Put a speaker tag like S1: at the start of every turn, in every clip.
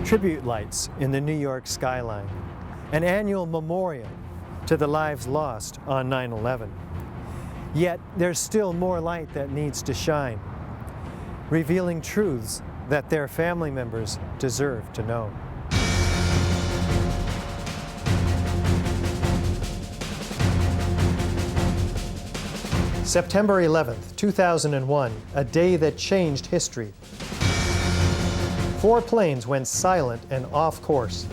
S1: tribute lights in the New York skyline, an annual memorial to the lives lost on 9/11. Yet there's still more light that needs to shine, revealing truths that their family members deserve to know. September 11th, 2001, a day that changed history. 4 planes went silent and off course.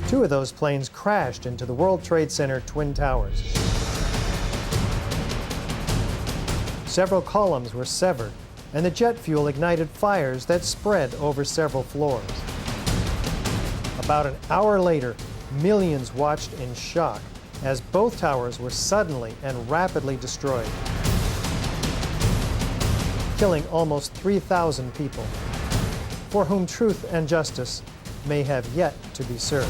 S1: 2 of those planes crashed into the World Trade Center Twin Towers. Several columns were severed, and the jet fuel ignited fires that spread over several floors. About an hour later, millions watched in shock as both towers were suddenly and rapidly destroyed, killing almost 3,000 people, for whom truth and justice may have yet to be served.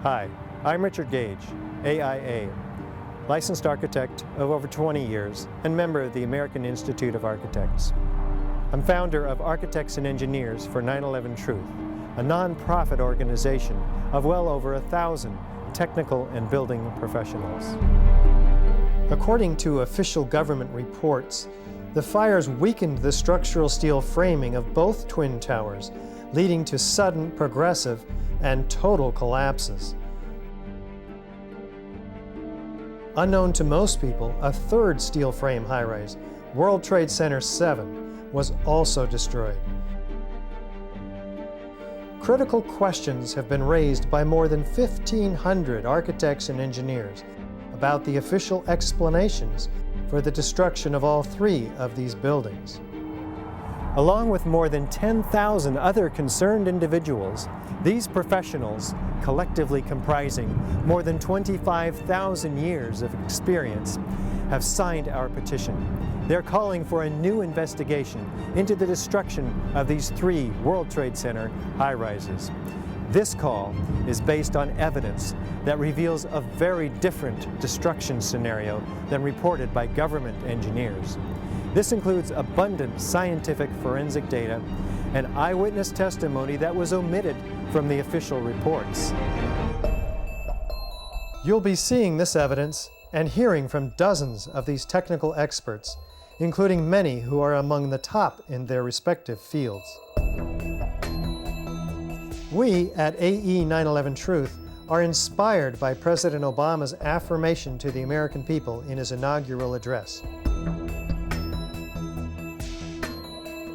S1: Hi, I'm Richard Gage, AIA, licensed architect of over 20 years and member of the American Institute of Architects. I'm founder of Architects and Engineers for 9/11 Truth, a nonprofit organization of well over 1,000 technical and building professionals. According to official government reports, the fires weakened the structural steel framing of both twin towers, leading to sudden, progressive, and total collapses. Unknown to most people, a third steel frame high-rise, World Trade Center 7, was also destroyed. Critical questions have been raised by more than 1,500 architects and engineers about the official explanations for the destruction of all 3 of these buildings. Along with more than 10,000 other concerned individuals, these professionals, collectively comprising more than 25,000 years of experience, have signed our petition. They're calling for a new investigation into the destruction of these 3 World Trade Center high-rises. This call is based on evidence that reveals a very different destruction scenario than reported by government engineers. This includes abundant scientific forensic data and eyewitness testimony that was omitted from the official reports. You'll be seeing this evidence and hearing from dozens of these technical experts, including many who are among the top in their respective fields. We at AE 9/11 Truth are inspired by President Obama's affirmation to the American people in his inaugural address.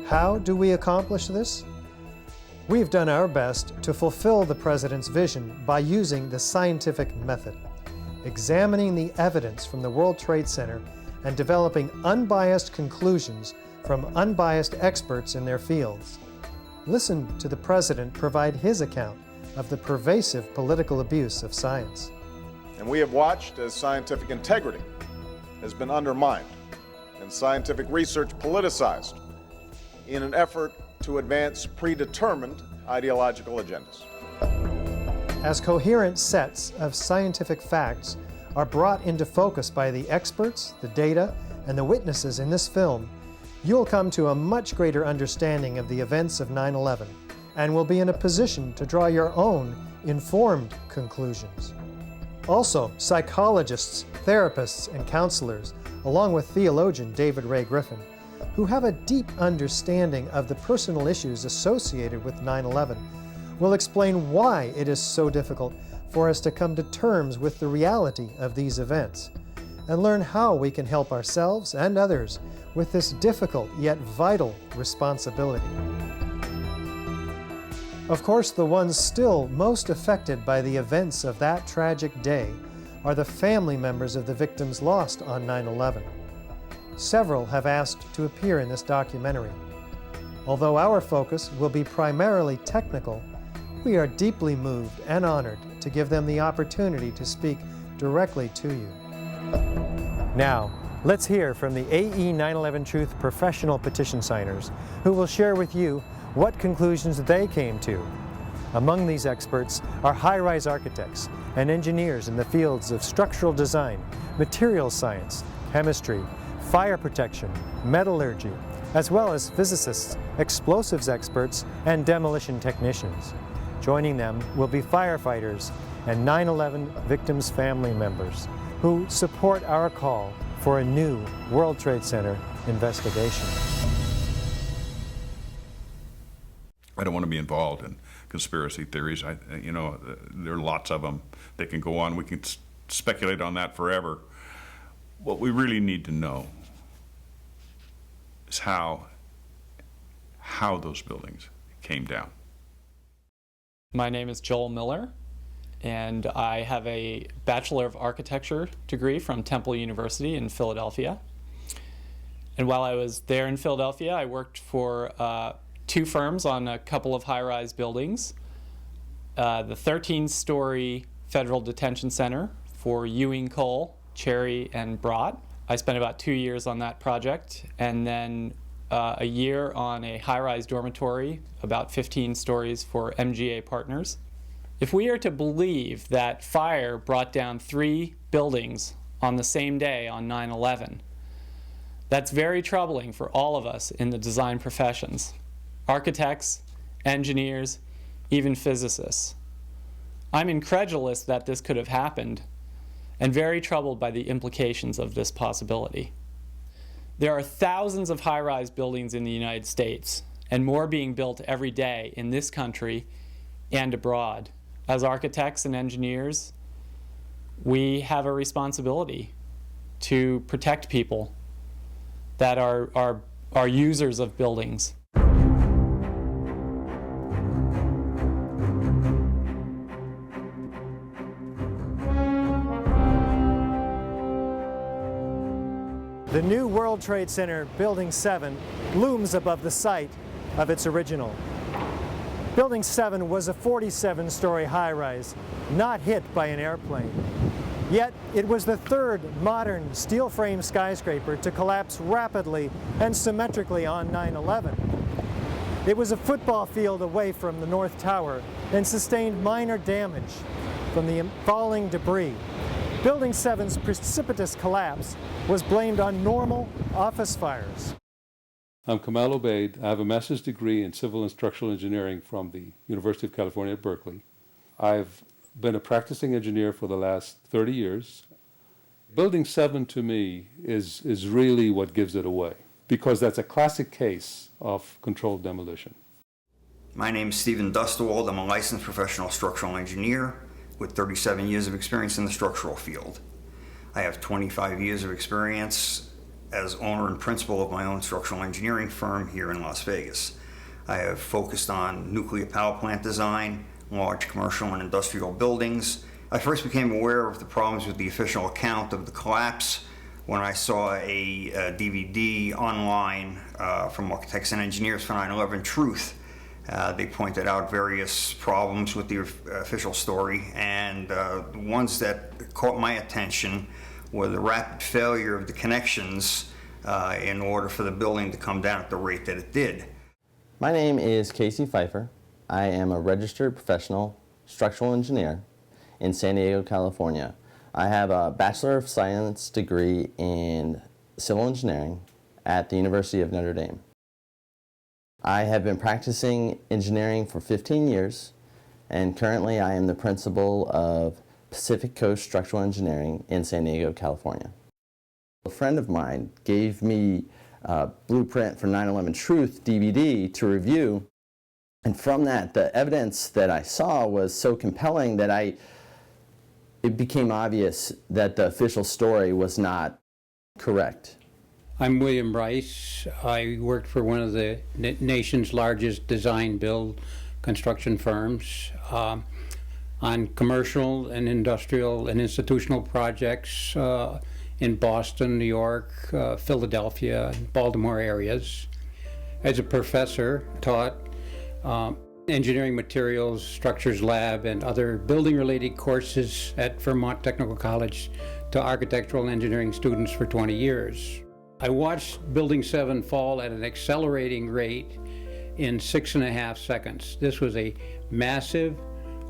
S1: How do we accomplish this? We've done our best to fulfill the President's vision by using the scientific method, examining the evidence from the World Trade Center and developing unbiased conclusions from unbiased experts in their fields. Listen to the President provide his account of the pervasive political abuse of science.
S2: And we have watched as scientific integrity has been undermined and scientific research politicized in an effort to advance predetermined ideological agendas.
S1: As coherent sets of scientific facts are brought into focus by the experts, the data, and the witnesses in this film, you'll come to a much greater understanding of the events of 9/11 and will be in a position to draw your own informed conclusions. Also, psychologists, therapists, and counselors, along with theologian David Ray Griffin, who have a deep understanding of the personal issues associated with 9/11, will explain why it is so difficult for us to come to terms with the reality of these events, and learn how we can help ourselves and others with this difficult yet vital responsibility. Of course, the ones still most affected by the events of that tragic day are the family members of the victims lost on 9/11. Several have asked to appear in this documentary. Although our focus will be primarily technical, we are deeply moved and honored to give them the opportunity to speak directly to you. Now, let's hear from the AE 9/11 Truth professional petition signers, who will share with you what conclusions they came to. Among these experts are high-rise architects and engineers in the fields of structural design, materials science, chemistry, fire protection, metallurgy, as well as physicists, explosives experts, and demolition technicians. Joining them will be firefighters and 9/11 victims' family members who support our call for a new World Trade Center investigation.
S3: I don't want to be involved in conspiracy theories. There are lots of them. They can go on. We can speculate on that forever. What we really need to know is how those buildings came down.
S4: My name is Joel Miller, and I have a Bachelor of Architecture degree from Temple University in Philadelphia. And while I was there in Philadelphia, I worked for 2 firms on a couple of high-rise buildings. The 13-story Federal Detention Center for Ewing Coal, Cherry, and Brott. I spent about 2 years on that project, and then a year on a high-rise dormitory, about 15 stories for MGA Partners. If we are to believe that fire brought down 3 buildings on the same day on 9/11, that's very troubling for all of us in the design professions. Architects, engineers, even physicists. I'm incredulous that this could have happened, and very troubled by the implications of this possibility. There are thousands of high-rise buildings in the United States, and more being built every day in this country and abroad. As architects and engineers, we have a responsibility to protect people that are users of buildings.
S1: The new World Trade Center, Building 7, looms above the site of its original. Building 7 was a 47-story high-rise, not hit by an airplane. Yet, it was the 3rd modern steel-frame skyscraper to collapse rapidly and symmetrically on 9/11. It was a football field away from the North Tower and sustained minor damage from the falling debris. Building 7's precipitous collapse was blamed on normal office fires.
S5: I'm Kamal Obeid. I have a master's degree in civil and structural engineering from the University of California at Berkeley. I've been a practicing engineer for the last 30 years. Building 7 to me is really what gives it away, because that's a classic case of controlled demolition.
S6: My name is Stephen Dustwald. I'm a licensed professional structural engineer with 37 years of experience in the structural field. I have 25 years of experience as owner and principal of my own structural engineering firm here in Las Vegas. I have focused on nuclear power plant design, large commercial and industrial buildings. I first became aware of the problems with the official account of the collapse when I saw a DVD online from Architects and Engineers for 9/11 Truth. They pointed out various problems with the official story, and the ones that caught my attention were the rapid failure of the connections in order for the building to come down at the rate that it did.
S7: My name is Casey Pfeiffer. I am a registered professional structural engineer in San Diego, California. I have a Bachelor of Science degree in civil engineering at the University of Notre Dame. I have been practicing engineering for 15 years, and currently I am the principal of Pacific Coast Structural Engineering in San Diego, California. A friend of mine gave me a blueprint for 9/11 Truth DVD to review, and from that, the evidence that I saw was so compelling that it became obvious that the official story was not correct.
S8: I'm William Rice. I worked for one of the nation's largest design-build construction firms on commercial and industrial and institutional projects in Boston, New York, Philadelphia, Baltimore areas. As a professor, taught engineering materials, structures lab, and other building-related courses at Vermont Technical College to architectural and engineering students for 20 years. I watched Building 7 fall at an accelerating rate in 6.5 seconds. This was a massive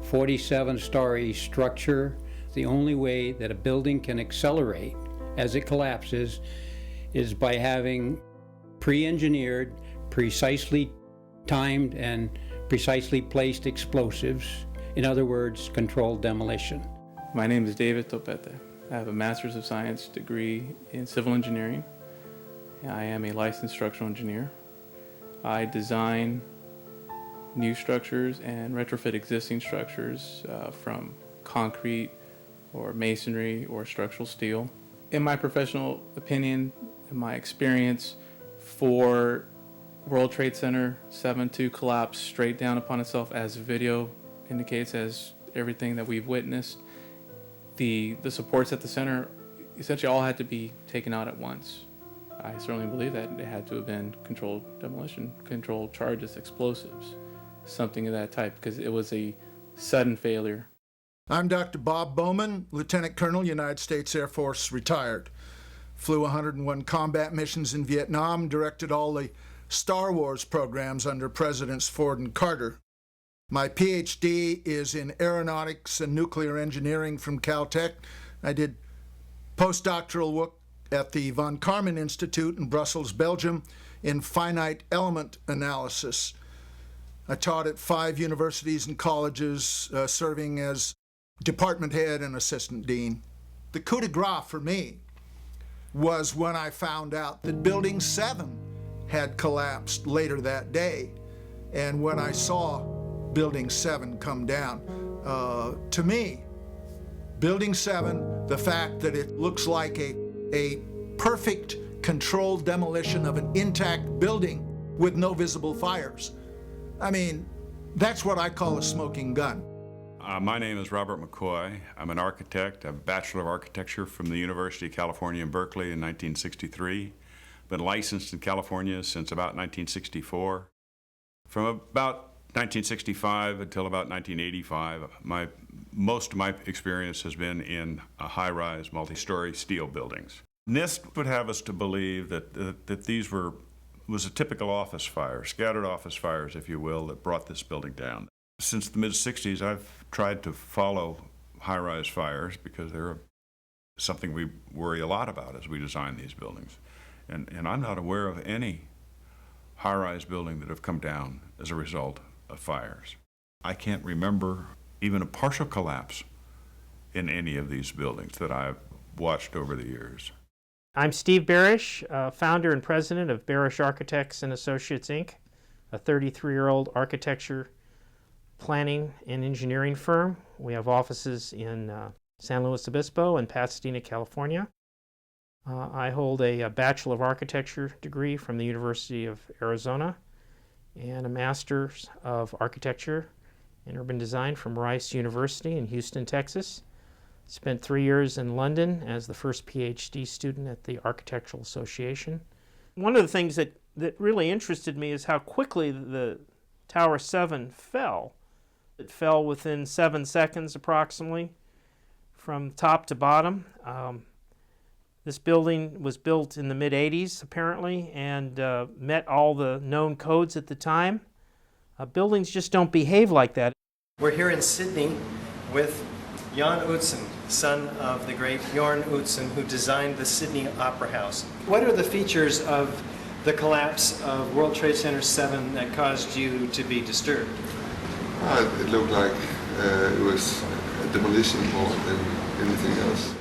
S8: 47-story structure. The only way that a building can accelerate as it collapses is by having pre-engineered, precisely timed, and precisely placed explosives. In other words, controlled demolition.
S9: My name is David Topete. I have a Master's of Science degree in Civil Engineering. I am a licensed structural engineer. I design new structures and retrofit existing structures from concrete or masonry or structural steel. In my professional opinion, in my experience, for World Trade Center 7 to collapse straight down upon itself, as video indicates, as everything that we've witnessed, the supports at the center essentially all had to be taken out at once. I certainly believe that it had to have been controlled demolition, controlled charges, explosives, something of that type, because it was a sudden failure.
S10: I'm Dr. Bob Bowman, Lieutenant Colonel, United States Air Force, retired. Flew 101 combat missions in Vietnam, directed all the Star Wars programs under Presidents Ford and Carter. My Ph.D. is in aeronautics and nuclear engineering from Caltech. I did postdoctoral work at the von Karman Institute in Brussels, Belgium, in finite element analysis. I taught at 5 universities and colleges, serving as department head and assistant dean. The coup de grace for me was when I found out that Building 7 had collapsed later that day, and when I saw Building 7 come down. To me, Building 7, the fact that it looks like a perfect controlled demolition of an intact building with no visible fires. I mean, that's what I call a smoking gun.
S3: My name is Robert McCoy. I'm an architect. I have a Bachelor of Architecture from the University of California in Berkeley in 1963. Been licensed in California since about 1964. From about 1965 until about 1985, most of my experience has been in high-rise, multi-story steel buildings. NIST would have us to believe that these was a typical office fire, scattered office fires, if you will, that brought this building down. Since the mid-60s, I've tried to follow high-rise fires because they're something we worry a lot about as we design these buildings. And I'm not aware of any high-rise building that have come down as a result of fires. I can't remember even a partial collapse in any of these buildings that I've watched over the years.
S11: I'm Steve Barish, founder and president of Barish Architects and Associates, Inc., a 33-year-old architecture, planning, and engineering firm. We have offices in San Luis Obispo and Pasadena, California. I hold a Bachelor of Architecture degree from the University of Arizona and a Master's of Architecture and Urban Design from Rice University in Houston, Texas. Spent 3 years in London as the first Ph.D. student at the Architectural Association. One of the things that really interested me is how quickly the Tower 7 fell. It fell within 7 seconds approximately from top to bottom. This building was built in the mid-'80s apparently and met all the known codes at the time. Buildings just don't behave like that.
S1: We're here in Sydney with Jan Utzon, son of the great Jorn Utzon, who designed the Sydney Opera House. What are the features of the collapse of World Trade Center 7 that caused you to be disturbed?
S12: It looked like it was a demolition more than anything else.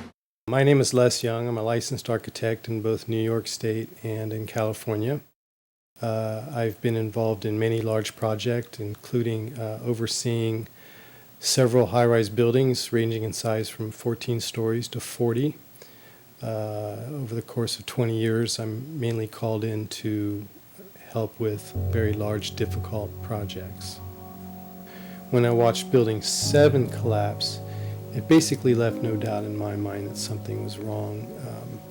S13: My name is Les Young. I'm a licensed architect in both New York State and in California. I've been involved in many large projects, including overseeing several high-rise buildings ranging in size from 14 stories to 40. Over the course of 20 years, I'm mainly called in to help with very large, difficult projects. When I watched Building 7 collapse, it basically left no doubt in my mind that something was wrong.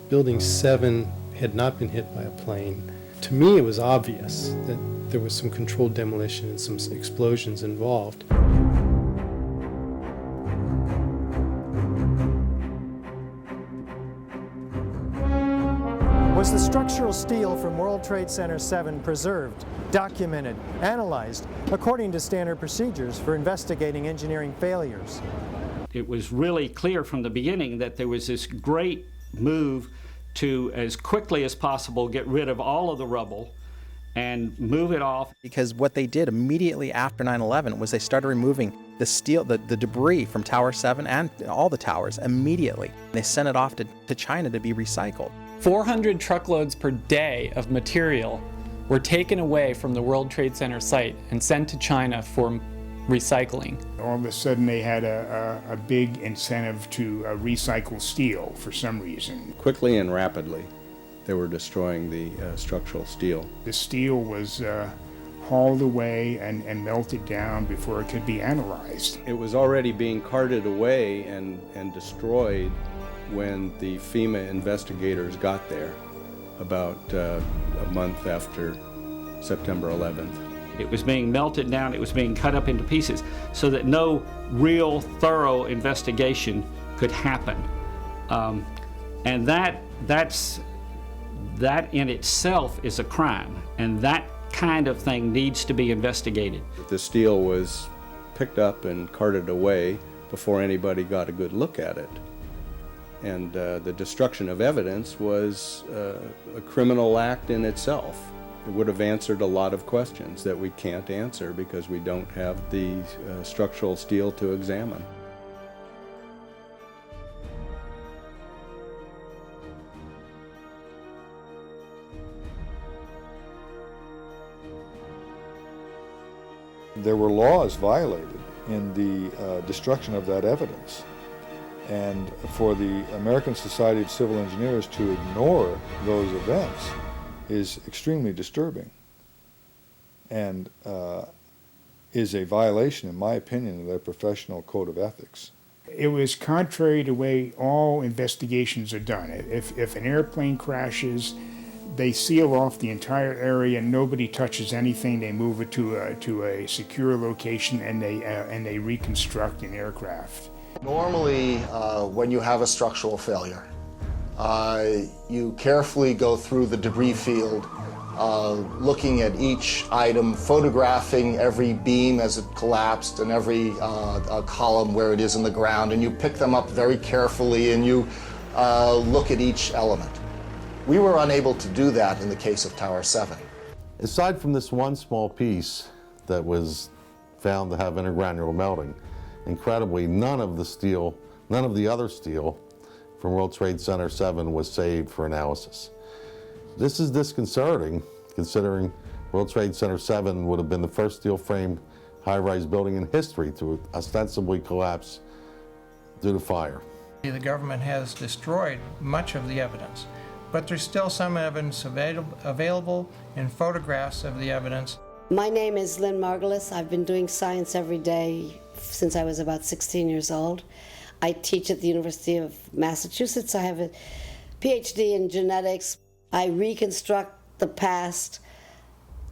S13: Building 7 had not been hit by a plane. To me, it was obvious that there was some controlled demolition and some explosions involved.
S1: Was the structural steel from World Trade Center 7 preserved, documented, analyzed according to standard procedures for investigating engineering failures?
S14: It was really clear from the beginning that there was this great move to, as quickly as possible, get rid of all of the rubble and move it off.
S15: Because what they did immediately after 9/11 was they started removing the steel, the debris from Tower 7 and all the towers immediately. They sent it off to China to be recycled.
S4: 400 truckloads per day of material were taken away from the World Trade Center site and sent to China for recycling.
S16: All of a sudden they had a big incentive to recycle steel for some reason.
S17: Quickly and rapidly, they were destroying the structural steel.
S16: The steel was hauled away and melted down before it could be analyzed.
S17: It was already being carted away and destroyed when the FEMA investigators got there about a month after September 11th.
S14: It was being melted down, it was being cut up into pieces so that no real thorough investigation could happen. And that in itself is a crime, and that kind of thing needs to be investigated.
S17: The steel was picked up and carted away before anybody got a good look at it. And the destruction of evidence was a criminal act in itself. It would have answered a lot of questions that we can't answer because we don't have the structural steel to examine.
S18: There were laws violated in the destruction of that evidence. And for the American Society of Civil Engineers to ignore those events is extremely disturbing and is a violation, in my opinion, of their professional code of ethics.
S16: It was contrary to the way all investigations are done. If an airplane crashes, they seal off the entire area, nobody touches anything, they move it to a secure location, and they reconstruct an aircraft.
S19: Normally, when you have a structural failure, you carefully go through the debris field, looking at each item, photographing every beam as it collapsed and every column where it is in the ground, and you pick them up very carefully and you look at each element. We were unable to do that in the case of Tower 7.
S20: Aside from this one small piece that was found to have intergranular melting, incredibly, none of the other steel from World Trade Center 7 was saved for analysis. This is disconcerting, considering World Trade Center 7 would have been the first steel-framed high-rise building in history to ostensibly collapse due to fire.
S21: The government has destroyed much of the evidence, but there's still some evidence available in photographs of the evidence.
S22: My name is Lynn Margulis. I've been doing science every day since I was about 16 years old. I teach at the University of Massachusetts. I have a Ph.D. in genetics. I reconstruct the past,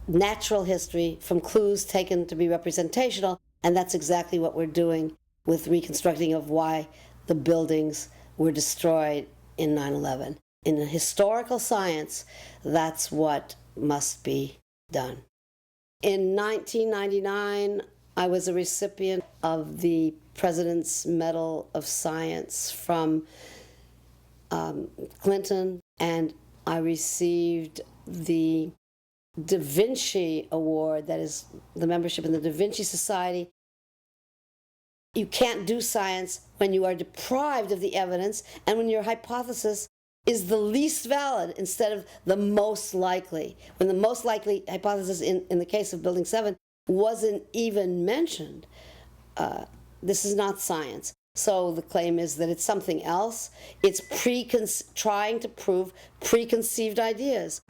S22: natural history, from clues taken to be representational, and that's exactly what we're doing with reconstructing of why the buildings were destroyed in 9/11. In historical science, that's what must be done. In 1999, I was a recipient of the President's Medal of Science from Clinton, and I received the Da Vinci Award, that is the membership in the Da Vinci Society. You can't do science when you are deprived of the evidence and when your hypothesis is the least valid instead of the most likely. When the most likely hypothesis in the case of Building 7 wasn't even mentioned, this is not science. So the claim is that it's something else. It's trying to prove preconceived ideas.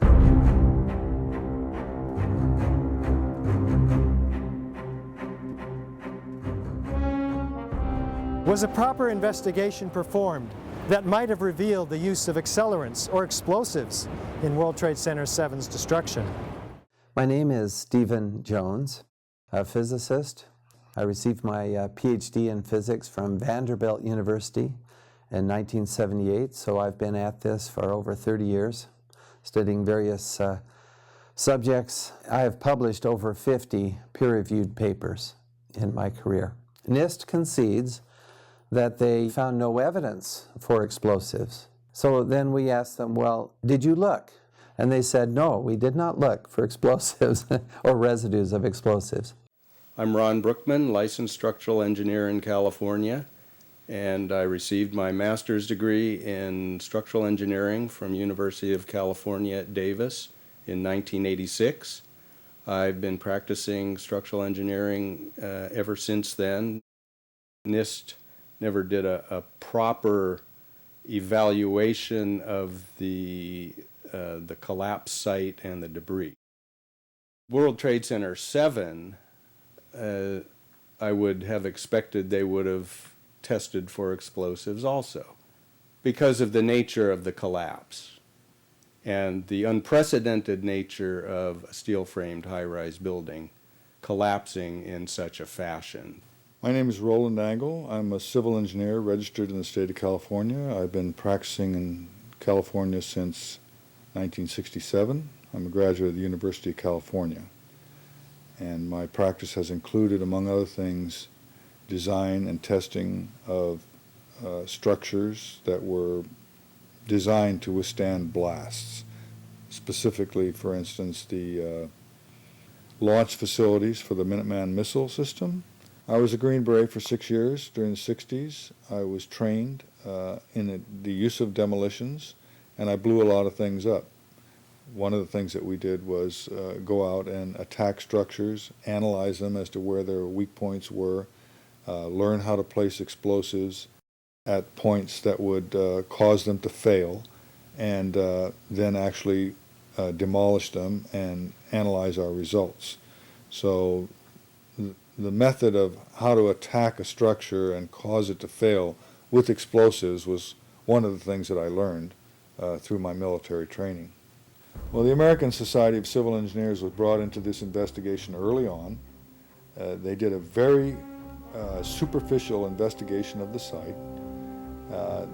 S1: Was a proper investigation performed that might have revealed the use of accelerants or explosives in World Trade Center 7's destruction?
S23: My name is Stephen Jones, a physicist. I received my Ph.D. in physics from Vanderbilt University in 1978, so I've been at this for over 30 years, studying various subjects. I have published over 50 peer-reviewed papers in my career. NIST concedes that they found no evidence for explosives. So then we asked them, well, did you look? And they said, no, we did not look for explosives or residues of explosives.
S17: I'm Ron Brookman, licensed structural engineer in California, and I received my master's degree in structural engineering from University of California at Davis in 1986. I've been practicing structural engineering ever since then. NIST never did a proper evaluation of the collapse site and the debris. World Trade Center 7, I would have expected they would have tested for explosives also, because of the nature of the collapse and the unprecedented nature of a steel-framed high-rise building collapsing in such a fashion.
S18: My name is Roland Angle. I'm a civil engineer registered in the state of California. I've been practicing in California since 1967. I'm a graduate of the University of California. And my practice has included, among other things, design and testing of structures that were designed to withstand blasts. Specifically, for instance, the launch facilities for the Minuteman missile system. I was a Green Beret for 6 years during the 60s. I was trained in the use of demolitions, and I blew a lot of things up. One of the things that we did was go out and attack structures, analyze them as to where their weak points were, learn how to place explosives at points that would cause them to fail, and then actually demolish them and analyze our results. So the method of how to attack a structure and cause it to fail with explosives was one of the things that I learned through my military training. Well, the American Society of Civil Engineers was brought into this investigation early on. They did a very superficial investigation of the site.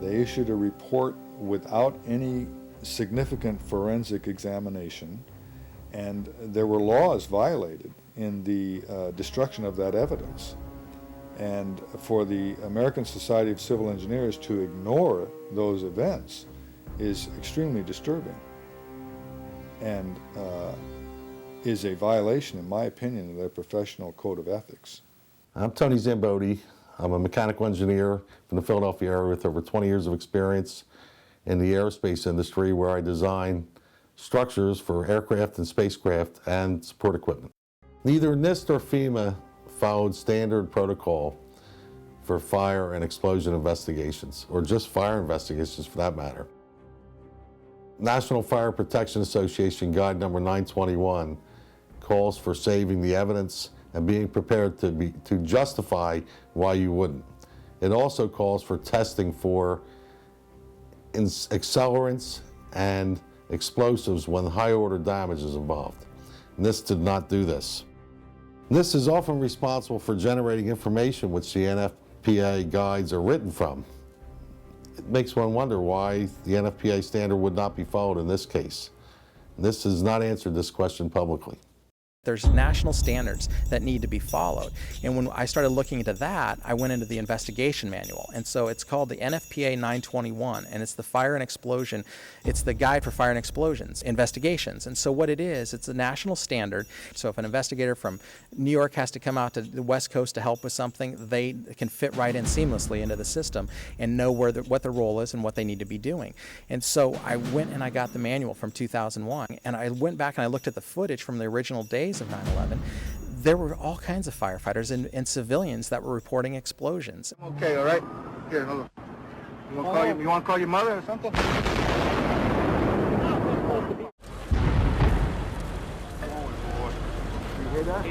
S18: They issued a report without any significant forensic examination, and there were laws violated in the destruction of that evidence. And for the American Society of Civil Engineers to ignore those events is extremely disturbing, and is a violation, in my opinion, of their professional code of ethics.
S20: I'm Tony Zambodi. I'm a mechanical engineer from the Philadelphia area with over 20 years of experience in the aerospace industry, where I design structures for aircraft and spacecraft and support equipment. Neither NIST or FEMA followed standard protocol for fire and explosion investigations, or just fire investigations for that matter. National Fire Protection Association Guide number 921 calls for saving the evidence and being prepared to justify why you wouldn't. It also calls for testing for accelerants and explosives when high-order damage is involved. NIST did not do this. NIST is often responsible for generating information which the NFPA guides are written from. It makes one wonder why the NFPA standard would not be followed in this case. NIST has not answered this question publicly.
S15: There's national standards that need to be followed. And when I started looking into that, I went into the investigation manual. And so it's called the NFPA 921, and it's the fire and explosion. It's the guide for fire and explosions investigations. And so what it is, it's a national standard. So if an investigator from New York has to come out to the West Coast to help with something, they can fit right in seamlessly into the system and know what their role is and what they need to be doing. And so I went and I got the manual from 2001, and I went back and I looked at the footage from the original days of 9/11. There were all kinds of firefighters and civilians that were reporting explosions.
S2: Okay, all right. Here, hold on. You want to call your mother or something?
S5: Keep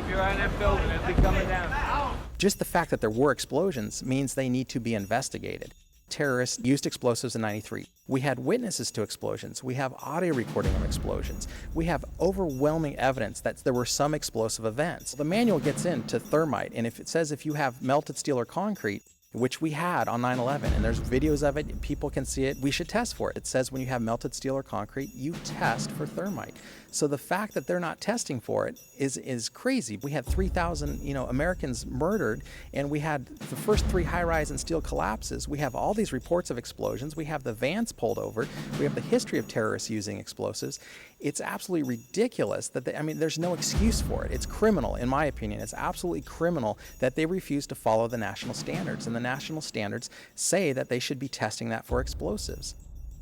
S5: your eye on that building. It'll be coming down.
S15: Just the fact that there were explosions means they need to be investigated. Terrorists used explosives in '93. We had witnesses to explosions. We have audio recording of explosions. We have overwhelming evidence that there were some explosive events. The manual gets into thermite, and if it says if you have melted steel or concrete, which we had on 9/11, and there's videos of it, people can see it. We should test for it. It says when you have melted steel or concrete, you test for thermite. So the fact that they're not testing for it is crazy. We had 3,000, Americans murdered, and we had the first 3 high-rise and steel collapses. We have all these reports of explosions. We have the vans pulled over. We have the history of terrorists using explosives. It's absolutely ridiculous that there's no excuse for it. It's criminal, in my opinion. It's absolutely criminal that they refuse to follow the national standards, and the national standards say that they should be testing that for explosives.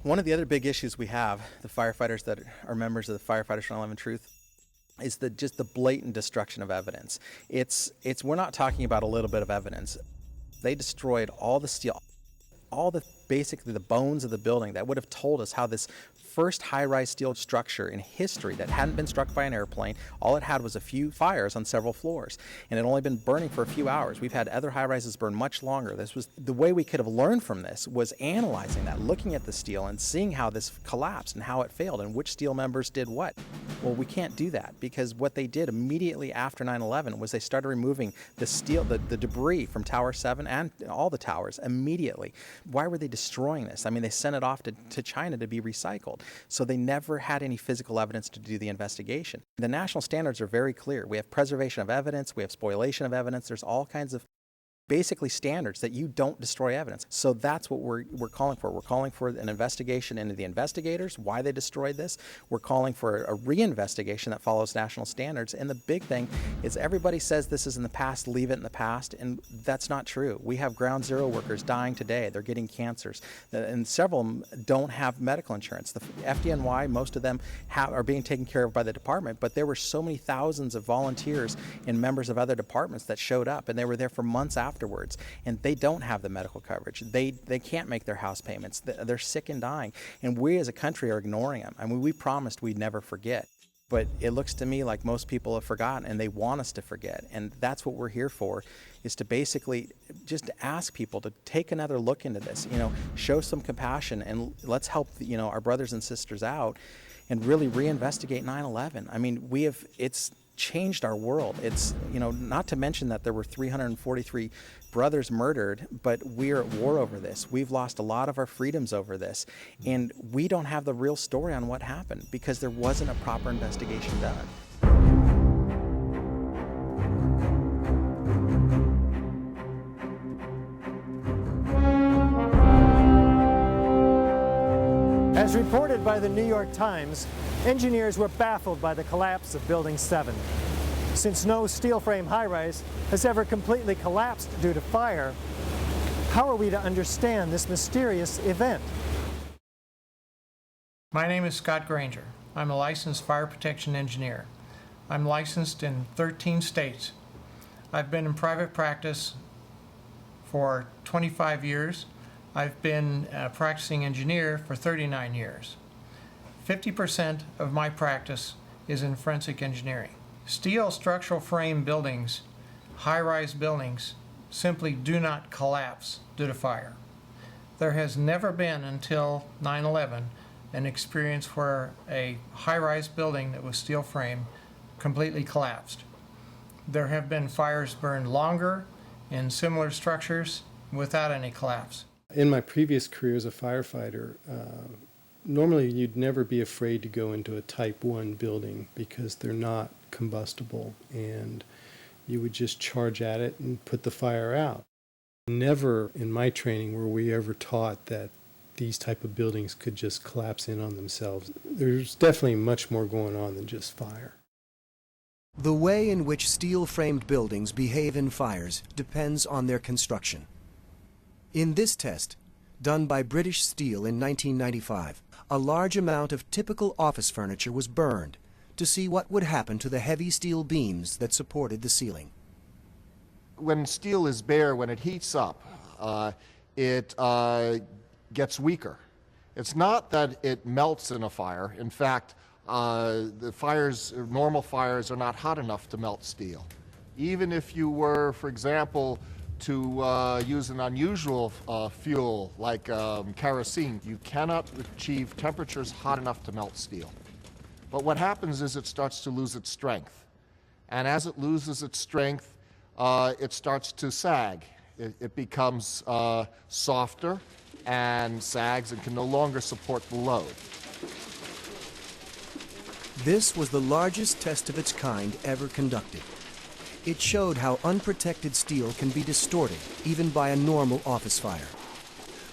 S15: One of the other big issues we have, the firefighters that are members of the Firefighters for 9/11 Truth, is just the blatant destruction of evidence. We're not talking about a little bit of evidence. They destroyed all the steel, basically the bones of the building that would have told us how this first high-rise steel structure in history that hadn't been struck by an airplane, all it had was a few fires on several floors, and it had only been burning for a few hours. We've had other high-rises burn much longer. This was the way we could have learned from this, was analyzing that, looking at the steel and seeing how this collapsed and how it failed and which steel members did what. Well, we can't do that, because what they did immediately after 9/11 was they started removing the steel, the debris from Tower 7 and all the towers immediately. Why were they destroying this? They sent it off to China to be recycled. So they never had any physical evidence to do the investigation. The national standards are very clear. We have preservation of evidence, we have spoliation of evidence, there's all kinds of basically standards that you don't destroy evidence. So that's what we're calling for. We're calling for an investigation into the investigators, why they destroyed this. We're calling for a reinvestigation that follows national standards. And the big thing is everybody says this is in the past, leave it in the past, and that's not true. We have ground zero workers dying today. They're getting cancers, and several of them don't have medical insurance. The FDNY, most of them are being taken care of by the department, but there were so many thousands of volunteers and members of other departments that showed up, and they were there for months afterwards, and they don't have the medical coverage. They can't make their house payments. They're sick and dying, and we as a country are ignoring them. We promised we'd never forget, but it looks to me like most people have forgotten, and they want us to forget, and that's what we're here for, is to basically just ask people to take another look into this, show some compassion, and let's help our brothers and sisters out and really reinvestigate 9/11. It's changed our world. It's, not to mention that there were 343 brothers murdered, but we're at war over this. We've lost a lot of our freedoms over this, and we don't have the real story on what happened because there wasn't a proper investigation done.
S1: As reported by the New York Times, engineers were baffled by the collapse of Building 7. Since no steel frame high-rise has ever completely collapsed due to fire, how are we to understand this mysterious event?
S21: My name is Scott Granger. I'm a licensed fire protection engineer. I'm licensed in 13 states. I've been in private practice for 25 years. I've been a practicing engineer for 39 years. 50% of my practice is in forensic engineering. Steel structural frame buildings, high-rise buildings, simply do not collapse due to fire. There has never been until 9/11 an experience where a high-rise building that was steel frame completely collapsed. There have been fires burned longer in similar structures without any collapse.
S13: In my previous career as a firefighter, normally you'd never be afraid to go into a Type 1 building because they're not combustible, and you would just charge at it and put the fire out. Never in my training were we ever taught that these type of buildings could just collapse in on themselves. There's definitely much more going on than just fire.
S6: The way in which steel-framed buildings behave in fires depends on their construction. In this test, done by British Steel in 1995, a large amount of typical office furniture was burned to see what would happen to the heavy steel beams that supported the ceiling.
S19: When steel is bare, when it heats up, it gets weaker. It's not that it melts in a fire. In fact, normal fires are not hot enough to melt steel. Even if you were, for example, to use an unusual fuel like kerosene, you cannot achieve temperatures hot enough to melt steel. But what happens is it starts to lose its strength. And as it loses its strength, it starts to sag.
S7: It becomes softer and sags and can no longer support the load.
S6: This was the largest test of its kind ever conducted. It showed how unprotected steel can be distorted, even by a normal office fire.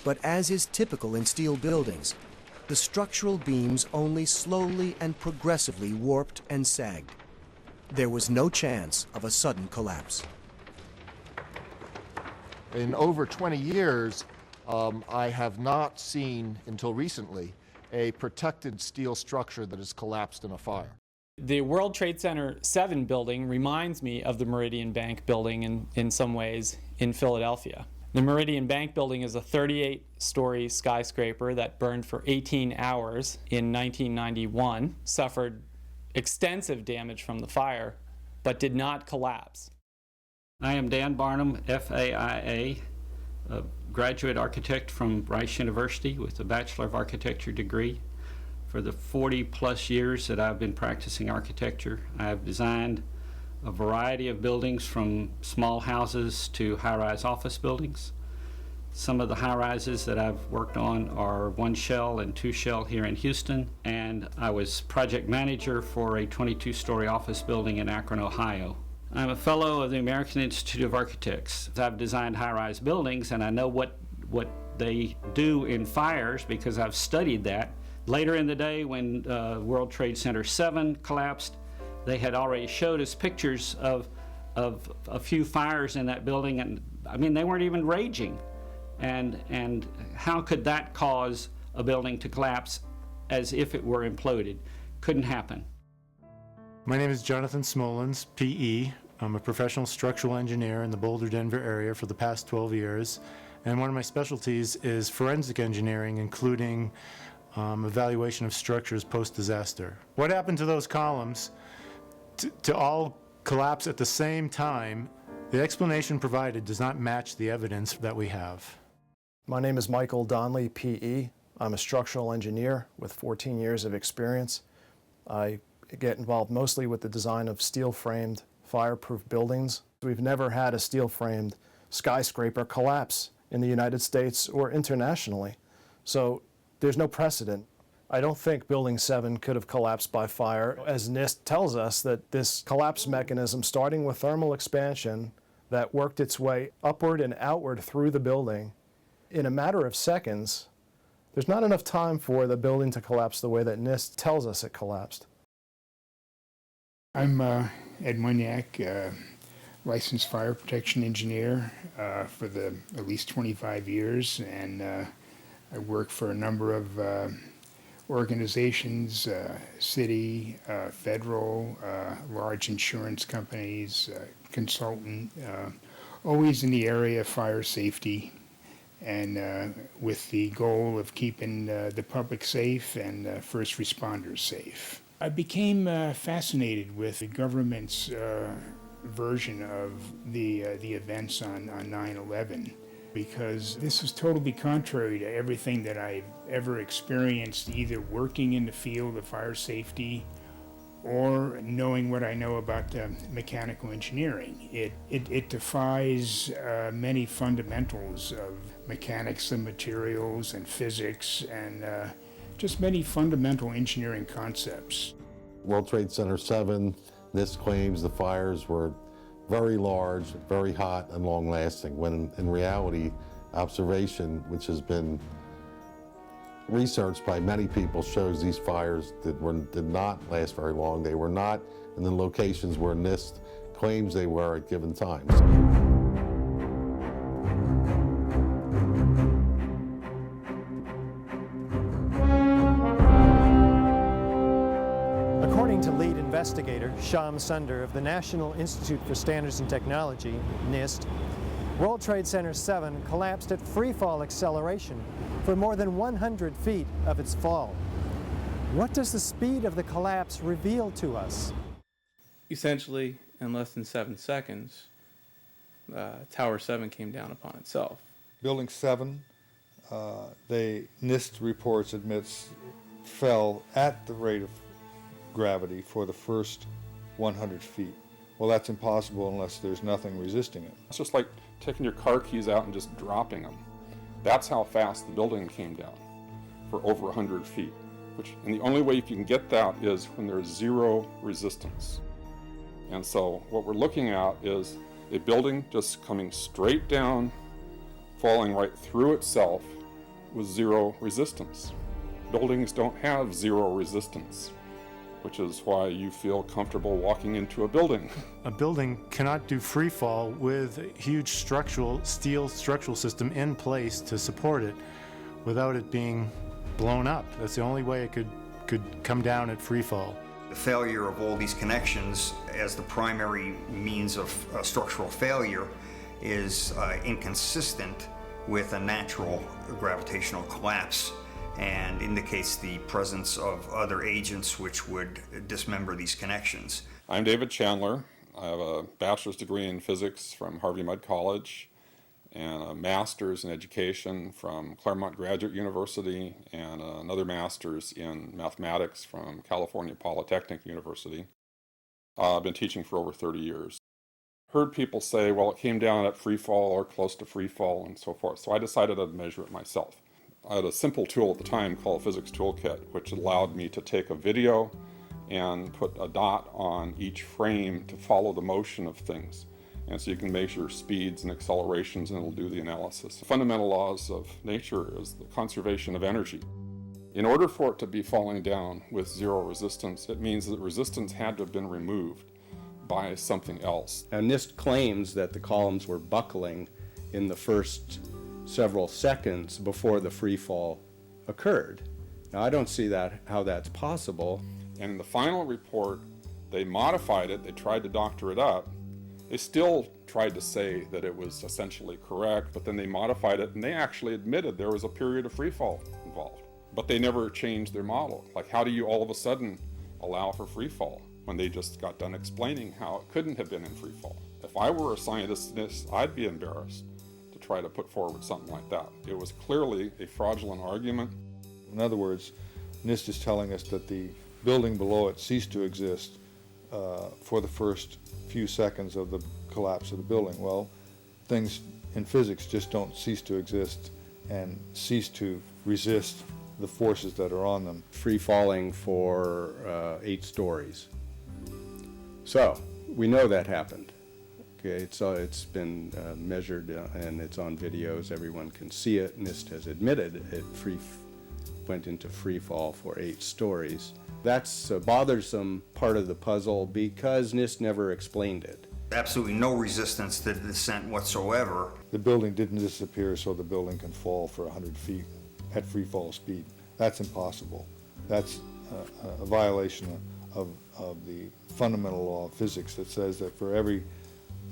S6: But as is typical in steel buildings, the structural beams only slowly and progressively warped and sagged. There was no chance of a sudden collapse.
S7: In over 20 years, I have not seen, until recently, a protected steel structure that has collapsed in a fire.
S4: The World Trade Center 7 building reminds me of the Meridian Bank building in some ways in Philadelphia. The Meridian Bank building is a 38-story skyscraper that burned for 18 hours in 1991, suffered extensive damage from the fire, but did not collapse.
S14: I am Dan Barnum, FAIA, a graduate architect from Rice University with a Bachelor of Architecture degree. For the 40-plus years that I've been practicing architecture, I've designed a variety of buildings from small houses to high-rise office buildings. Some of the high-rises that I've worked on are 1 shell and 2 shell here in Houston, and I was project manager for a 22-story office building in Akron, Ohio. I'm a fellow of the American Institute of Architects. I've designed high-rise buildings, and I know what they do in fires because I've studied that. Later in the day, when World Trade Center 7 collapsed, they had already showed us pictures of a few fires in that building, and I mean, they weren't even raging. And how could that cause a building to collapse as if it were imploded? Couldn't happen.
S8: My name is Jonathan Smolens, PE. I'm a professional structural engineer in the Boulder, Denver area for the past 12 years. And one of my specialties is forensic engineering, including evaluation of structures post-disaster. What happened to those columns to all collapse at the same time? The explanation provided does not match the evidence that we have.
S9: My name is Michael Donnelly, PE. I'm a structural engineer with 14 years of experience. I get involved mostly with the design of steel-framed fireproof buildings. We've never had a steel-framed skyscraper collapse in the United States or internationally. So there's no precedent. I don't think Building 7 could have collapsed by fire, as NIST tells us that this collapse mechanism, starting with thermal expansion, that worked its way upward and outward through the building, in a matter of seconds, there's not enough time for the building to collapse the way that NIST tells us it collapsed.
S16: I'm Ed Woniak, licensed fire protection engineer for at least 25 years, and I work for a number of organizations, city, federal, large insurance companies, consultant, always in the area of fire safety, and with the goal of keeping the public safe and first responders safe. I became fascinated with the government's version of the events on 9/11, because this was totally contrary to everything that I've ever experienced, either working in the field of fire safety or knowing what I know about mechanical engineering. It defies many fundamentals of mechanics and materials and physics and just many fundamental engineering concepts.
S20: World Trade Center 7, NIST claims the fires were very large, very hot, and long-lasting, when in reality, observation, which has been researched by many people, shows these fires did not last very long. They were not in the locations where NIST claims they were at given times.
S1: According to lead investigator Shyam Sunder of the National Institute for Standards and Technology, NIST, World Trade Center 7 collapsed at freefall acceleration for more than 100 feet of its fall. What does the speed of the collapse reveal to us?
S24: Essentially, in less than 7 seconds, Tower 7 came down upon itself.
S18: Building 7, NIST reports admits fell at the rate of gravity for the first 100 feet. Well, that's impossible unless there's nothing resisting it.
S25: It's just like
S3: taking your car keys out and just dropping them. That's how fast the building came down, for over 100 feet. And the only way you can get that is when there's zero resistance. And so what we're looking at is a building just coming straight down, falling right through itself with zero resistance. Buildings don't have zero resistance, which is why you feel comfortable walking into a building.
S8: A building cannot do free fall with a huge steel structural system in place to support it without it being blown up. That's the only way it could come down at free fall.
S10: The failure of all these connections as the primary means of structural failure is inconsistent with a natural gravitational collapse and indicates the presence of other agents which would dismember these connections.
S3: I'm David Chandler. I have a bachelor's degree in physics from Harvey Mudd College and a master's in education from Claremont Graduate University and another master's in mathematics from California Polytechnic University. I've been teaching for over 30 years. Heard people say, well, it came down at free fall or close to free fall and so forth, so I decided I'd measure it myself. I had a simple tool at the time called a physics toolkit, which allowed me to take a video and put a dot on each frame to follow the motion of things. And so you can measure speeds and accelerations and it'll do the analysis. The fundamental laws of nature is the conservation of energy. In order for it to be falling down with zero resistance, it means that resistance had to have been removed by something else.
S17: And NIST claims that the columns were buckling in the first several seconds before the free fall occurred. Now I don't see how that's possible.
S3: And in the final report, they modified it, they tried to doctor it up. They still tried to say that it was essentially correct, but then they modified it and they actually admitted there was a period of free fall involved. But they never changed their model. Like, how do you all of a sudden allow for free fall when they just got done explaining how it couldn't have been in free fall? If I were a scientist in this, I'd be embarrassed to try to put forward something like that. It was clearly a fraudulent argument.
S18: In other words, NIST is telling us that the building below it ceased to exist for the first few seconds of the collapse of the building. Well, things in physics just don't cease to exist and cease to resist the forces that are on them.
S17: Free falling for 8 stories. So we know that happened. Okay, it's been measured and it's on videos. Everyone can see it. NIST has admitted it went into free fall for 8 stories. That's a bothersome part of the puzzle because NIST never explained it.
S10: Absolutely no resistance to the descent whatsoever.
S18: The building didn't disappear so the building can fall for 100 feet at free fall speed. That's impossible. That's a violation of the fundamental law of physics that says that for every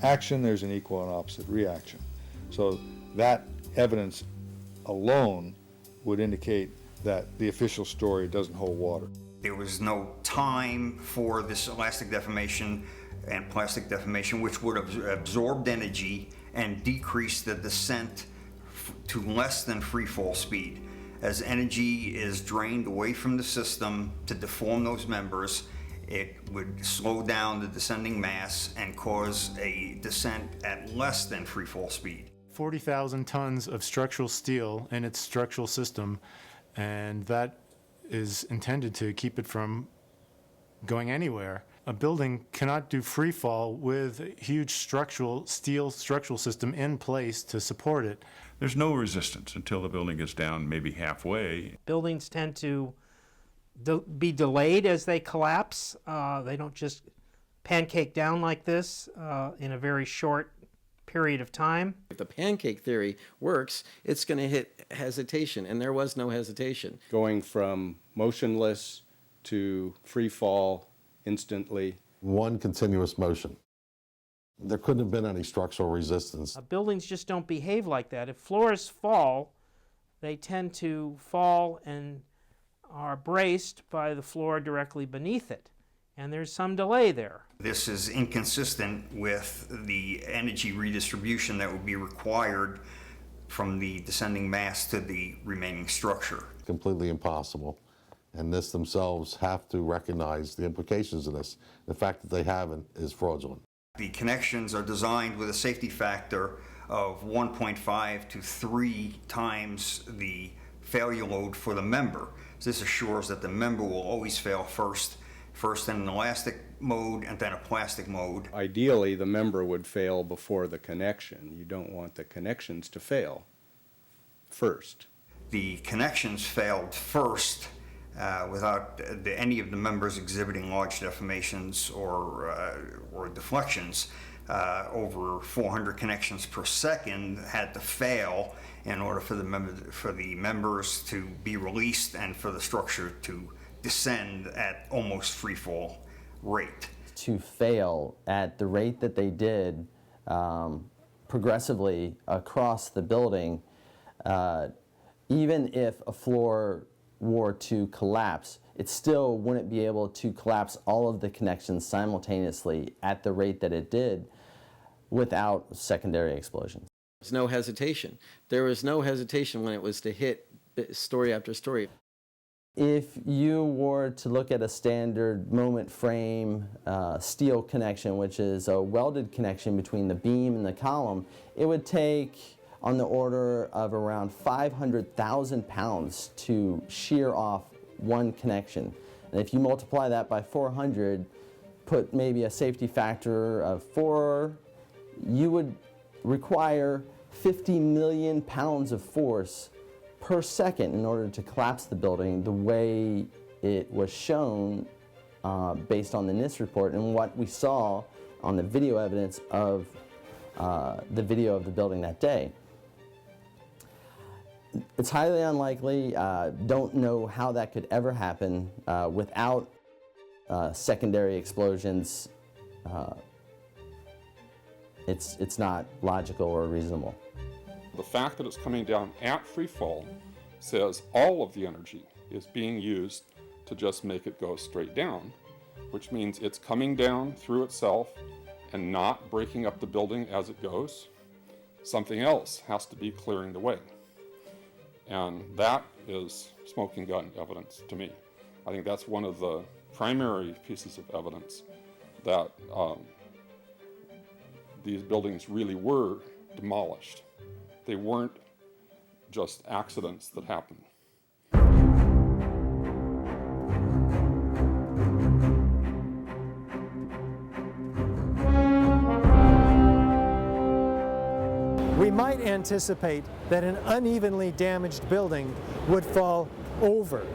S18: action there's an equal and opposite reaction. So that evidence alone would indicate that the official story doesn't hold water.
S10: There was no time for this elastic deformation and plastic deformation, which would have absorbed energy and decreased the descent to less than free fall speed. As energy is drained away from the system to deform those members, it would slow down the descending mass and cause a descent at less than free fall speed.
S8: 40,000 tons of structural steel in its structural system, and that is intended to keep it from going anywhere. A building cannot do free fall with a huge steel structural system in place to support it.
S11: There's no resistance until the building is down maybe halfway.
S21: Buildings tend to be delayed as they collapse. They don't just pancake down like this in a very short period of time.
S12: If the pancake theory works, it's going to hit hesitation, and there was no hesitation.
S17: Going from motionless to free fall instantly.
S20: One continuous motion. There couldn't have been any structural resistance.
S21: Buildings just don't behave like that. If floors fall, they tend to fall and are braced by the floor directly beneath it. And there's some delay there.
S10: This is inconsistent with the energy redistribution that would be required from the descending mass to the remaining structure.
S20: Completely impossible. And NIST themselves have to recognize the implications of this. The fact that they haven't is fraudulent.
S10: The connections are designed with a safety factor of 1.5 to 3 times the failure load for the member. So this assures that the member will always fail first in an elastic mode and then a plastic mode.
S17: Ideally, the member would fail before the connection. You don't want the connections to fail first.
S10: The connections failed first without any of the members exhibiting large deformations or deflections. Over 400 connections per second had to fail in order for the members to be released and for the structure to descend at almost free fall rate.
S2: To fail at the rate that they did progressively across the building, even if a floor were to collapse, it still wouldn't be able to collapse all of the connections simultaneously at the rate that it did without secondary explosions.
S12: There's no hesitation. There was no hesitation when it was to hit story after story.
S2: If you were to look at a standard moment frame steel connection, which is a welded connection between the beam and the column, it would take on the order of around 500,000 pounds to shear off one connection. And if you multiply that by 400, put maybe a safety factor of 4, you would require 50 million pounds of force per second in order to collapse the building the way it was shown based on the NIST report and what we saw on the video evidence of the video of the building that day. It's highly unlikely, don't know how that could ever happen without secondary explosions. It's not logical or reasonable.
S3: The fact that it's coming down at free fall says all of the energy is being used to just make it go straight down, which means it's coming down through itself and not breaking up the building as it goes. Something else has to be clearing the way. And that is smoking gun evidence to me. I think that's one of the primary pieces of evidence that these buildings really were demolished. They weren't just accidents that happened.
S1: We might anticipate that an unevenly damaged building would fall over.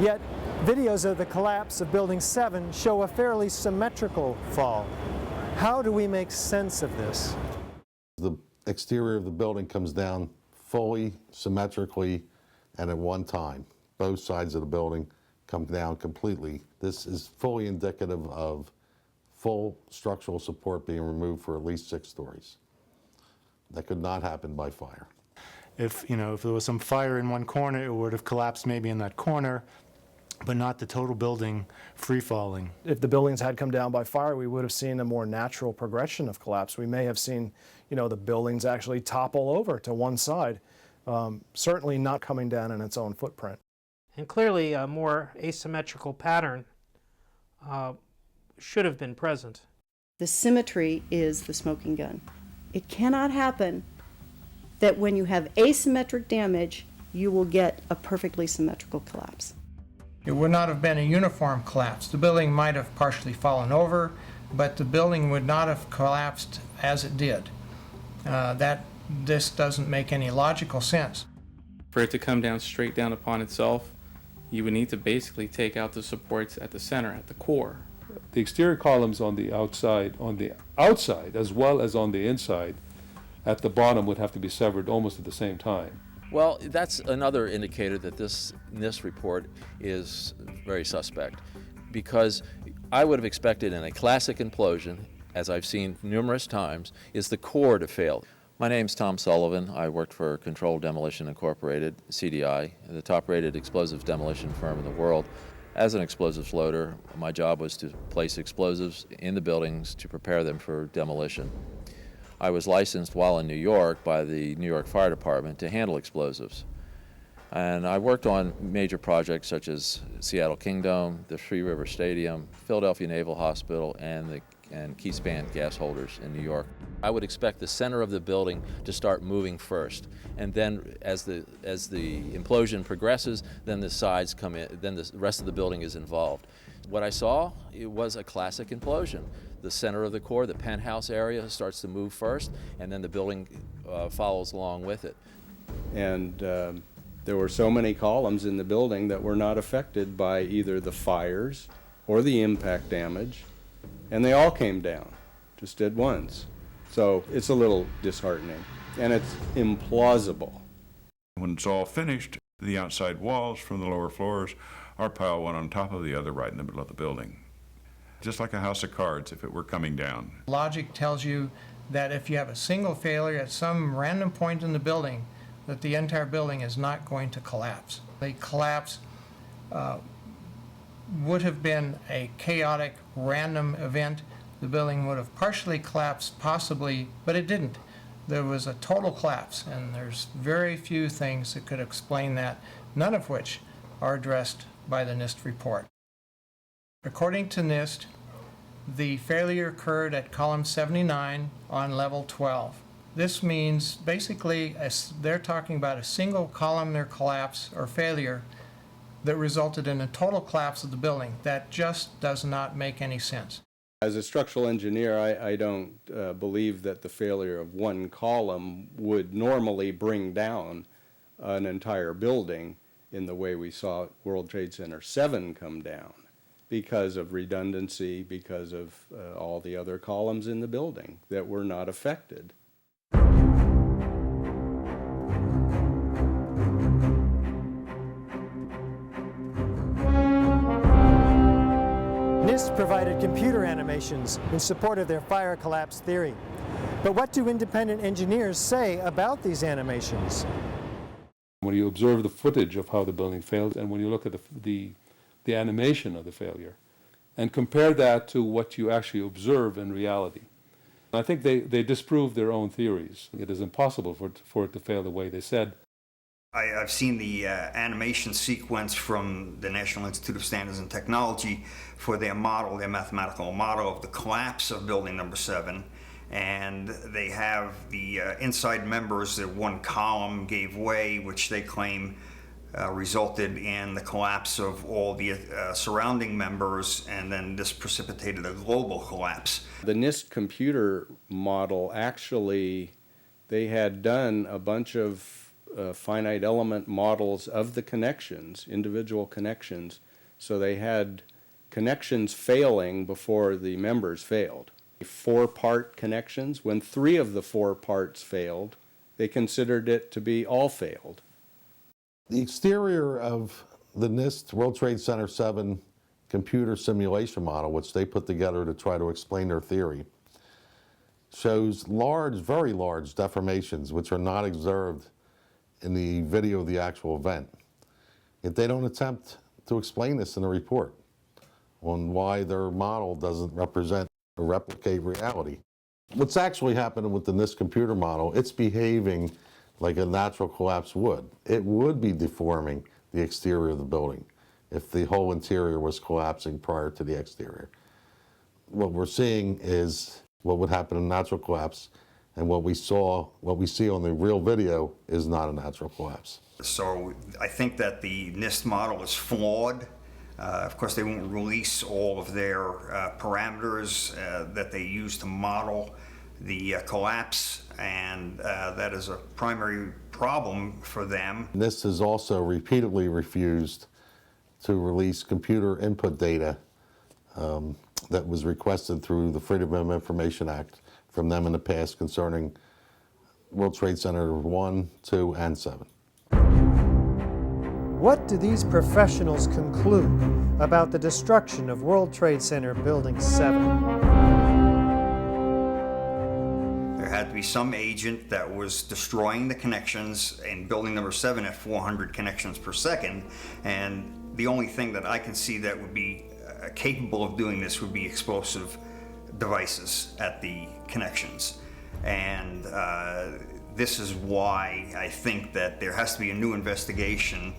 S1: Yet, videos of the collapse of Building 7 show a fairly symmetrical fall. How do we make sense of this?
S20: The exterior of the building comes down fully, symmetrically, and at one time. Both sides of the building come down completely. This is fully indicative of full structural support being removed for at least 6 stories. That could not happen by fire.
S8: If there was some fire in one corner, it would have collapsed maybe in that corner, but not the total building free falling.
S9: If the buildings had come down by fire, we would have seen a more natural progression of collapse. We may have seen, the buildings actually topple over to one side, certainly not coming down in its own footprint.
S5: And clearly a more asymmetrical pattern should have been present.
S22: The symmetry is the smoking gun. It cannot happen that when you have asymmetric damage, you will get a perfectly symmetrical collapse.
S21: It would not have been a uniform collapse. The building might have partially fallen over, but the building would not have collapsed as it did. This doesn't make any logical sense.
S24: For it to come down straight down upon itself, you would need to basically take out the supports at the center, at the core.
S18: The exterior columns on the outside as well as on the inside at the bottom would have to be severed almost at the same time.
S23: Well, that's another indicator that this NIST report is very suspect, because I would have expected in a classic implosion, as I've seen numerous times, is the core to fail. My name's Tom Sullivan. I worked for Controlled Demolition Incorporated, CDI, the top-rated explosives demolition firm in the world. As an explosives loader, my job was to place explosives in the buildings to prepare them for demolition. I was licensed while in New York by the New York Fire Department to handle explosives. And I worked on major projects such as Seattle Kingdom, the Three River Stadium, Philadelphia Naval Hospital, and the and key span gas holders in New York. I would expect the center of the building to start moving first, and then as the implosion progresses, then the sides come in, then the rest of the building is involved. What I saw, it was a classic implosion. The center of the core, the penthouse area, starts to move first, and then the building follows along with it.
S17: And there were so many columns in the building that were not affected by either the fires or the impact damage, and they all came down, just at once. So it's a little disheartening, and it's implausible.
S11: When it's all finished, the outside walls from the lower floors are piled one on top of the other right in the middle of the building. Just like a house of cards if it were coming down.
S21: Logic tells you that if you have a single failure at some random point in the building, that the entire building is not going to collapse. The collapse would have been a chaotic, random event. The building would have partially collapsed, possibly, but it didn't. There was a total collapse, and there's very few things that could explain that, none of which are addressed by the NIST report. According to NIST, the failure occurred at column 79 on level 12. This means basically they're talking about a single columnar collapse or failure that resulted in a total collapse of the building. That just does not make any sense.
S17: As a structural engineer, I don't believe that the failure of one column would normally bring down an entire building in the way we saw World Trade Center 7 come down, because of redundancy, because of all the other columns in the building that were not affected.
S1: NIST provided computer animations in support of their fire collapse theory. But what do independent engineers say about these animations?
S6: When you observe the footage of how the building failed, and when you look at the animation of the failure, and compare that to what you actually observe in reality, I think they disprove their own theories. It is impossible for it to fail the way they said.
S10: I've seen the animation sequence from the National Institute of Standards and Technology for their model, their mathematical model of the collapse of building number 7. And they have the inside members, that one column gave way, which they claim resulted in the collapse of all the surrounding members, and then this precipitated a global collapse.
S17: The NIST computer model, actually, they had done a bunch of finite element models of the connections, individual connections, so they had connections failing before the members failed. 4-part connections, when 3 of the 4 parts failed, they considered it to be all failed.
S20: The exterior of the NIST World Trade Center 7 computer simulation model, which they put together to try to explain their theory, shows large, very large deformations which are not observed in the video of the actual event. Yet they don't attempt to explain this in the report on why their model doesn't represent or replicate reality. What's actually happening with the NIST computer model, it's behaving like a natural collapse would. It would be deforming the exterior of the building if the whole interior was collapsing prior to the exterior. What we're seeing is what would happen in a natural collapse, and what we see on the real video is not a natural collapse.
S10: So I think that the NIST model is flawed. Of course, they won't release all of their parameters that they use to model the collapse, and that is a primary problem for them.
S20: NIST has also repeatedly refused to release computer input data that was requested through the Freedom of Information Act from them in the past concerning World Trade Center 1, 2, and 7.
S1: What do these professionals conclude about the destruction of World Trade Center Building 7?
S10: There had to be some agent that was destroying the connections in building number 7 at 400 connections per second, and the only thing that I can see that would be capable of doing this would be explosive devices at the connections. And this is why I think that there has to be a new investigation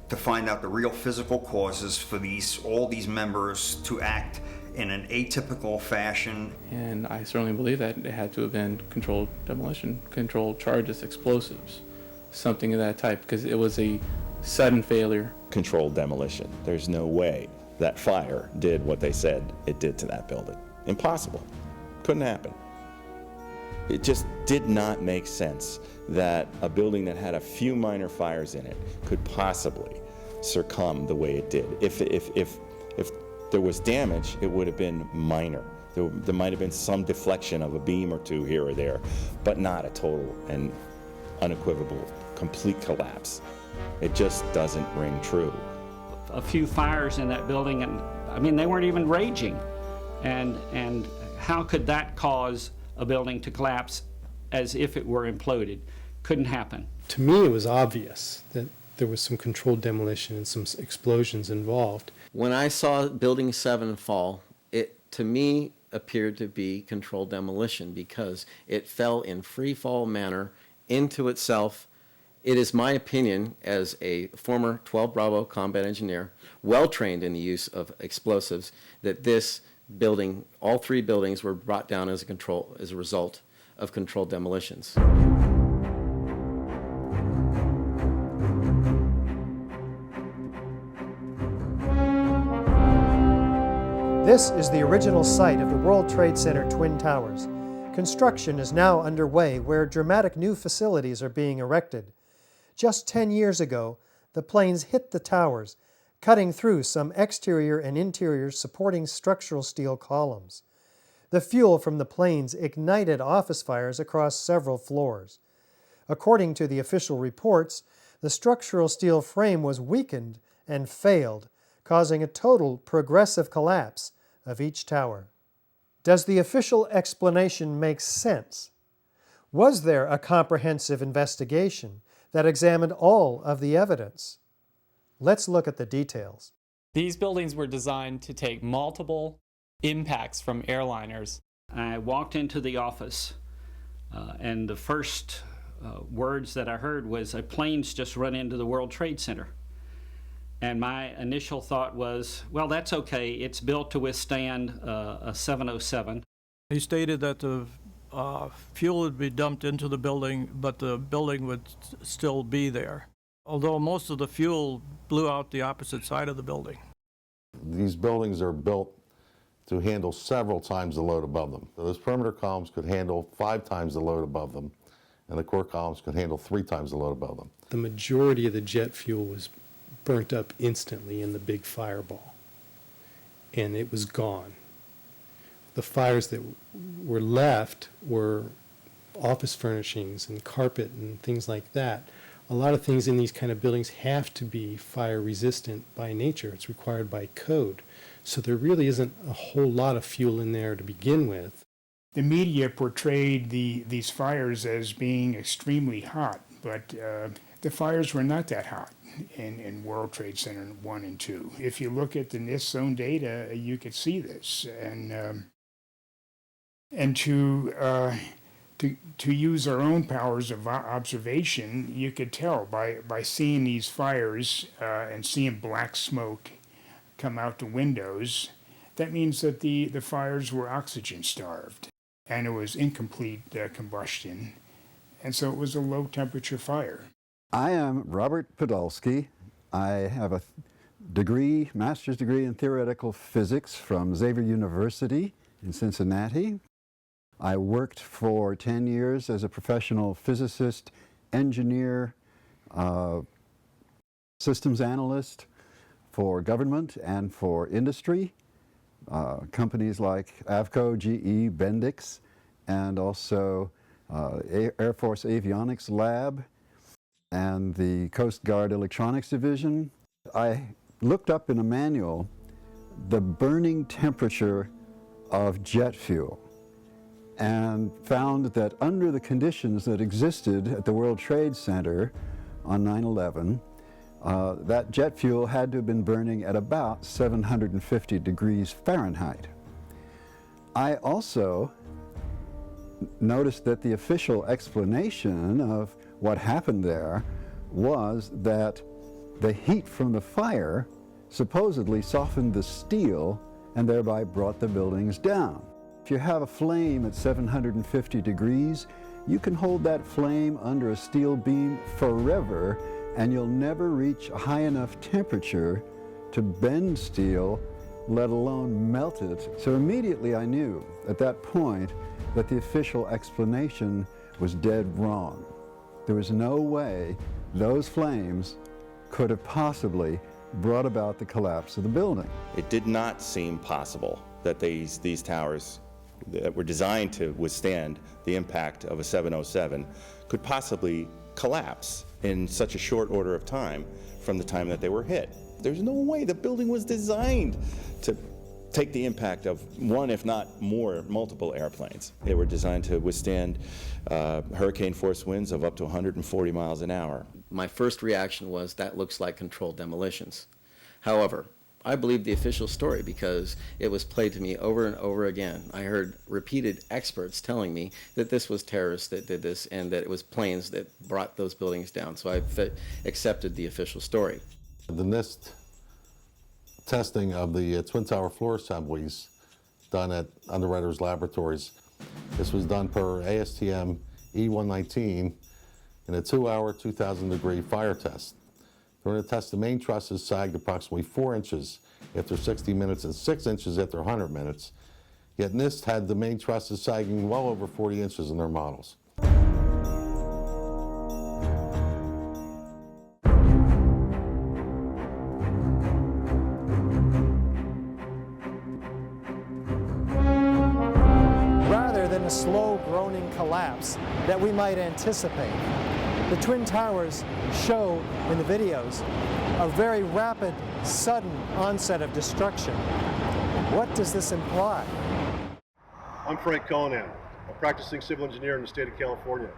S10: to find out the real physical causes for all these members to act in an atypical fashion.
S24: And I certainly believe that it had to have been controlled demolition, controlled charges, explosives, something of that type, because it was a sudden failure.
S7: Controlled demolition. There's no way that fire did what they said it did to that building. Impossible. Couldn't happen. It just did not make sense that a building that had a few minor fires in it could possibly succumb the way it did. If there was damage, it would have been minor. There might have been some deflection of a beam or two here or there, but not a total and unequivocal complete collapse. It just doesn't ring true.
S14: A few fires in that building, and I mean, they weren't even raging. And how could that cause a building to collapse as if it were imploded? Couldn't happen.
S13: To me, it was obvious that there was some controlled demolition and some explosions involved.
S12: When I saw Building 7 fall, it, to me, appeared to be controlled demolition because it fell in free fall manner into itself. It is my opinion, as a former 12 Bravo combat engineer, well trained in the use of explosives, that this building, all three buildings, were brought down as a result of controlled demolitions.
S1: This is the original site of the World Trade Center Twin Towers. Construction is now underway where dramatic new facilities are being erected. Just 10 years ago, the planes hit the towers, cutting through some exterior and interior supporting structural steel columns. The fuel from the planes ignited office fires across several floors. According to the official reports, the structural steel frame was weakened and failed, causing a total progressive collapse of each tower. Does the official explanation make sense? Was there a comprehensive investigation that examined all of the evidence? Let's look at the details.
S4: These buildings were designed to take multiple impacts from airliners.
S14: I walked into the office, and the first words that I heard was, "A plane's just run into the World Trade Center." And my initial thought was, well, that's okay. It's built to withstand a 707.
S15: He stated that the fuel would be dumped into the building, but the building would still be there, although most of the fuel blew out the opposite side of the building.
S20: These buildings are built to handle several times the load above them. So those perimeter columns could handle 5 times the load above them, and the core columns could handle 3 times the load above them.
S13: The majority of the jet fuel was burnt up instantly in the big fireball, and it was gone. The fires that were left were office furnishings and carpet and things like that. A lot of things in these kind of buildings have to be fire resistant by nature. It's required by code. So there really isn't a whole lot of fuel in there to begin with.
S16: The media portrayed these fires as being extremely hot, but the fires were not that hot in World Trade Center 1 and 2. If you look at the NIST zone data, you could see this. And to use our own powers of observation, you could tell by seeing these fires and seeing black smoke come out the windows. That means that the fires were oxygen starved, and it was incomplete combustion, and so it was a low temperature fire.
S19: I am Robert Podolsky. I have a master's degree in theoretical physics from Xavier University in Cincinnati. I worked for 10 years as a professional physicist, engineer, systems analyst for government and for industry, companies like Avco, GE, Bendix, and also Air Force Avionics Lab and the Coast Guard Electronics Division. I looked up in a manual the burning temperature of jet fuel and found that under the conditions that existed at the World Trade Center on 9/11, that jet fuel had to have been burning at about 750 degrees Fahrenheit. I also noticed that the official explanation of what happened there was that the heat from the fire supposedly softened the steel and thereby brought the buildings down. If you have a flame at 750 degrees, you can hold that flame under a steel beam forever, and you'll never reach a high enough temperature to bend steel, let alone melt it. So immediately I knew at that point that the official explanation was dead wrong. There was no way those flames could have possibly brought about the collapse of the building.
S7: It did not seem possible that these towers that were designed to withstand the impact of a 707 could possibly collapse in such a short order of time from the time that they were hit. There's no way the building was designed to take the impact of one, if not more, multiple airplanes. They were designed to withstand hurricane force winds of up to 140 miles an hour.
S12: My first reaction was, that looks like controlled demolitions. However, I believed the official story because it was played to me over and over again. I heard repeated experts telling me that this was terrorists that did this and that it was planes that brought those buildings down. So I accepted the official story.
S20: The NIST testing of the Twin Tower floor assemblies done at Underwriters Laboratories. This was done per ASTM E119 in a 2-hour, 2,000-degree fire test. During the test, the main trusses sagged approximately 4 inches after 60 minutes and 6 inches after 100 minutes. Yet NIST had the main trusses sagging well over 40 inches in their models.
S1: Rather than a slow groaning collapse that we might anticipate, the Twin Towers show in the videos a very rapid, sudden onset of destruction. What does this imply?
S2: I'm Frank Cullinan, a practicing civil engineer in the state of California.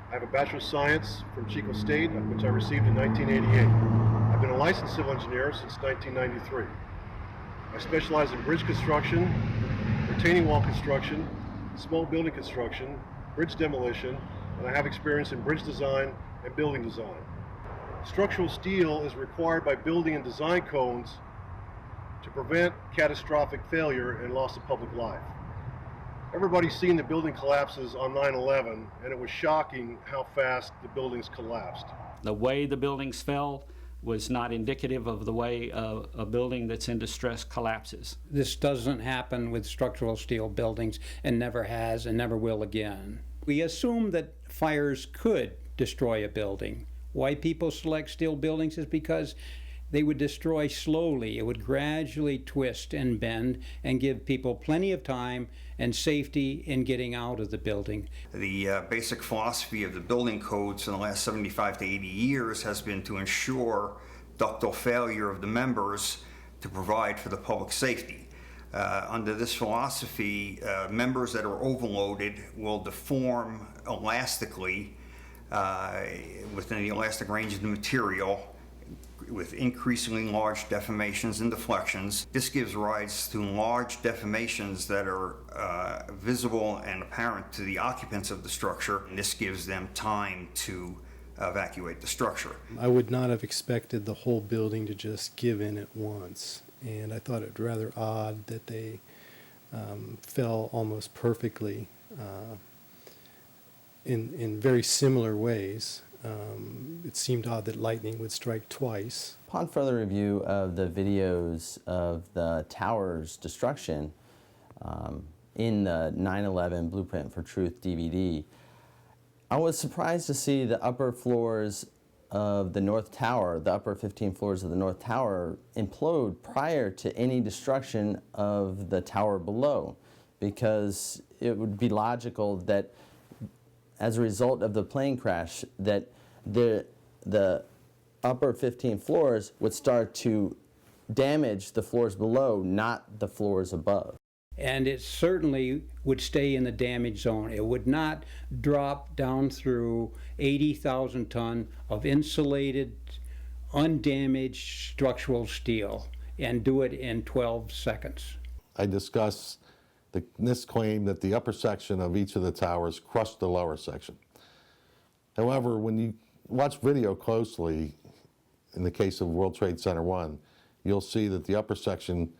S2: I have a Bachelor of Science from Chico State, which I received in 1988. I've been a licensed civil engineer since 1993. I specialize in bridge construction, retaining wall construction, small building construction, bridge demolition, and I have experience in bridge design and building design. Structural steel is required by building and design codes to prevent catastrophic failure and loss of public life. Everybody's seen the building collapses on 9/11, and it was shocking how fast the buildings collapsed.
S14: The way the buildings fell was not indicative of the way a building that's in distress collapses.
S3: This doesn't happen with structural steel buildings and never has and never will again. We assume that fires could destroy a building. Why people select steel buildings is because they would destroy slowly. It would gradually twist and bend and give people plenty of time and safety in getting out of the building.
S10: The basic philosophy of the building codes in the last 75 to 80 years has been to ensure ductile failure of the members to provide for the public safety. Under this philosophy, members that are overloaded will deform elastically within the elastic range of the material with increasingly large deformations and deflections. This gives rise to large deformations that are visible and apparent to the occupants of the structure, and this gives them time to evacuate the structure.
S13: I would not have expected the whole building to just give in at once, and I thought it rather odd that they fell almost perfectly in very similar ways. It seemed odd that lightning would strike twice.
S8: Upon further review of the videos of the tower's destruction in the 9/11 Blueprint for Truth DVD, I was surprised to see the upper floors of the North Tower, the upper 15 floors of the North Tower, implode prior to any destruction of the tower below, because it would be logical that as a result of the plane crash that the upper 15 floors would start to damage the floors below, not the floors above.
S3: And it certainly would stay in the damage zone. It would not drop down through 80,000 ton of insulated, undamaged structural steel and do it in 12 seconds.
S20: I discuss the NIST claim that the upper section of each of the towers crushed the lower section. However, when you watch video closely, in the case of World Trade Center 1, you'll see that the upper section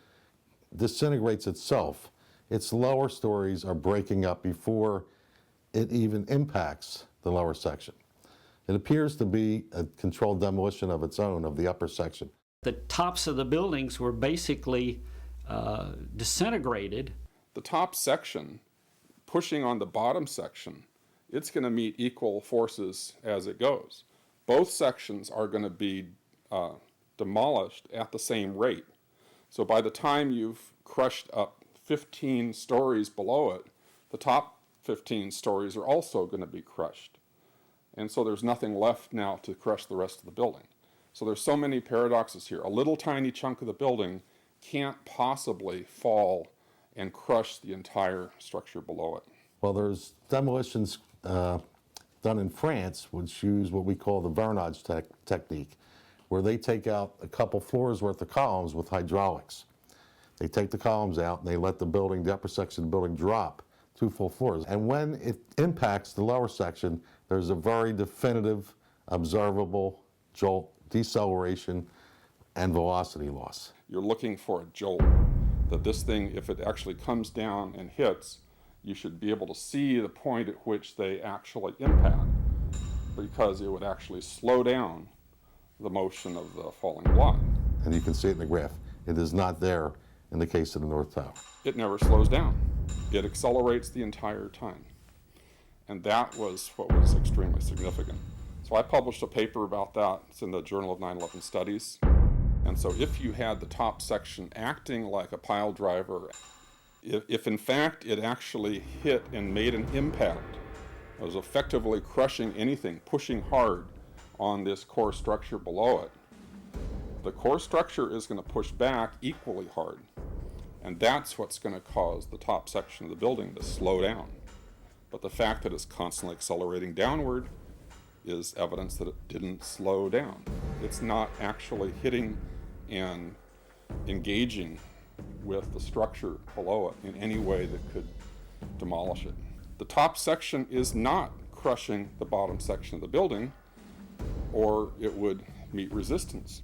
S20: disintegrates itself. Its lower stories are breaking up before it even impacts the lower section. It appears to be a controlled demolition of its own of the upper section.
S14: The tops of the buildings were basically disintegrated.
S5: The top section, pushing on the bottom section, it's going to meet equal forces as it goes. Both sections are going to be demolished at the same rate. So by the time you've crushed up 15 stories below it, the top 15 stories are also going to be crushed. And so there's nothing left now to crush the rest of the building. So there's so many paradoxes here. A little tiny chunk of the building can't possibly fall and crush the entire structure below it.
S20: Well, there's demolitions done in France which use what we call the vernage technique, where they take out a couple floors worth of columns with hydraulics. They take the columns out and they let the building, the upper section of the building, drop 2 full floors. And when it impacts the lower section, there's a very definitive, observable jolt, deceleration, and velocity loss.
S5: You're looking for a jolt, that this thing, if it actually comes down and hits, you should be able to see the point at which they actually impact, because it would actually slow down the motion of the falling block.
S20: And you can see it in the graph. It is not there in the case of the North Tower.
S5: It never slows down. It accelerates the entire time. And that was what was extremely significant. So I published a paper about that. It's in the Journal of 9/11 Studies. And so if you had the top section acting like a pile driver, if in fact it actually hit and made an impact, it was effectively crushing anything, pushing hard on this core structure below it, the core structure is going to push back equally hard. And that's what's going to cause the top section of the building to slow down. But the fact that it's constantly accelerating downward is evidence that it didn't slow down. It's not actually hitting and engaging with the structure below it in any way that could demolish it. The top section is not crushing the bottom section of the building, or it would meet resistance.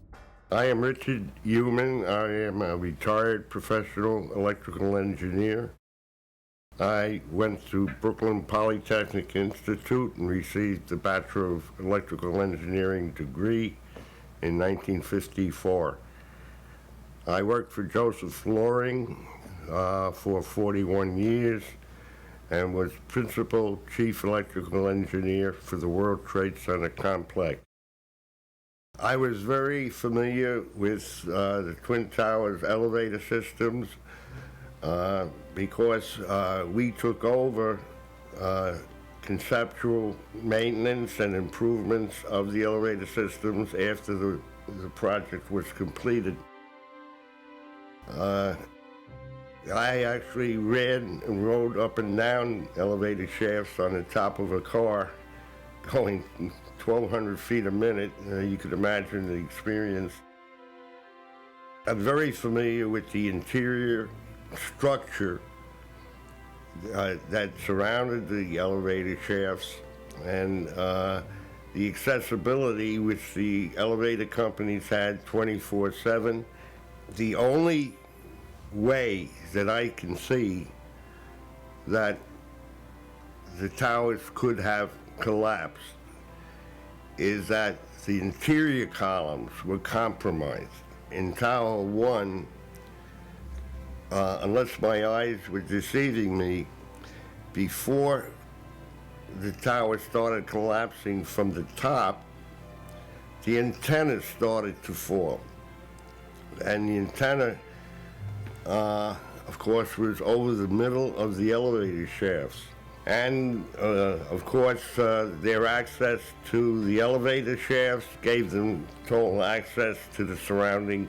S9: I am Richard Gage. I am a retired professional electrical engineer. I went to Brooklyn Polytechnic Institute and received the Bachelor of Electrical Engineering degree in 1954. I worked for Joseph Flooring for 41 years and was Principal Chief Electrical Engineer for the World Trade Center complex. I was very familiar with the Twin Towers elevator systems because we took over conceptual maintenance and improvements of the elevator systems after the project was completed. I actually ran and rode up and down elevator shafts on the top of a car going 1,200 feet a minute. You could imagine the experience. I'm very familiar with the interior structure that surrounded the elevator shafts and the accessibility which the elevator companies had 24/7. The only way that I can see that the towers could have collapsed is that the interior columns were compromised. In Tower 1, unless my eyes were deceiving me, before the tower started collapsing from the top, the antenna started to fall. And the antenna, of course, was over the middle of the elevator shafts. And, of course, their access to the elevator shafts gave them total access to the surrounding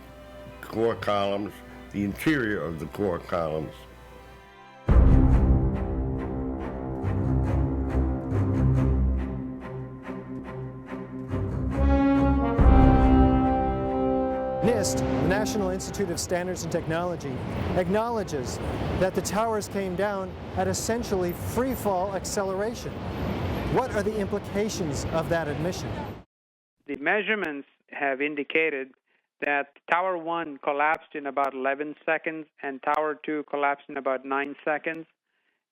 S9: core columns, the interior of the core columns.
S1: NIST, the National Institute of Standards and Technology, acknowledges that the towers came down at essentially free-fall acceleration. What are the implications of that admission?
S18: The measurements have indicated
S11: that Tower 1 collapsed in about 11 seconds and Tower 2 collapsed in about 9 seconds.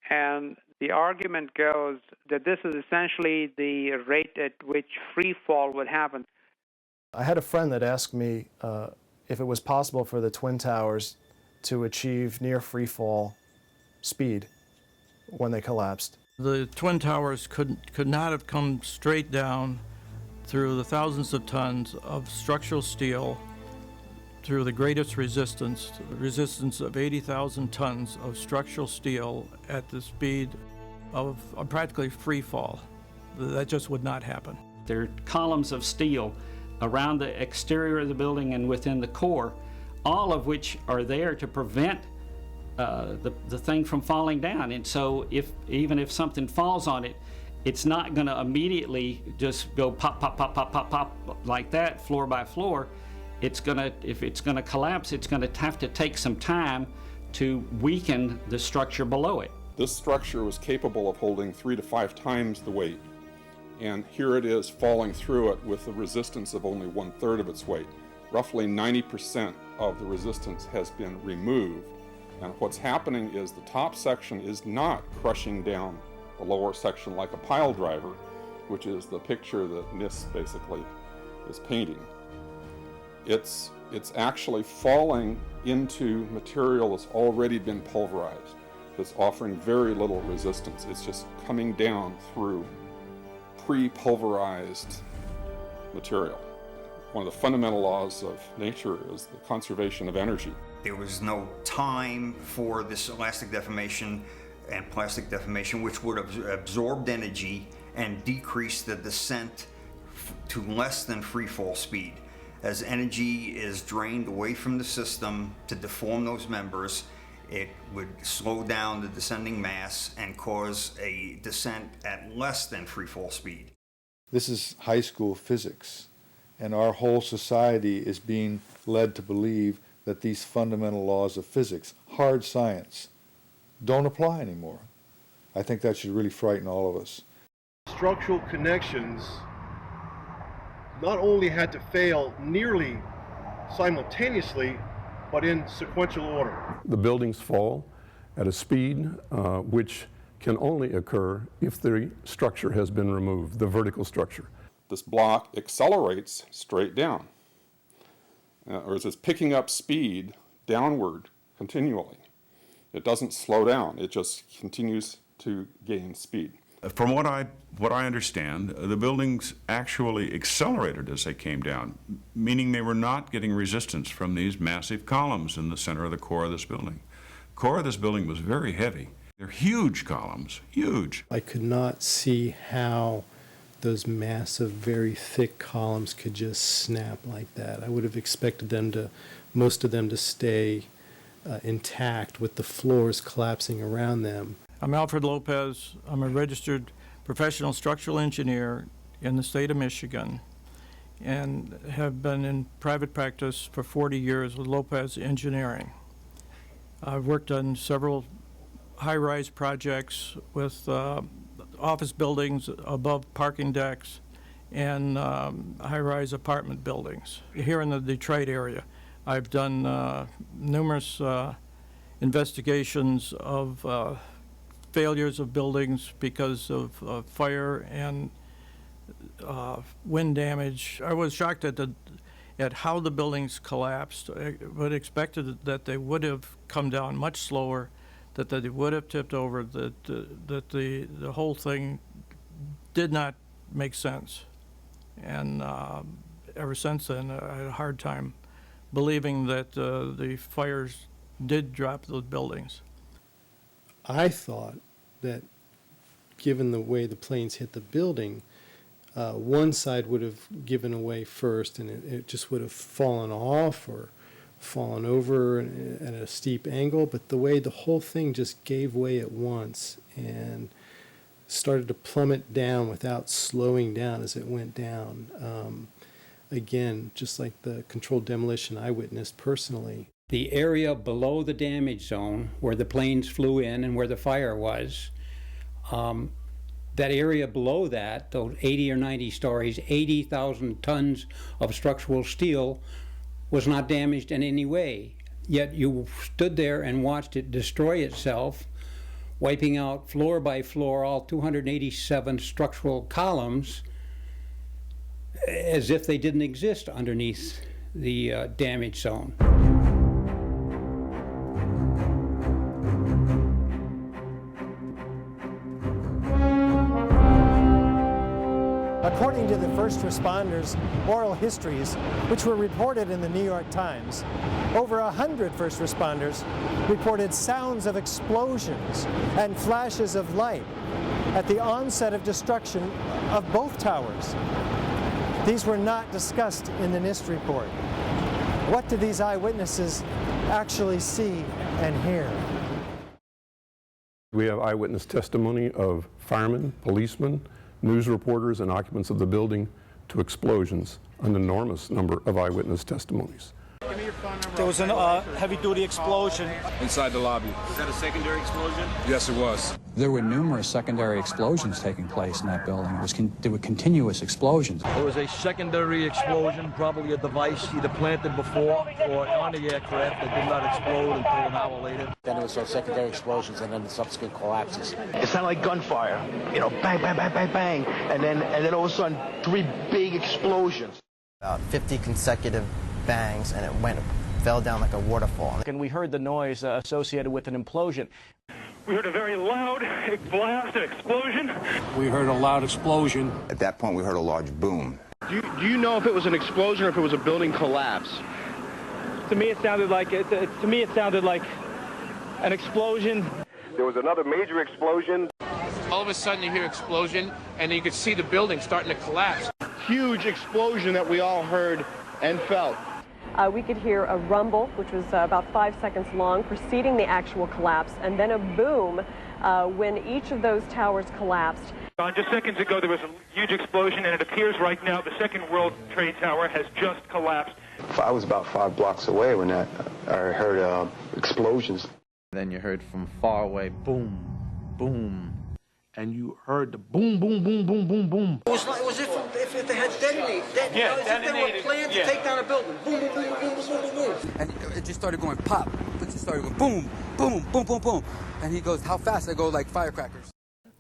S11: And the argument goes that this is essentially the rate at which free fall would happen.
S18: I had a friend that asked me if it was possible for the Twin Towers to achieve near free fall speed when they collapsed.
S15: The Twin Towers could not have come straight down through the thousands of tons of structural steel through the greatest resistance, the resistance of 80,000 tons of structural steel at the speed of practically free fall. That just would not happen.
S14: There are columns of steel around the exterior of the building and within the core, all of which are there to prevent the thing from falling down. And so even if something falls on it, it's not going to immediately just go pop, pop, pop, pop, pop, pop like that, floor by floor. It's going to, if it's going to collapse, it's going to have to take some time to weaken the structure below it.
S5: This structure was capable of holding 3 to 5 times the weight. And here it is falling through it with a resistance of only 1/3 of its weight. Roughly 90% of the resistance has been removed. And what's happening is the top section is not crushing down the lower section like a pile driver, which is the picture that NIST basically is painting. It's actually falling into material that's already been pulverized, that's offering very little resistance. It's just coming down through pre-pulverized material. One of the fundamental laws of nature is the conservation of energy.
S10: There was no time for this elastic deformation and plastic deformation, which would have absorbed energy and decreased the descent to less than free fall speed. As energy is drained away from the system to deform those members, it would slow down the descending mass and cause a descent at less than free fall speed.
S22: This is high school physics, and our whole society is being led to believe that these fundamental laws of physics, hard science, don't apply anymore. I think that should really frighten all of us.
S2: Structural connections not only had to fail nearly simultaneously, but in sequential order.
S23: The buildings fall at a speed which can only occur if the structure has been removed, the vertical structure.
S5: This block accelerates straight down, or it's picking up speed downward continually. It doesn't slow down, it just continues to gain speed.
S25: From what I understand, the buildings actually accelerated as they came down, meaning they were not getting resistance from these massive columns in the center of the core of this building. The core of this building was very heavy. They're huge columns, huge.
S13: I could not see how those massive, very thick columns could just snap like that. I would have expected most of them to stay intact with the floors collapsing around them.
S15: I'm Alfred Lopez. I'm a registered professional structural engineer in the state of Michigan and have been in private practice for 40 years with Lopez Engineering. I've worked on several high-rise projects with office buildings above parking decks and high-rise apartment buildings here in the Detroit area. I've done numerous investigations of failures of buildings because of fire and wind damage. I was shocked at how the buildings collapsed. I would have expected that they would have come down much slower, that they would have tipped over, that the whole thing did not make sense. And ever since then, I had a hard time believing that the fires did drop those buildings.
S13: I thought that given the way the planes hit the building, one side would have given away first and it just would have fallen off or fallen over at a steep angle, but the way the whole thing just gave way at once and started to plummet down without slowing down as it went down. Again, just like the controlled demolition I witnessed personally.
S3: The area below the damage zone where the planes flew in and where the fire was, that area below that, those 80 or 90 stories, 80,000 tons of structural steel was not damaged in any way. Yet you stood there and watched it destroy itself, wiping out floor by floor all 287 structural columns as if they didn't exist underneath the damage zone.
S1: According to the first responders' oral histories, which were reported in the New York Times, over 100 first responders reported sounds of explosions and flashes of light at the onset of destruction of both towers. These were not discussed in the NIST report. What did these eyewitnesses actually see and hear?
S23: We have eyewitness testimony of firemen, policemen, news reporters, and occupants of the building to explosions, an enormous number of eyewitness testimonies.
S4: There was a heavy-duty explosion
S6: inside the lobby.
S4: Was that a secondary explosion?
S6: Yes, it was.
S17: There were numerous secondary explosions taking place in that building. There were continuous explosions.
S4: There was a secondary explosion, probably a device either planted before or on the aircraft that did not explode until an hour later.
S17: Then there was some secondary explosions and then the subsequent collapses.
S4: It sounded like gunfire, you know, bang, bang, bang, bang, bang, and then all of a sudden 3 big explosions.
S21: About 50 consecutive bangs, and it fell down like a waterfall.
S4: And we heard the noise associated with an implosion.
S24: We heard a very loud blast, an explosion.
S4: We heard a loud explosion.
S26: At that point, we heard a large boom.
S27: Do you know if it was an explosion or if it was a building collapse?
S4: To me, it sounded like an explosion.
S27: There was another major explosion.
S28: All of a sudden, you hear explosion, and you could see the building starting to collapse.
S27: Huge explosion that we all heard and felt.
S29: We could hear a rumble, which was about 5 seconds long, preceding the actual collapse, and then a boom when each of those towers collapsed.
S24: Just seconds ago, there was a huge explosion, and it appears right now the second World Trade Tower has just collapsed.
S26: I was about 5 blocks away when I heard explosions.
S30: Then you heard from far away, boom, boom. And you heard the boom, boom, boom, boom, boom, boom.
S4: It was if they had detonated. If they were planned to take down a building. Boom, boom, boom, boom, boom, boom, boom.
S30: And it just started going pop. It just started going boom, boom, boom, boom, boom. And he goes, how fast? I go like firecrackers.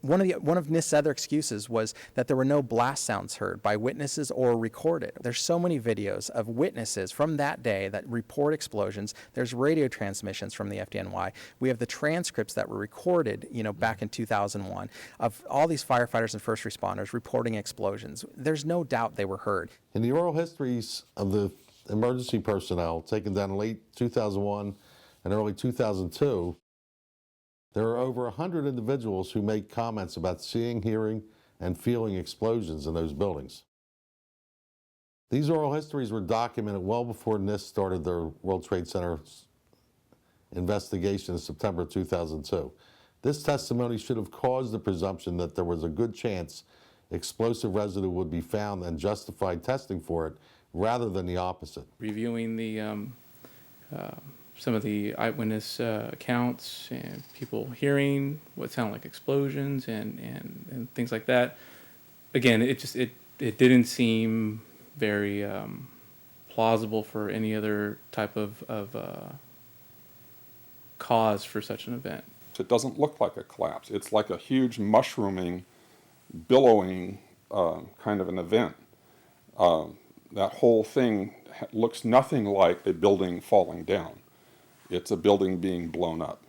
S31: One of NIST's other excuses was that there were no blast sounds heard by witnesses or recorded. There's so many videos of witnesses from that day that report explosions. There's radio transmissions from the FDNY. We have the transcripts that were recorded, back in 2001 of all these firefighters and first responders reporting explosions. There's no doubt they were heard.
S20: In the oral histories of the emergency personnel taken down in late 2001 and early 2002, there are over 100 individuals who make comments about seeing, hearing, and feeling explosions in those buildings. These oral histories were documented well before NIST started their World Trade Center investigation in September 2002. This testimony should have caused the presumption that there was a good chance explosive residue would be found and justified testing for it, rather than the opposite.
S32: Reviewing the some of the eyewitness accounts and people hearing what sounded like explosions and things like that. Again, it didn't seem very plausible for any other type of cause for such an event.
S5: It doesn't look like a collapse. It's like a huge mushrooming, billowing kind of an event. That whole thing looks nothing like a building falling down. It's a building being blown up,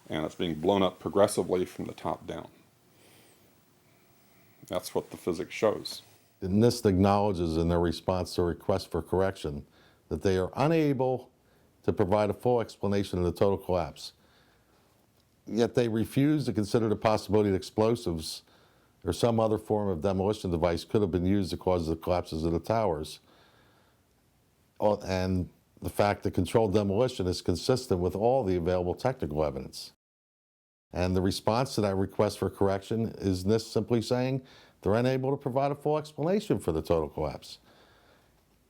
S5: and it's being blown up progressively from the top down. That's what the physics shows.
S20: The NIST acknowledges in their response to a request for correction that they are unable to provide a full explanation of the total collapse. Yet they refuse to consider the possibility that explosives or some other form of demolition device could have been used to cause the collapses of the towers. And the fact that controlled demolition is consistent with all the available technical evidence. And the response to that request for correction is NIST simply saying they're unable to provide a full explanation for the total collapse,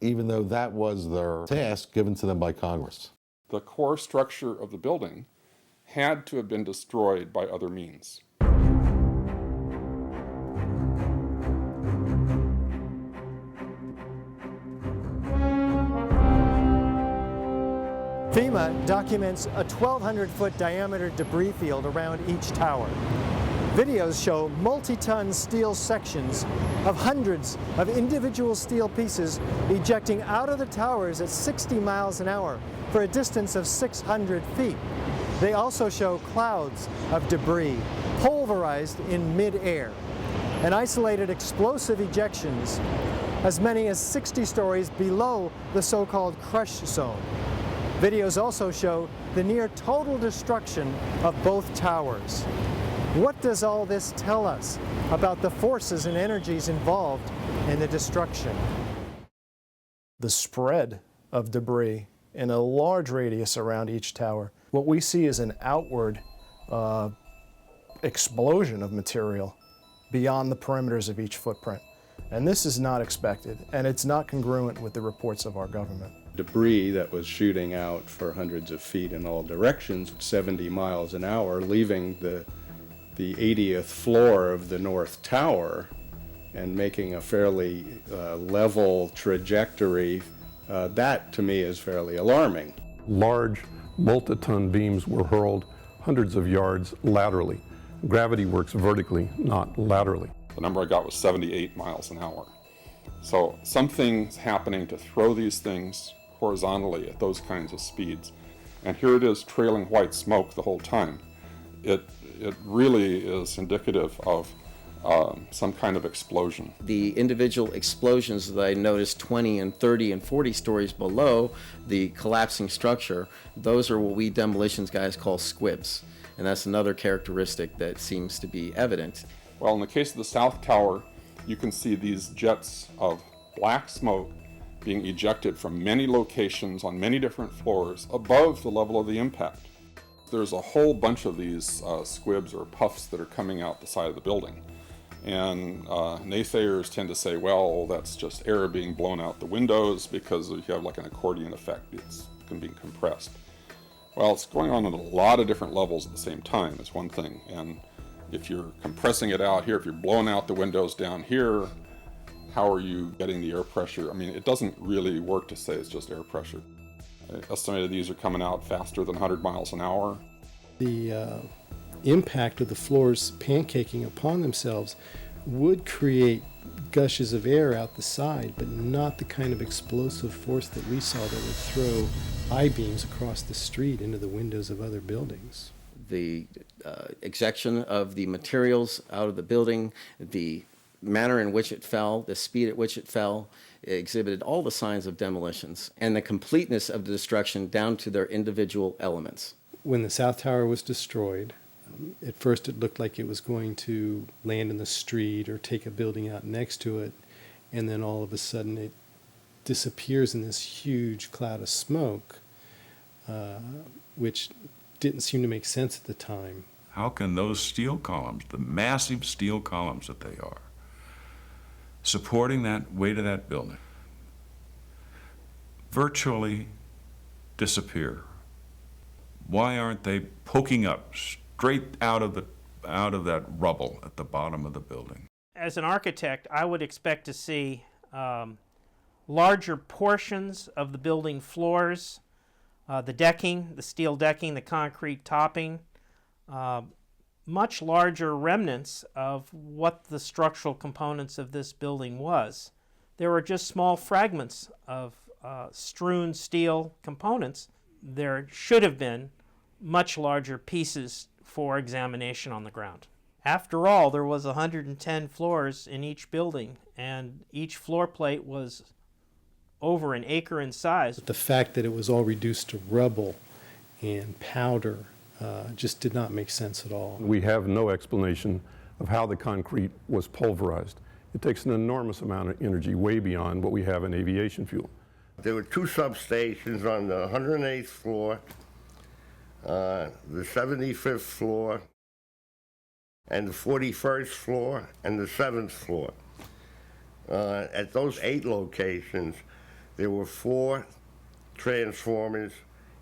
S20: even though that was their task given to them by Congress.
S5: The core structure of the building had to have been destroyed by other means.
S1: FEMA documents a 1,200-foot diameter debris field around each tower. Videos show multi-ton steel sections of hundreds of individual steel pieces ejecting out of the towers at 60 miles an hour for a distance of 600 feet. They also show clouds of debris pulverized in mid-air and isolated explosive ejections as many as 60 stories below the so-called crush zone. Videos also show the near total destruction of both towers. What does all this tell us about the forces and energies involved in the destruction?
S6: The spread of debris in a large radius around each tower. What we see is an outward explosion of material beyond the perimeters of each footprint. And this is not expected, and it's not congruent with the reports of our government.
S7: Debris that was shooting out for hundreds of feet in all directions, 70 miles an hour, leaving the 80th floor of the North Tower and making a fairly level trajectory, that to me is fairly alarming.
S23: Large multi-ton beams were hurled hundreds of yards laterally. Gravity works vertically, not laterally.
S5: The number I got was 78 miles an hour. So something's happening to throw these things horizontally at those kinds of speeds. And here it is trailing white smoke the whole time. It really is indicative of some kind of explosion.
S8: The individual explosions that I noticed 20 and 30 and 40 stories below the collapsing structure, those are what we demolitions guys call squibs. And that's another characteristic that seems to be evident.
S5: Well, in the case of the South Tower, you can see these jets of black smoke being ejected from many locations on many different floors above the level of the impact. There's a whole bunch of these squibs or puffs that are coming out the side of the building. And naysayers tend to say, well, that's just air being blown out the windows because you have like an accordion effect. It's being compressed. Well, it's going on at a lot of different levels at the same time is one thing. And if you're compressing it out here, if you're blowing out the windows down here, how are you getting the air pressure? I mean, it doesn't really work to say it's just air pressure. I estimated these are coming out faster than 100 miles an hour.
S13: The impact of the floors pancaking upon themselves would create gushes of air out the side, but not the kind of explosive force that we saw that would throw I-beams across the street into the windows of other buildings.
S8: The ejection of the materials out of the building, the manner in which it fell, the speed at which it fell, exhibited all the signs of demolitions and the completeness of the destruction down to their individual elements.
S13: When the South Tower was destroyed, at first it looked like it was going to land in the street or take a building out next to it, and then all of a sudden it disappears in this huge cloud of smoke, which didn't seem to make sense at the time.
S25: How can those steel columns, the massive steel columns that they are, supporting that weight of that building, virtually disappear? Why aren't they poking up straight out of that rubble at the bottom of the building?
S9: As an architect, I would expect to see larger portions of the building floors, the decking, the steel decking, the concrete topping, much larger remnants of what the structural components of this building was. There were just small fragments of strewn steel components. There should have been much larger pieces for examination on the ground. After all, there was 110 floors in each building, and each floor plate was over an acre in size.
S13: The fact that it was all reduced to rubble and powder just did not make sense at all.
S23: We have no explanation of how the concrete was pulverized. It takes an enormous amount of energy, way beyond what we have in aviation fuel.
S10: There were two substations on the 108th floor, the 75th floor, and the 41st floor, and the 7th floor. At those 8 locations, there were 4 transformers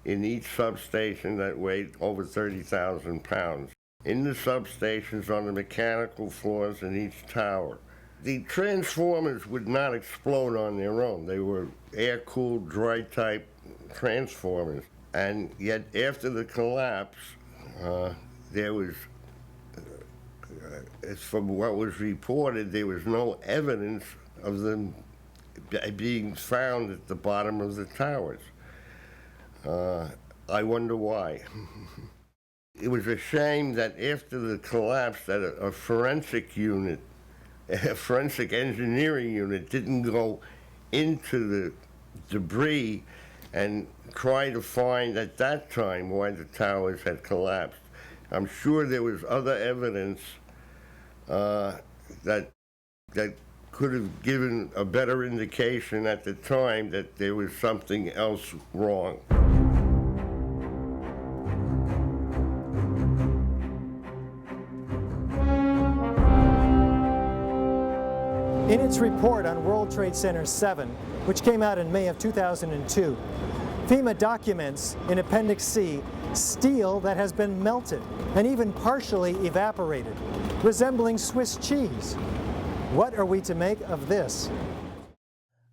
S10: in each substation that weighed over 30,000 pounds. In the substations on the mechanical floors in each tower, the transformers would not explode on their own. They were air-cooled, dry-type transformers. And yet after the collapse, there was, as from what was reported, there was no evidence of them being found at the bottom of the towers. I wonder why. It was a shame that after the collapse that a forensic unit, a forensic engineering unit didn't go into the debris and try to find at that time why the towers had collapsed. I'm sure there was other evidence that could have given a better indication at the time that there was something else wrong.
S1: In its report on World Trade Center 7, which came out in May of 2002, FEMA documents in Appendix C steel that has been melted and even partially evaporated, resembling Swiss cheese. What are we to make of this?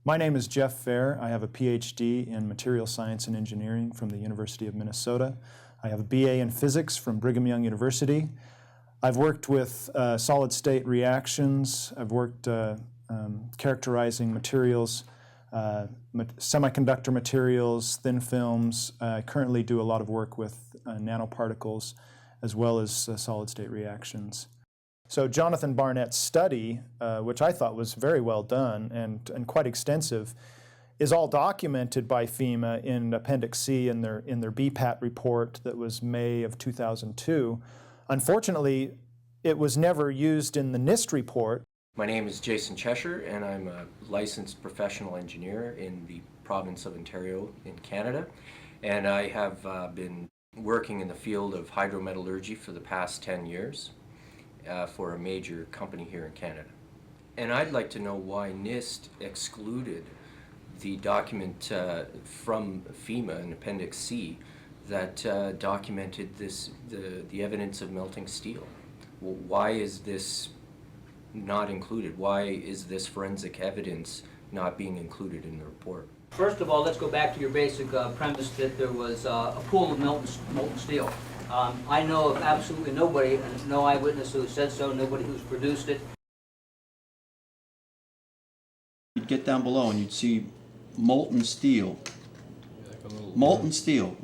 S6: My name is Jeff Fair. I have a Ph.D. in material science and engineering from the University of Minnesota. I have a BA in physics from Brigham Young University. I've worked with solid-state reactions. I've worked characterizing materials, semiconductor materials, thin films. I currently do a lot of work with nanoparticles as well as solid-state reactions. So Jonathan Barnett's study, which I thought was very well done and quite extensive, is all documented by FEMA in Appendix C in their BPAT report that was May of 2002. Unfortunately, it was never used in the NIST report.
S2: My name is Jason Cheshire, and I'm a licensed professional engineer in the province of Ontario in Canada. And I have been working in the field of hydrometallurgy for the past 10 years for a major company here in Canada. And I'd like to know why NIST excluded the document from FEMA in Appendix C that documented the evidence of melting steel. Well, why is this not included? Why is this forensic evidence not being included in the report?
S3: First of all, let's go back to your basic premise that there was a pool of molten steel. I know of absolutely nobody, and no eyewitness who said so, nobody who's produced it.
S11: You'd get down below and you'd see molten steel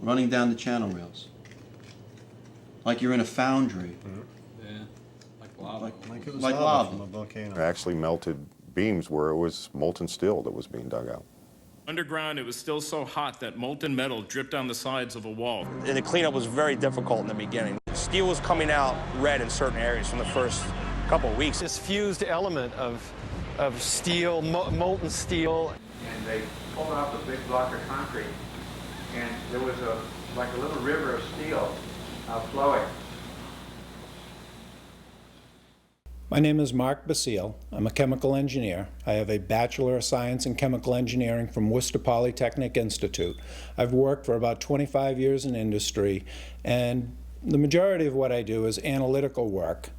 S11: running down the channel rails. Like you're in a foundry.
S12: Mm-hmm. Yeah, like lava.
S11: Like it was lava
S12: from a volcano.
S14: Actually melted beams where it was molten steel that was being dug out.
S15: Underground, it was still so hot that molten metal dripped down the sides of a wall.
S16: And the cleanup was very difficult in the beginning. Steel was coming out red in certain areas from the first couple of weeks.
S17: This fused element of steel, molten steel.
S18: And they pulled off a big block of concrete, and there was like a little river of steel flowing.
S19: My name is Mark Basile. I'm a chemical engineer. I have a Bachelor of Science in Chemical Engineering from Worcester Polytechnic Institute. I've worked for about 25 years in industry, and the majority of what I do is analytical work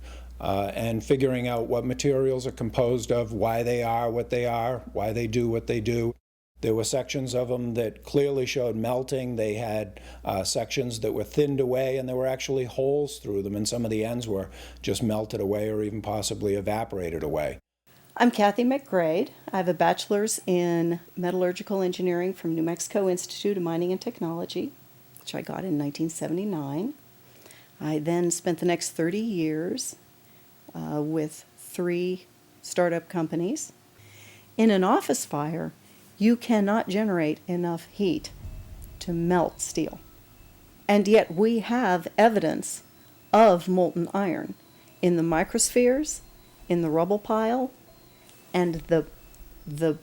S19: and figuring out what materials are composed of, why they are what they are, why they do what they do. There were sections of them that clearly showed melting. They had sections that were thinned away, and there were actually holes through them, and some of the ends were just melted away or even possibly evaporated away.
S21: I'm Kathy McGrade. I have a bachelor's in metallurgical engineering from New Mexico Institute of Mining and Technology, which I got in 1979. I then spent the next 30 years with 3 startup companies. In an office fire, you cannot generate enough heat to melt steel. And yet we have evidence of molten iron in the microspheres, in the rubble pile, and the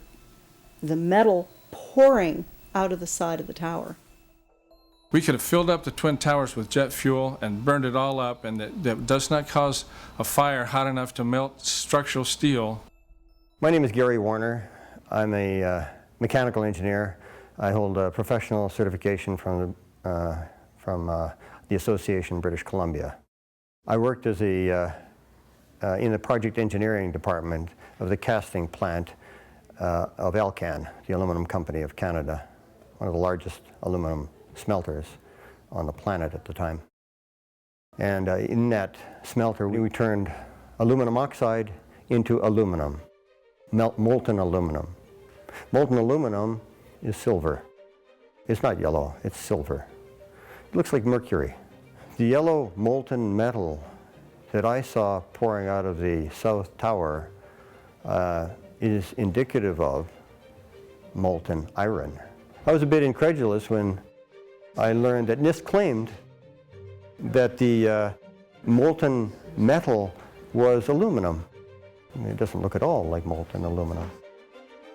S21: metal pouring out of the side of the tower.
S32: We could have filled up the Twin Towers with jet fuel and burned it all up, and that does not cause a fire hot enough to melt structural steel.
S22: My name is Gary Warner. I'm a mechanical engineer. I hold a professional certification from the Association British Columbia. I worked as in the project engineering department of the casting plant of Alcan, the aluminum company of Canada, one of the largest aluminum smelters on the planet at the time. And in that smelter, we turned aluminum oxide into aluminum, molten aluminum. Molten aluminum is silver. It's not yellow, it's silver. It looks like mercury. The yellow molten metal that I saw pouring out of the South Tower is indicative of molten iron. I was a bit incredulous when I learned that NIST claimed that the molten metal was aluminum. I mean, it doesn't look at all like molten aluminum.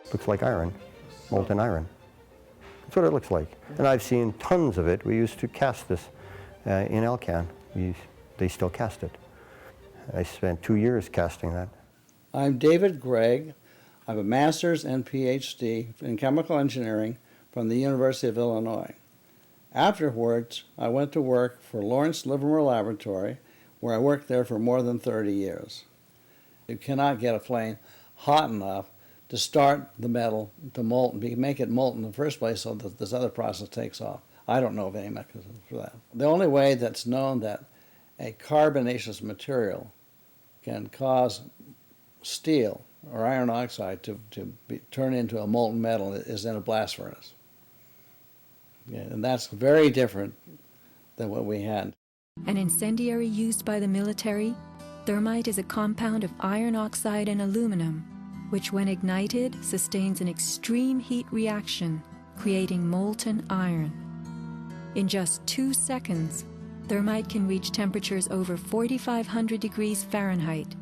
S22: It looks like iron, molten iron. That's what it looks like. And I've seen tons of it. We used to cast this in Alcan. They still cast it. I spent 2 years casting that.
S4: I'm David Gregg. I have a master's and Ph.D. in chemical engineering from the University of Illinois. Afterwards, I went to work for Lawrence Livermore Laboratory, where I worked there for more than 30 years. You cannot get a flame hot enough to start the metal to molten, make it molten in the first place so that this other process takes off. I don't know of any mechanism for that. The only way that's known that a carbonaceous material can cause steel or iron oxide to turn into a molten metal is in a blast furnace. Yeah, and that's very different than what we had.
S5: An incendiary used by the military, thermite is a compound of iron oxide and aluminum, which when ignited sustains an extreme heat reaction, creating molten iron. In just 2 seconds, thermite can reach temperatures over 4,500 degrees Fahrenheit,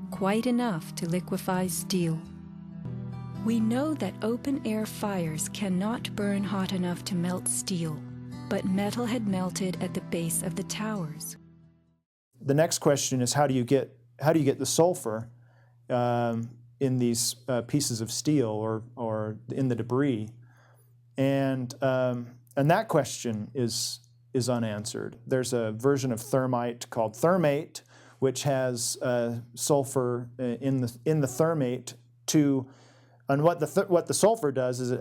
S5: quite enough to liquefy steel. We know that open-air fires cannot burn hot enough to melt steel, but metal had melted at the base of the towers.
S6: The next question is how do you get the sulfur in these pieces of steel or in the debris, and that question is unanswered. There's a version of thermite called thermate, which has sulfur in the thermate and what the sulfur does is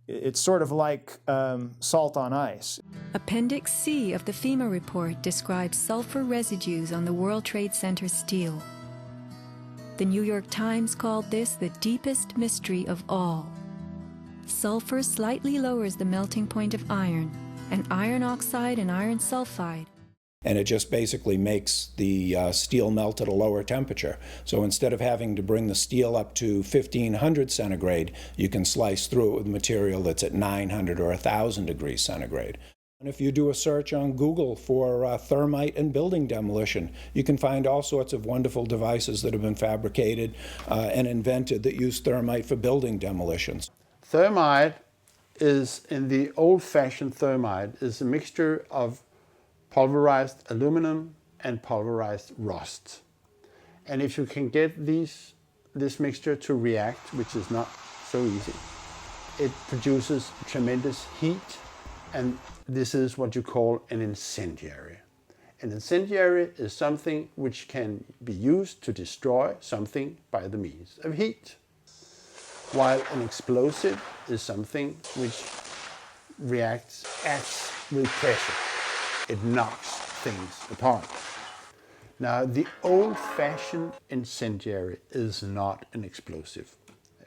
S6: it's sort of like salt on ice.
S5: Appendix C of the FEMA report describes sulfur residues on the World Trade Center steel. The New York Times called this the deepest mystery of all. Sulfur slightly lowers the melting point of iron, and iron oxide and iron sulfide.
S19: And it just basically makes the steel melt at a lower temperature. So instead of having to bring the steel up to 1500 centigrade, you can slice through it with material that's at 900 or 1000 degrees centigrade. And if you do a search on Google for thermite and building demolition, you can find all sorts of wonderful devices that have been fabricated and invented that use thermite for building demolitions.
S7: Thermite is, in the old-fashioned thermite, is a mixture of pulverized aluminum and pulverized rust. And if you can get this mixture to react, which is not so easy, it produces tremendous heat, and this is what you call an incendiary. An incendiary is something which can be used to destroy something by the means of heat, while an explosive is something which reacts with pressure. It knocks things apart. Now, the old-fashioned incendiary is not an explosive,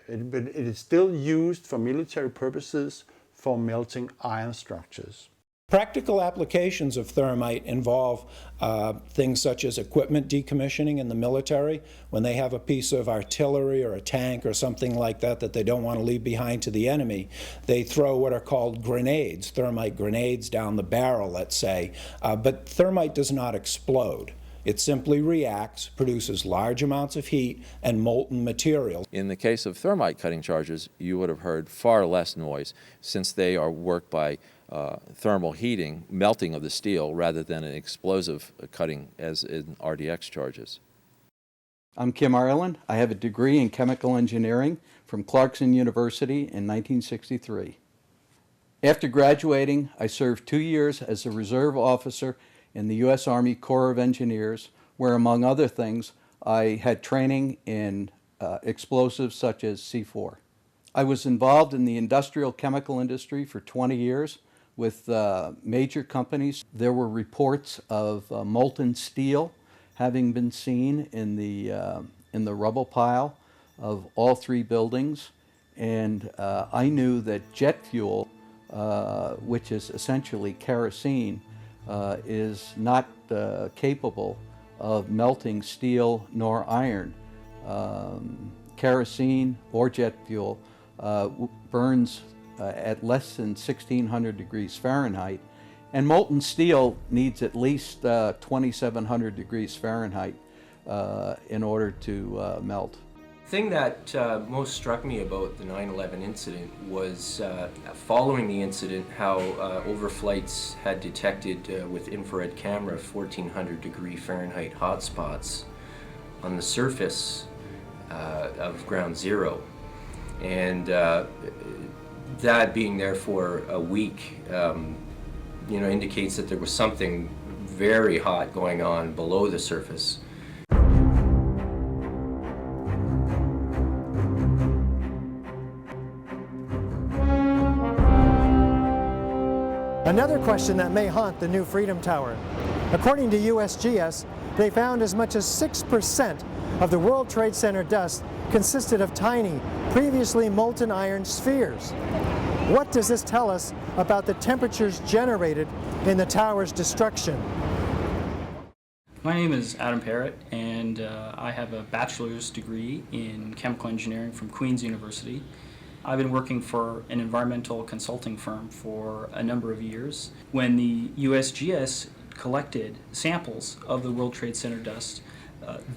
S7: but it is still used for military purposes for melting iron structures.
S19: Practical applications of thermite involve things such as equipment decommissioning in the military. When they have a piece of artillery or a tank or something like that that they don't want to leave behind to the enemy, they throw what are called grenades, thermite grenades down the barrel, let's say. But thermite does not explode. It simply reacts, produces large amounts of heat and molten material.
S8: In the case of thermite cutting charges, you would have heard far less noise since they are worked by thermal heating, melting of the steel, rather than an explosive cutting as in RDX charges.
S20: I'm Kim Ireland. I have a degree in chemical engineering from Clarkson University in 1963. After graduating, I served 2 years as a reserve officer in the U.S. Army Corps of Engineers, where, among other things, I had training in explosives such as C4. I was involved in the industrial chemical industry for 20 years with major companies. There were reports of molten steel having been seen in the rubble pile of all three buildings. And I knew that jet fuel, which is essentially kerosene, is not capable of melting steel nor iron. Kerosene or jet fuel burns at less than 1600 degrees Fahrenheit, and molten steel needs at least 2700 degrees Fahrenheit in order to melt.
S2: The thing that most struck me about the 9/11 incident was following the incident how overflights had detected with infrared camera 1400 degree Fahrenheit hotspots on the surface of ground zero. And that being there for a week indicates that there was something very hot going on below the surface.
S1: Another question that may haunt the new Freedom Tower. According to USGS, they found as much as 6% of the World Trade Center dust consisted of tiny, previously molten iron spheres. What does this tell us about the temperatures generated in the tower's destruction?
S9: My name is Adam Parrott, and I have a bachelor's degree in chemical engineering from Queen's University. I've been working for an environmental consulting firm for a number of years. When the USGS collected samples of the World Trade Center dust,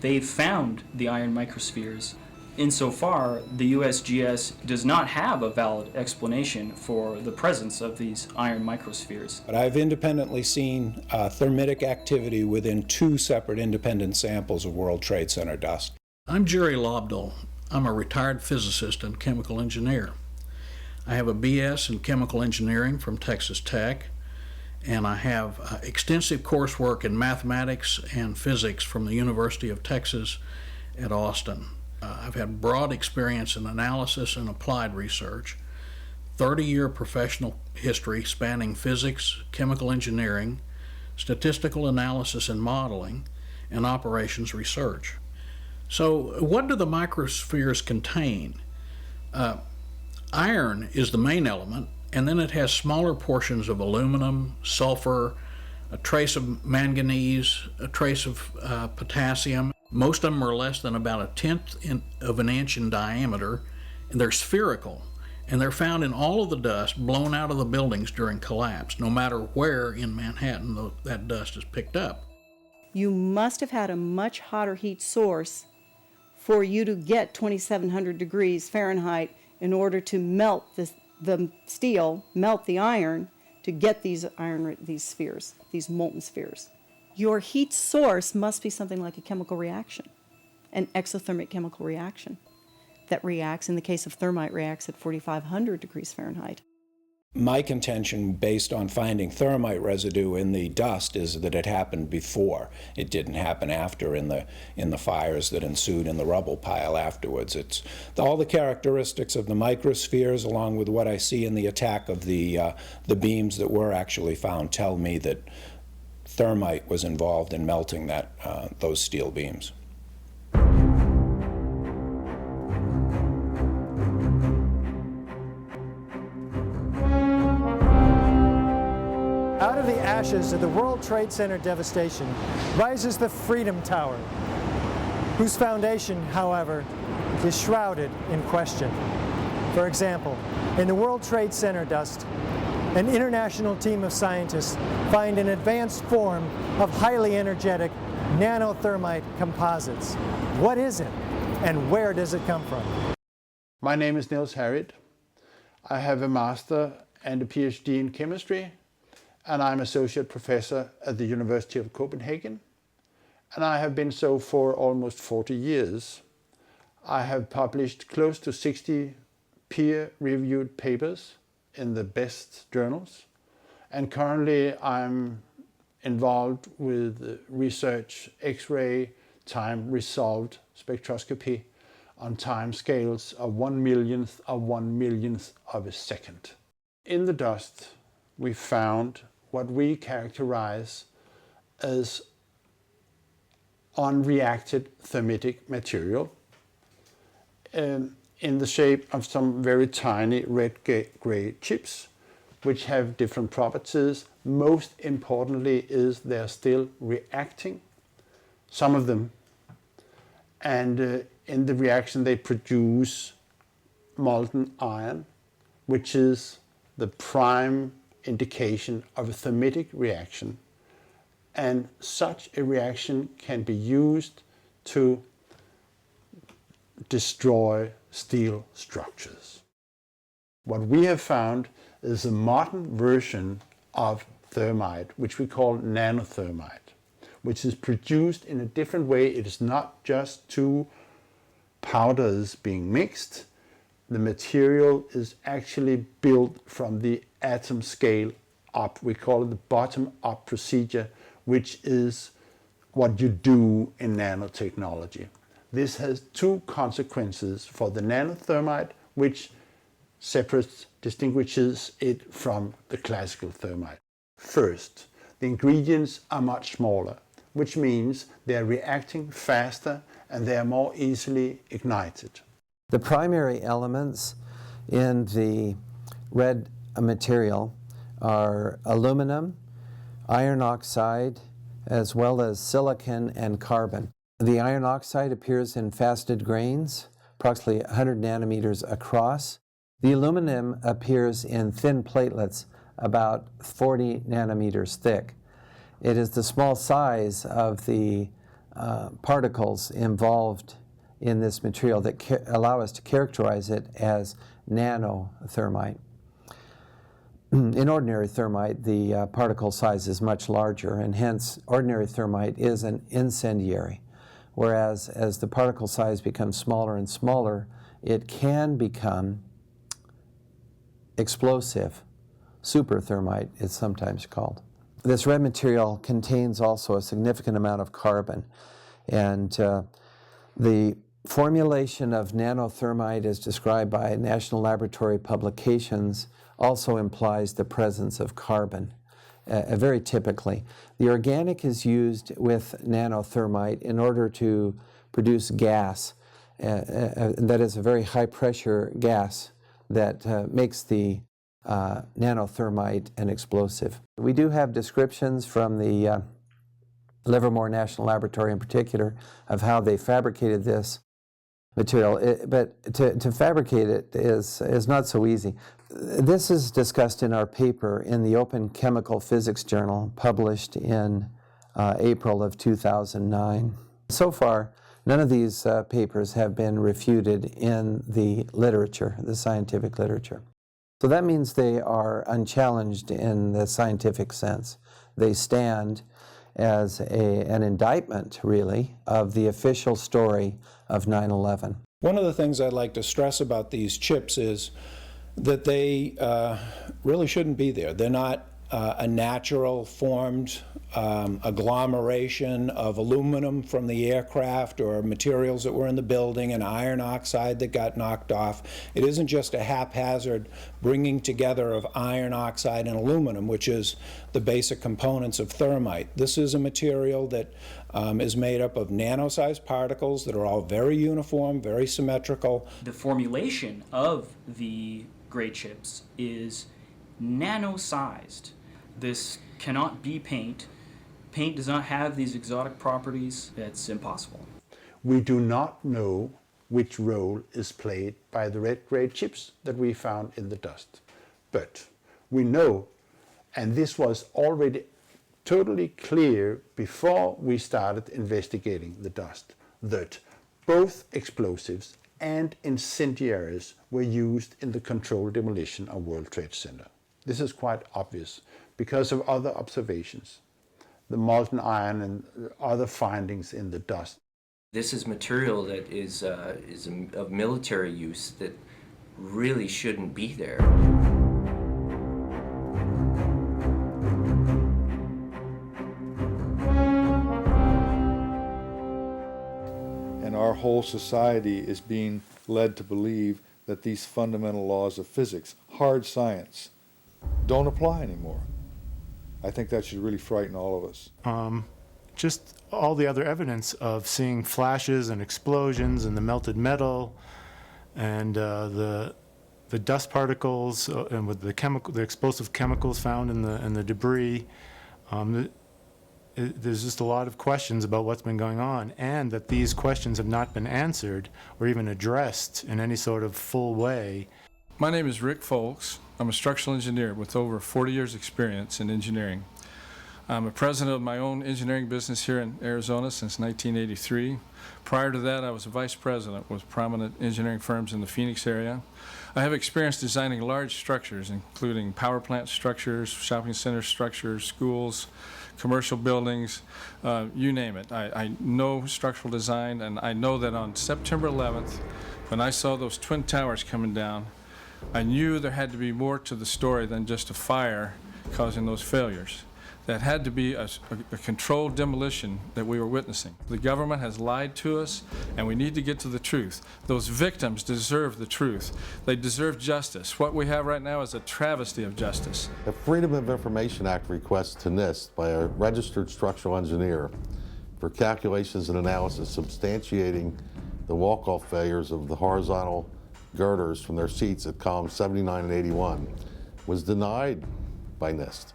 S9: they found the iron microspheres. Insofar, the USGS does not have a valid explanation for the presence of these iron microspheres.
S19: But I've independently seen thermitic activity within two separate independent samples of World Trade Center dust.
S10: I'm Jerry Lobdell. I'm a retired physicist and chemical engineer. I have a BS in chemical engineering from Texas Tech, and I have extensive coursework in mathematics and physics from the University of Texas at Austin. I've had broad experience in analysis and applied research, 30-year professional history spanning physics, chemical engineering, statistical analysis and modeling, and operations research. So what do the microspheres contain? Iron is the main element, and then it has smaller portions of aluminum, sulfur, a trace of manganese, a trace of potassium. Most of them are less than about 1/10 of an inch in diameter, and they're spherical, and they're found in all of the dust blown out of the buildings during collapse, no matter where in Manhattan that dust is picked up.
S21: You must have had a much hotter heat source for you to get 2700 degrees Fahrenheit in order to melt the steel, melt the iron, to get these spheres, these molten spheres. Your heat source must be something like a chemical reaction, an exothermic chemical reaction that reacts, in the case of thermite, reacts at 4500 degrees Fahrenheit.
S19: My contention, based on finding thermite residue in the dust, is that it happened before. It didn't happen after in the fires that ensued in the rubble pile afterwards. It's all the characteristics of the microspheres, along with what I see in the attack of the beams that were actually found, tell me that thermite was involved in melting those steel beams.
S1: Out of the ashes of the World Trade Center devastation rises the Freedom Tower, whose foundation, however, is shrouded in question. For example, in the World Trade Center dust, an international team of scientists find an advanced form of highly energetic nanothermite composites. What is it, and where does it come from?
S7: My name is Niels Harriet. I have a master and a Ph.D. in chemistry, and I'm associate professor at the University of Copenhagen, and I have been so for almost 40 years. I have published close to 60 peer-reviewed papers in the best journals, and currently I'm involved with research X-ray time-resolved spectroscopy on time scales of 1/millionth of 1/millionth of a second. In the dust, we found what we characterize as unreacted thermitic material in the shape of some very tiny red-gray chips, which have different properties. Most importantly is they're still reacting, some of them, and in the reaction they produce molten iron, which is the prime indication of a thermitic reaction. And such a reaction can be used to destroy steel structures. What we have found is a modern version of thermite, which we call nanothermite, which is produced in a different way. It is not just two powders being mixed. The material is actually built from the atom scale up. We call it the bottom-up procedure, which is what you do in nanotechnology. This has two consequences for the nanothermite, which distinguishes it from the classical thermite. First, the ingredients are much smaller, which means they are reacting faster and they are more easily ignited.
S3: The primary elements in the red material are aluminum, iron oxide, as well as silicon and carbon. The iron oxide appears in faceted grains, approximately 100 nanometers across. The aluminum appears in thin platelets, about 40 nanometers thick. It is the small size of the particles involved in this material that allow us to characterize it as nanothermite. In ordinary thermite, the particle size is much larger, and hence ordinary thermite is an incendiary. Whereas as the particle size becomes smaller and smaller, it can become explosive. Superthermite is sometimes called. This red material contains also a significant amount of carbon, and the formulation of nanothermite as described by National Laboratory publications also implies the presence of carbon. Very typically. The organic is used with nanothermite in order to produce gas. That is a very high pressure gas that makes the nanothermite an explosive. We do have descriptions from the Livermore National Laboratory in particular of how they fabricated this material, but to fabricate it is not so easy. This is discussed in our paper in the Open Chemical Physics Journal, published in April of 2009. So far, none of these papers have been refuted in the literature, the scientific literature. So that means they are unchallenged in the scientific sense. They stand as an indictment, really, of the official story of 9/11.
S19: One of the things I'd like to stress about these chips is that they really shouldn't be there. They're not a natural formed agglomeration of aluminum from the aircraft or materials that were in the building and iron oxide that got knocked off. It isn't just a haphazard bringing together of iron oxide and aluminum, which is the basic components of thermite. This is a material that is made up of nano-sized particles that are all very uniform, very symmetrical.
S9: The formulation of the gray chips is nano-sized. This cannot be paint. Paint does not have these exotic properties. It's impossible.
S7: We do not know which role is played by the red-gray chips that we found in the dust. But we know, and this was already totally clear before we started investigating the dust, that both explosives and incendiaries were used in the controlled demolition of World Trade Center. This is quite obvious because of other observations, the molten iron and other findings in the dust.
S2: This is material that is of military use that really shouldn't be there.
S11: And our whole society is being led to believe that these fundamental laws of physics, hard science, don't apply anymore. I think that should really frighten all of us.
S6: Just all the other evidence of seeing flashes and explosions and the melted metal and the dust particles and with the explosive chemicals found in the debris. There's just a lot of questions about what's been going on, and that these questions have not been answered or even addressed in any sort of full way.
S12: My name is Rick Folks. I'm a structural engineer with over 40 years experience in engineering. I'm a president of my own engineering business here in Arizona since 1983. Prior to that, I was a vice president with prominent engineering firms in the Phoenix area. I have experience designing large structures, including power plant structures, shopping center structures, schools, commercial buildings, you name it. I know structural design, and I know that on September 11th, when I saw those twin towers coming down, I knew there had to be more to the story than just a fire causing those failures. That had to be a controlled demolition that we were witnessing. The government has lied to us, and we need to get to the truth. Those victims deserve the truth. They deserve justice. What we have right now is a travesty of justice.
S13: The Freedom of Information Act request to NIST by a registered structural engineer for calculations and analysis substantiating the walk-off failures of the horizontal girders from their seats at columns 79 and 81 was denied by NIST,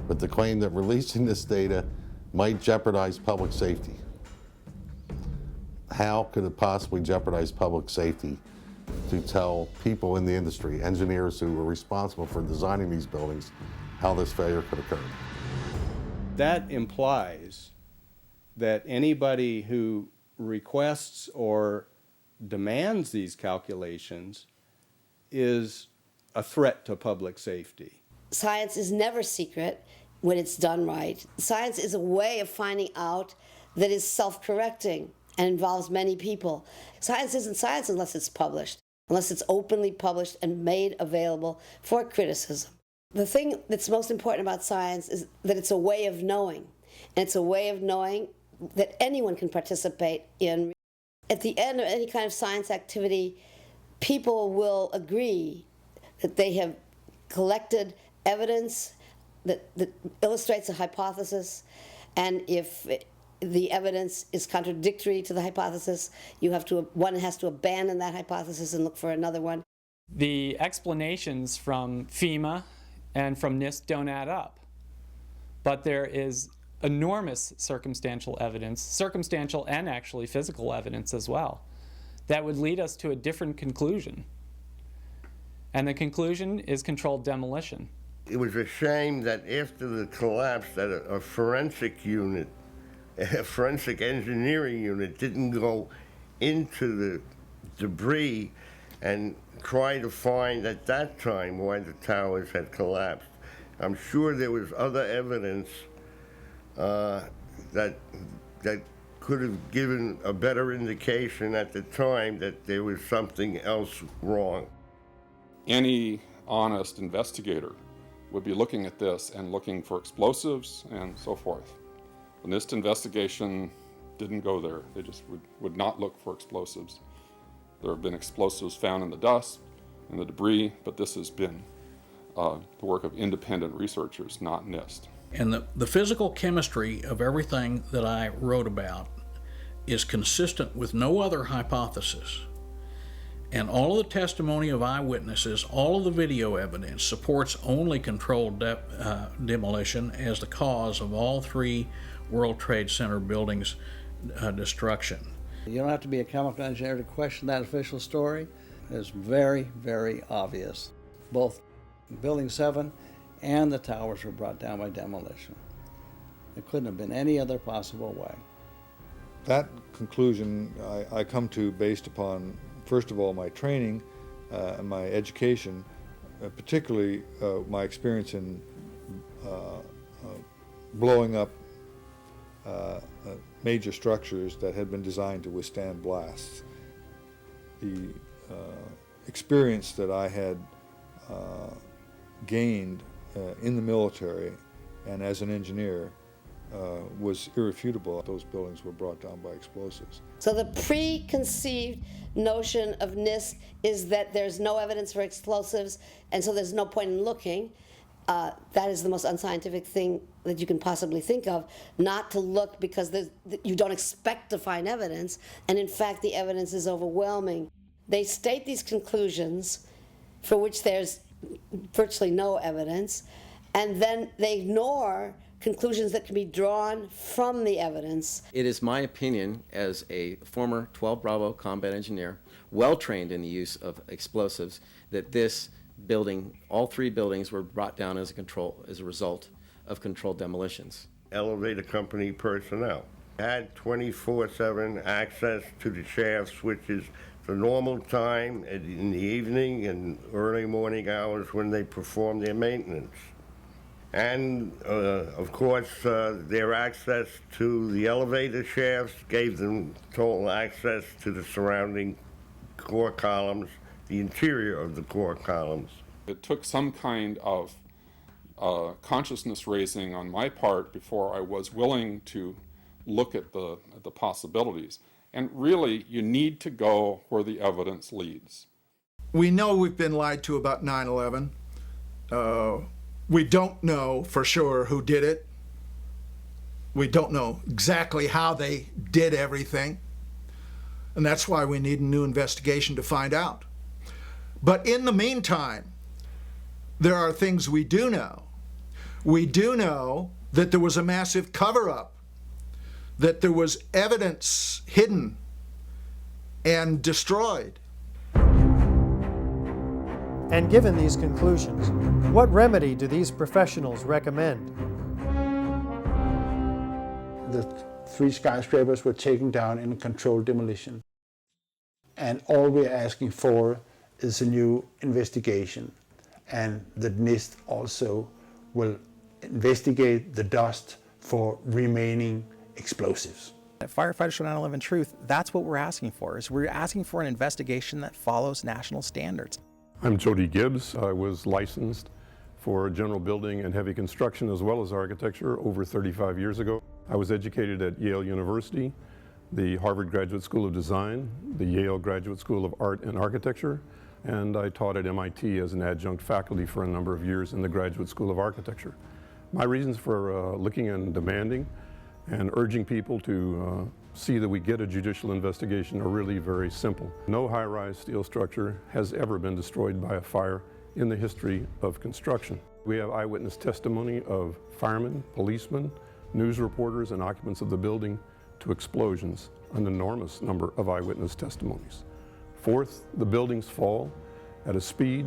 S13: with the claim that releasing this data might jeopardize public safety. How could it possibly jeopardize public safety to tell people in the industry, engineers who were responsible for designing these buildings, how this failure could occur?
S23: That implies that anybody who requests or demands these calculations is a threat to public safety.
S24: Science is never secret when it's done right. Science is a way of finding out that is self-correcting and involves many people. Science isn't science unless it's published, unless it's openly published and made available for criticism. The thing that's most important about science is that it's a way of knowing, and it's a way of knowing that anyone can participate in. At the end of any kind of science activity, people will agree that they have collected evidence that illustrates a hypothesis, and if the evidence is contradictory to the hypothesis, one has to abandon that hypothesis and look for another one.
S25: The explanations from FEMA and from NIST don't add up, but there is enormous circumstantial evidence, circumstantial and actually physical evidence as well, that would lead us to a different conclusion. And the conclusion is controlled demolition.
S26: It was a shame that after the collapse that a forensic unit, a forensic engineering unit didn't go into the debris and try to find at that time why the towers had collapsed. I'm sure there was other evidence that could have given a better indication at the time that there was something else wrong.
S27: Any honest investigator would be looking at this and looking for explosives and so forth. The NIST investigation didn't go there. They just would not look for explosives. There have been explosives found in the dust and the debris, but this has been the work of independent researchers, not NIST.
S10: And the physical chemistry of everything that I wrote about is consistent with no other hypothesis. And all of the testimony of eyewitnesses, all of the video evidence supports only controlled demolition as the cause of all three World Trade Center buildings' destruction.
S4: You don't have to be a chemical engineer to question that official story. It's very, very obvious. Both Building 7 and the towers were brought down by demolition. It couldn't have been any other possible way.
S11: That conclusion I come to based upon, first of all, my training and my education, particularly my experience in blowing up major structures that had been designed to withstand blasts. The experience that I had gained in the military and as an engineer was irrefutable. Those buildings were brought down by explosives.
S24: So the preconceived notion of NIST is that there's no evidence for explosives, and so there's no point in looking. That is the most unscientific thing that you can possibly think of, not to look because you don't expect to find evidence, and in fact the evidence is overwhelming. They state these conclusions for which there's virtually no evidence, and then they ignore conclusions that can be drawn from the evidence.
S5: It is my opinion as a former 12 Bravo combat engineer, well trained in the use of explosives, that this building, all three buildings were brought down as a result of controlled demolitions.
S26: Elevator company personnel had 24/7 access to the shafts, which is the normal time in the evening and early morning hours when they perform their maintenance. And of course, their access to the elevator shafts gave them total access to the surrounding core columns, the interior of the core columns.
S27: It took some kind of consciousness raising on my part before I was willing to look at the possibilities. And really, you need to go where the evidence leads.
S14: We know we've been lied to about 9/11. We don't know for sure who did it. We don't know exactly how they did everything. And that's why we need a new investigation to find out. But in the meantime, there are things we do know. We do know that there was a massive cover-up, that there was evidence hidden and destroyed.
S1: And given these conclusions, what remedy do these professionals recommend?
S7: The 3 skyscrapers were taken down in a controlled demolition. And all we're asking for is a new investigation. And the NIST also will investigate the dust for remaining explosives.
S15: At Firefighters for 9/11 Truth, that's what we're asking for, is we're asking for an investigation that follows national standards.
S16: I'm Jody Gibbs. I was licensed for general building and heavy construction as well as architecture over 35 years ago. I was educated at Yale University, the Harvard Graduate School of Design, the Yale Graduate School of Art and Architecture, and I taught at MIT as an adjunct faculty for a number of years in the Graduate School of Architecture. My reasons for looking and demanding and urging people to see that we get a judicial investigation are really very simple. No high-rise steel structure has ever been destroyed by a fire in the history of construction. We have eyewitness testimony of firemen, policemen, news reporters, and occupants of the building to explosions, an enormous number of eyewitness testimonies. Fourth, the buildings fall at a speed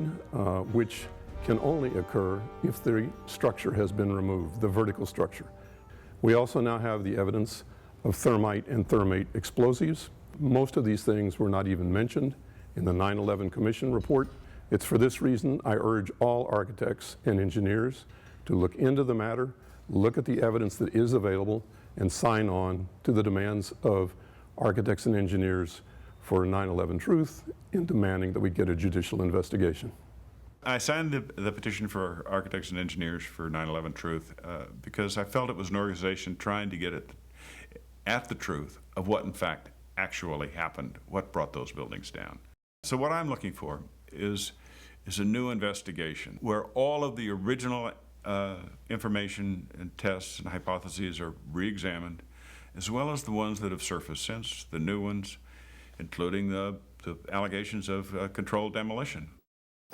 S16: which can only occur if the structure has been removed, the vertical structure. We also now have the evidence of thermite and thermate explosives. Most of these things were not even mentioned in the 9/11 Commission report. It's for this reason I urge all architects and engineers to look into the matter, look at the evidence that is available, and sign on to the demands of architects and engineers for 9/11 Truth in demanding that we get a judicial investigation.
S17: I signed the petition for architects and engineers for 9/11 Truth because I felt it was an organization trying to get at the truth of what in fact actually happened, what brought those buildings down. So what I'm looking for is a new investigation where all of the original information and tests and hypotheses are re-examined, as well as the ones that have surfaced since, the new ones, including the allegations of controlled demolition.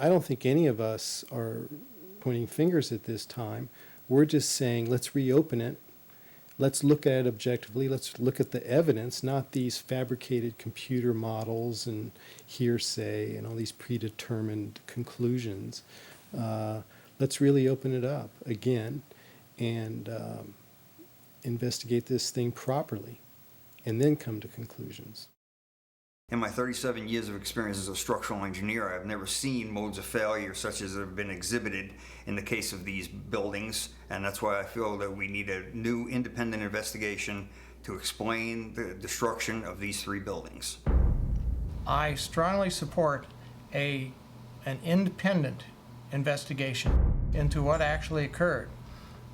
S18: I don't think any of us are pointing fingers at this time. We're just saying, let's reopen it. Let's look at it objectively. Let's look at the evidence, not these fabricated computer models and hearsay and all these predetermined conclusions. Let's really open it up again and investigate this thing properly and then come to conclusions.
S22: In my 37 years of experience as a structural engineer, I've never seen modes of failure such as have been exhibited in the case of these buildings, and that's why I feel that we need a new independent investigation to explain the destruction of these 3 buildings.
S15: I strongly support an independent investigation into what actually occurred.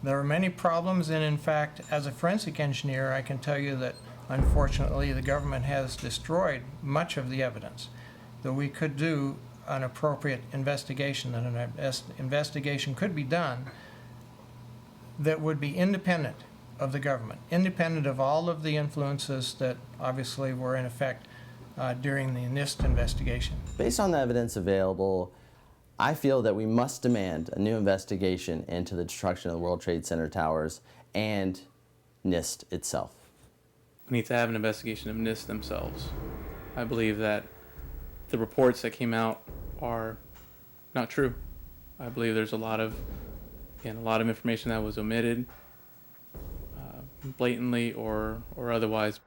S2: There are many problems, and in fact, as a forensic engineer, I can tell you that unfortunately the government has destroyed much of the evidence. Though we could do an appropriate investigation, and an investigation could be done that would be independent of the government, independent of all of the influences that obviously were in effect during the NIST investigation.
S3: Based on the evidence available, I feel that we must demand a new investigation into the destruction of the World Trade Center towers and NIST itself.
S8: We need to have an investigation of NIST themselves. I believe that the reports that came out are not true. I believe there's a lot of information that was omitted, blatantly or otherwise.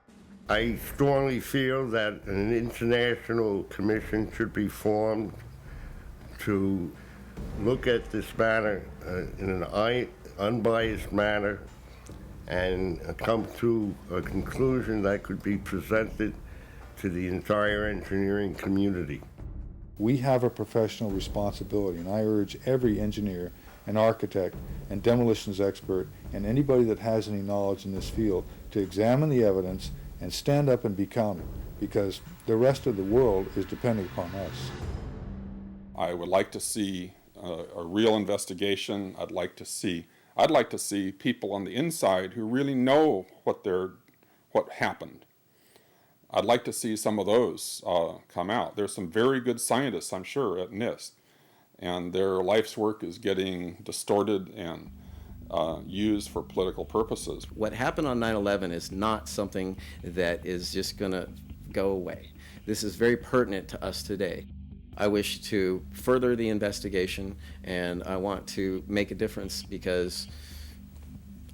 S26: I strongly feel that an international commission should be formed to look at this matter in an unbiased manner and come to a conclusion that could be presented to the entire engineering community.
S11: We have a professional responsibility, and I urge every engineer and architect and demolitions expert and anybody that has any knowledge in this field to examine the evidence and stand up and be counted, because the rest of the world is depending upon us.
S27: I would like to see a real investigation. I'd like to see people on the inside who really know what happened. I'd like to see some of those come out. There's some very good scientists, I'm sure, at NIST, and their life's work is getting distorted and used for political purposes.
S5: What happened on 9/11 is not something that is just going to go away. This is very pertinent to us today. I wish to further the investigation, and I want to make a difference because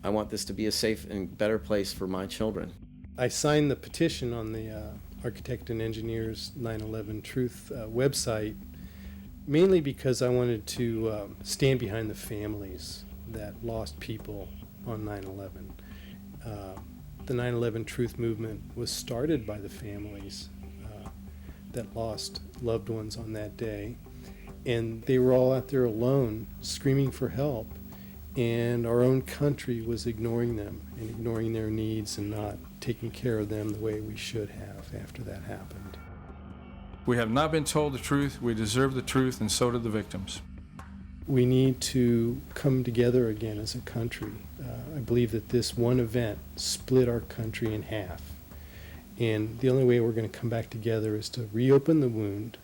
S5: I want this to be a safe and better place for my children.
S18: I signed the petition on the Architect and Engineers 9/11 Truth website mainly because I wanted to stand behind the families that lost people on 9/11. The 9/11 Truth movement was started by the families that lost loved ones on that day, and they were all out there alone screaming for help, and our own country was ignoring them and ignoring their needs and not taking care of them the way we should have after that happened.
S12: We have not been told the truth, we deserve the truth, and so do the victims.
S18: We need to come together again as a country. I believe that this one event split our country in half. And the only way we're going to come back together is to reopen the wound,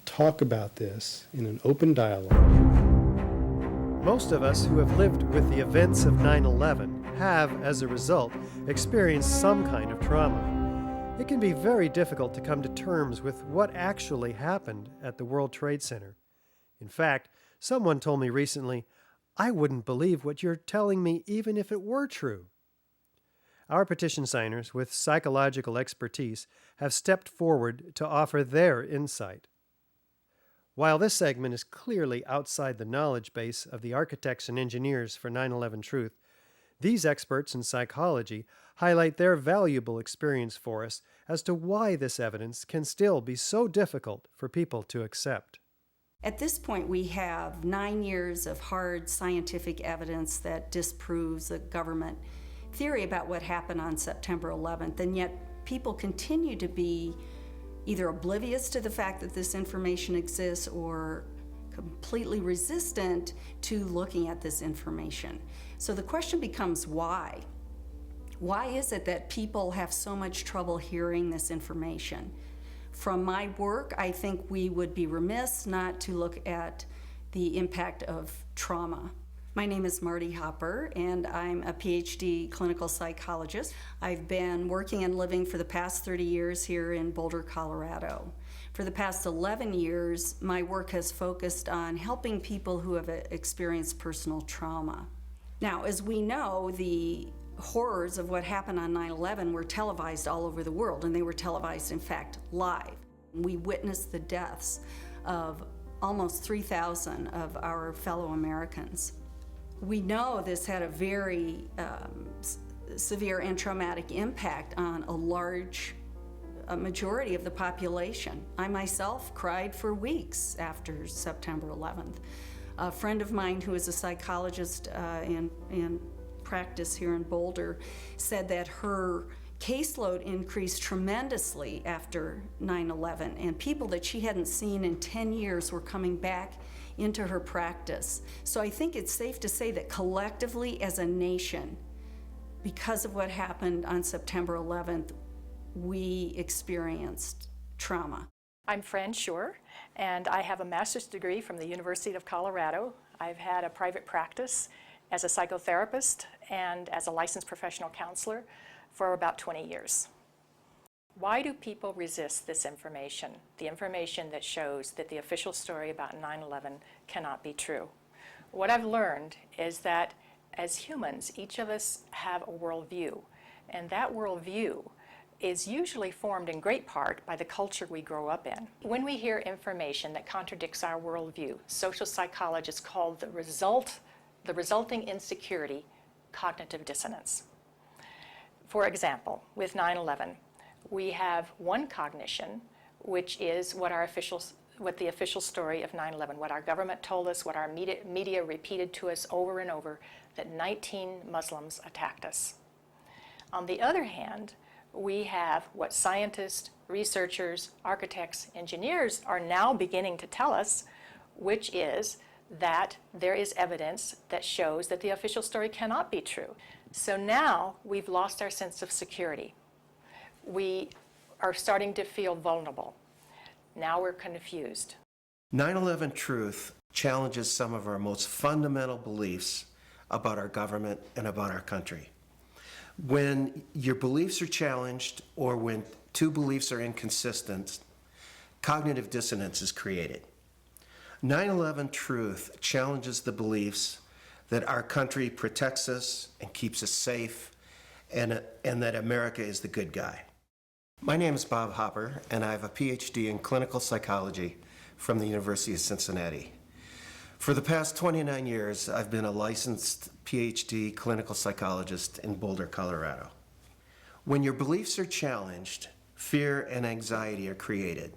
S18: talk about this in an open dialogue.
S1: Most of us who have lived with the events of 9/11 have, as a result, experienced some kind of trauma. It can be very difficult to come to terms with what actually happened at the World Trade Center. In fact, someone told me recently, "I wouldn't believe what you're telling me even if it were true." Our petition signers with psychological expertise have stepped forward to offer their insight. While this segment is clearly outside the knowledge base of the architects and engineers for 9/11 Truth, these experts in psychology highlight their valuable experience for us as to why this evidence can still be so difficult for people to accept.
S9: At this point, we have 9 years of hard scientific evidence that disproves the government theory about what happened on September 11th, and yet people continue to be either oblivious to the fact that this information exists or completely resistant to looking at this information. So the question becomes why? Why is it that people have so much trouble hearing this information? From my work, I think we would be remiss not to look at the impact of trauma. My name is Marty Hopper, and I'm a Ph.D. clinical psychologist. I've been working and living for the past 30 years here in Boulder, Colorado. For the past 11 years, my work has focused on helping people who have experienced personal trauma. Now, as we know, the horrors of what happened on 9/11 were televised all over the world, and they were televised, in fact, live. We witnessed the deaths of almost 3,000 of our fellow Americans. We know this had a very severe and traumatic impact on a large majority of the population. I myself cried for weeks after September 11th. A friend of mine who is a psychologist in practice here in Boulder said that her caseload increased tremendously after 9/11, and people that she hadn't seen in 10 years were coming back into her practice. So I think it's safe to say that collectively as a nation, because of what happened on September 11th, we experienced trauma.
S6: I'm Fran Schur, and I have a master's degree from the University of Colorado. I've had a private practice as a psychotherapist and as a licensed professional counselor for about 20 years. Why do people resist this information, the information that shows that the official story about 9/11 cannot be true? What I've learned is that as humans, each of us have a worldview, and that worldview is usually formed in great part by the culture we grow up in. When we hear information that contradicts our worldview, social psychologists call the resulting insecurity cognitive dissonance. For example, with 9/11, we have one cognition, which is what the official story of 9/11, what our government told us, what our media repeated to us over and over, that 19 Muslims attacked us. On the other hand, we have what scientists, researchers, architects, engineers are now beginning to tell us, which is that there is evidence that shows that the official story cannot be true. So now we've lost our sense of security. We are starting to feel vulnerable. Now we're confused.
S13: 9/11 Truth challenges some of our most fundamental beliefs about our government and about our country. When your beliefs are challenged or when two beliefs are inconsistent, cognitive dissonance is created. 9/11 Truth challenges the beliefs that our country protects us and keeps us safe and that America is the good guy. My name is Bob Hopper, and I have a Ph.D. in clinical psychology from the University of Cincinnati. For the past 29 years, I've been a licensed Ph.D. clinical psychologist in Boulder, Colorado. When your beliefs are challenged, fear and anxiety are created.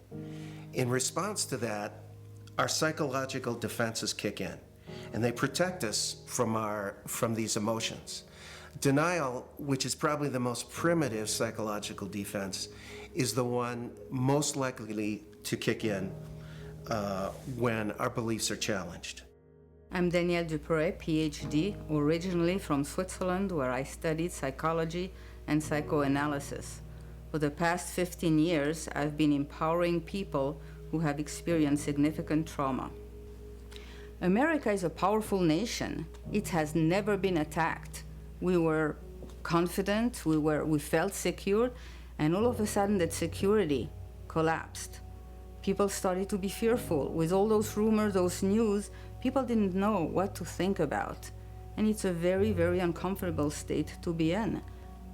S13: In response to that, our psychological defenses kick in, and they protect us from these emotions. Denial, which is probably the most primitive psychological defense, is the one most likely to kick in when our beliefs are challenged.
S19: I'm Danielle Dupré, Ph.D., originally from Switzerland, where I studied psychology and psychoanalysis. For the past 15 years, I've been empowering people who have experienced significant trauma. America is a powerful nation. It has never been attacked. We were confident, we felt secure, and all of a sudden that security collapsed. People started to be fearful. With all those rumors, those news, people didn't know what to think about. And it's a very, very uncomfortable state to be in.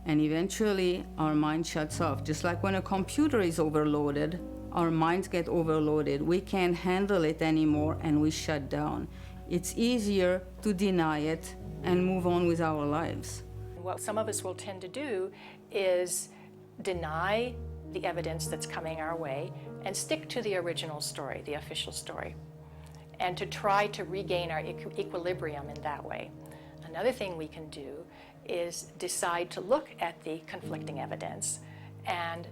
S19: And eventually, our mind shuts off. Just like when a computer is overloaded, our minds get overloaded. We can't handle it anymore, and we shut down. It's easier to deny it and move on with our lives.
S6: What some of us will tend to do is deny the evidence that's coming our way and stick to the original story, the official story, and to try to regain our equilibrium in that way. Another thing we can do is decide to look at the conflicting evidence and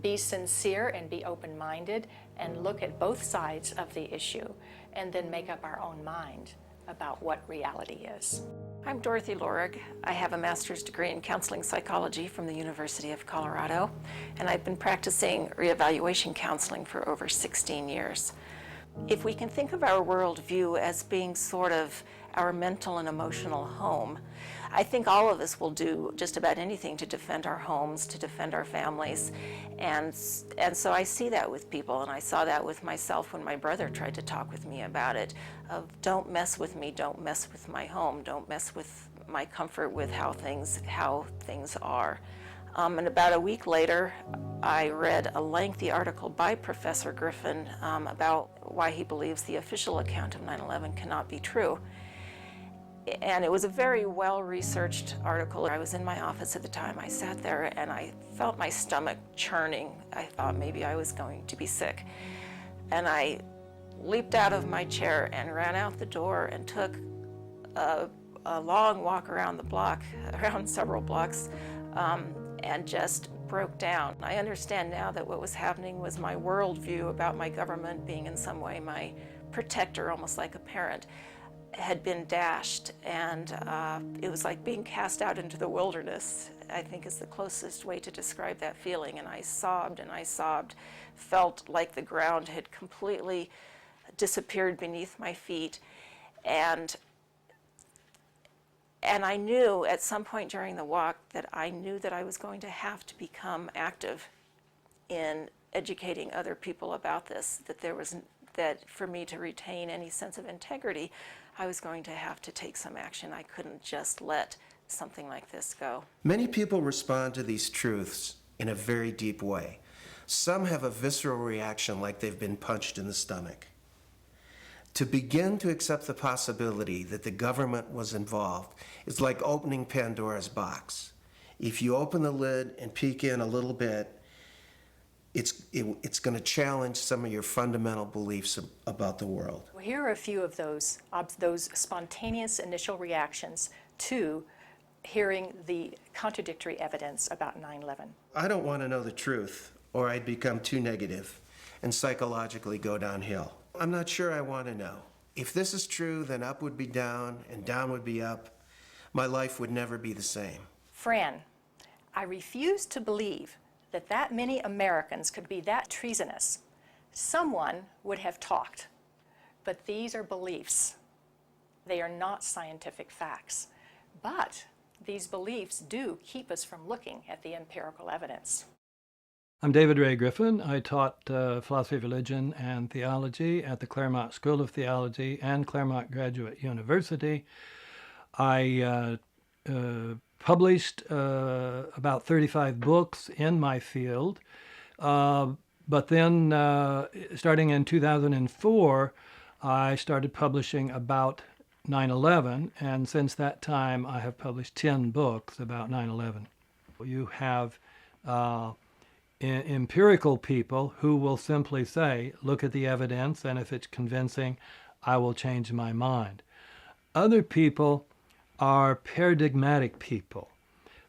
S6: be sincere and be open-minded and look at both sides of the issue and then make up our own mind about what reality is.
S20: I'm Dorothy Lorig. I have a master's degree in counseling psychology from the University of Colorado, and I've been practicing reevaluation counseling for over 16 years. If we can think of our worldview as being sort of our mental and emotional home, I think all of us will do just about anything to defend our homes, to defend our families. And so I see that with people, and I saw that with myself when my brother tried to talk with me about it, of don't mess with me, don't mess with my home, don't mess with my comfort with how things are. And about a week later, I read a lengthy article by Professor Griffin about why he believes the official account of 9/11 cannot be true. And it was a very well-researched article. I was in my office at the time. I sat there and I felt my stomach churning. I thought maybe I was going to be sick. And I leaped out of my chair and ran out the door and took a long walk around the block, around several blocks, and just broke down. I understand now that what was happening was my worldview about my government being in some way my protector, almost like a parent, had been dashed, and it was like being cast out into the wilderness, I think is the closest way to describe that feeling. And I sobbed, felt like the ground had completely disappeared beneath my feet. And I knew at some point during the walk that I knew that I was going to have to become active in educating other people about this, that for me to retain any sense of integrity, I was going to have to take some action. I couldn't just let something like this go.
S13: Many people respond to these truths in a very deep way. Some have a visceral reaction like they've been punched in the stomach. To begin to accept the possibility that the government was involved is like opening Pandora's box. If you open the lid and peek in a little bit, it's going to challenge some of your fundamental beliefs about the world.
S6: Well, here are a few of those spontaneous initial reactions to hearing the contradictory evidence about 9/11.
S13: I don't want to know the truth, or I'd become too negative and psychologically go downhill. I'm not sure I want to know. If this is true, then up would be down and down would be up. My life would never be the same.
S6: Fran, I refuse to believe that many Americans could be that treasonous. Someone would have talked, but these are beliefs. They are not scientific facts, but these beliefs do keep us from looking at the empirical evidence.
S4: I'm David Ray Griffin. I taught philosophy of religion and theology at the Claremont School of Theology and Claremont Graduate University. I published about 35 books in my field, but then starting in 2004, I started publishing about 9/11, and since that time I have published 10 books about 9/11. You have empirical people who will simply say, look at the evidence, and if it's convincing, I will change my mind. Other people are paradigmatic people.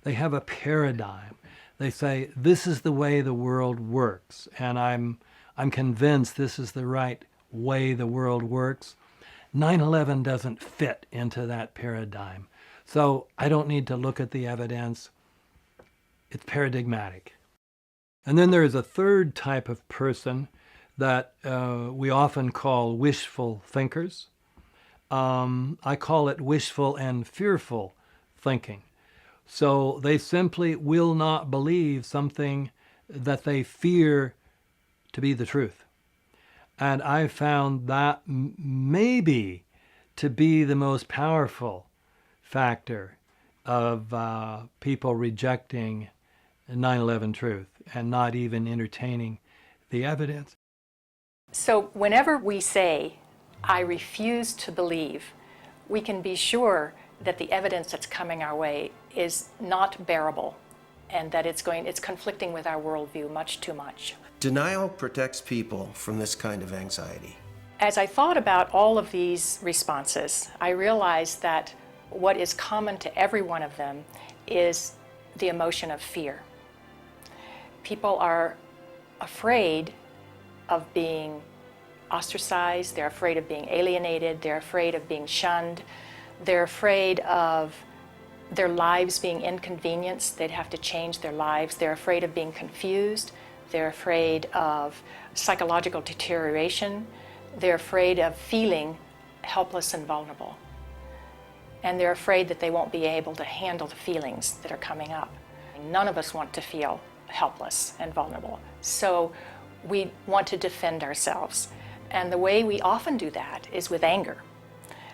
S4: They have a paradigm. They say, this is the way the world works, and I'm convinced this is the right way the world works. 9/11 doesn't fit into that paradigm. So I don't need to look at the evidence. It's paradigmatic. And then there is a third type of person that we often call wishful thinkers. I call it wishful and fearful thinking. So they simply will not believe something that they fear to be the truth. And I found that maybe to be the most powerful factor of people rejecting 9/11 truth and not even entertaining the evidence.
S6: So whenever we say, I refuse to believe, we can be sure that the evidence that's coming our way is not bearable and that it's conflicting with our worldview much too much.
S13: Denial protects people from this kind of anxiety.
S6: As I thought about all of these responses, I realized that what is common to every one of them is the emotion of fear. People are afraid of being ostracized, they're afraid of being alienated, they're afraid of being shunned, they're afraid of their lives being inconvenienced, they'd have to change their lives, they're afraid of being confused, they're afraid of psychological deterioration, they're afraid of feeling helpless and vulnerable. And they're afraid that they won't be able to handle the feelings that are coming up. None of us want to feel helpless and vulnerable. So we want to defend ourselves. And the way we often do that is with anger.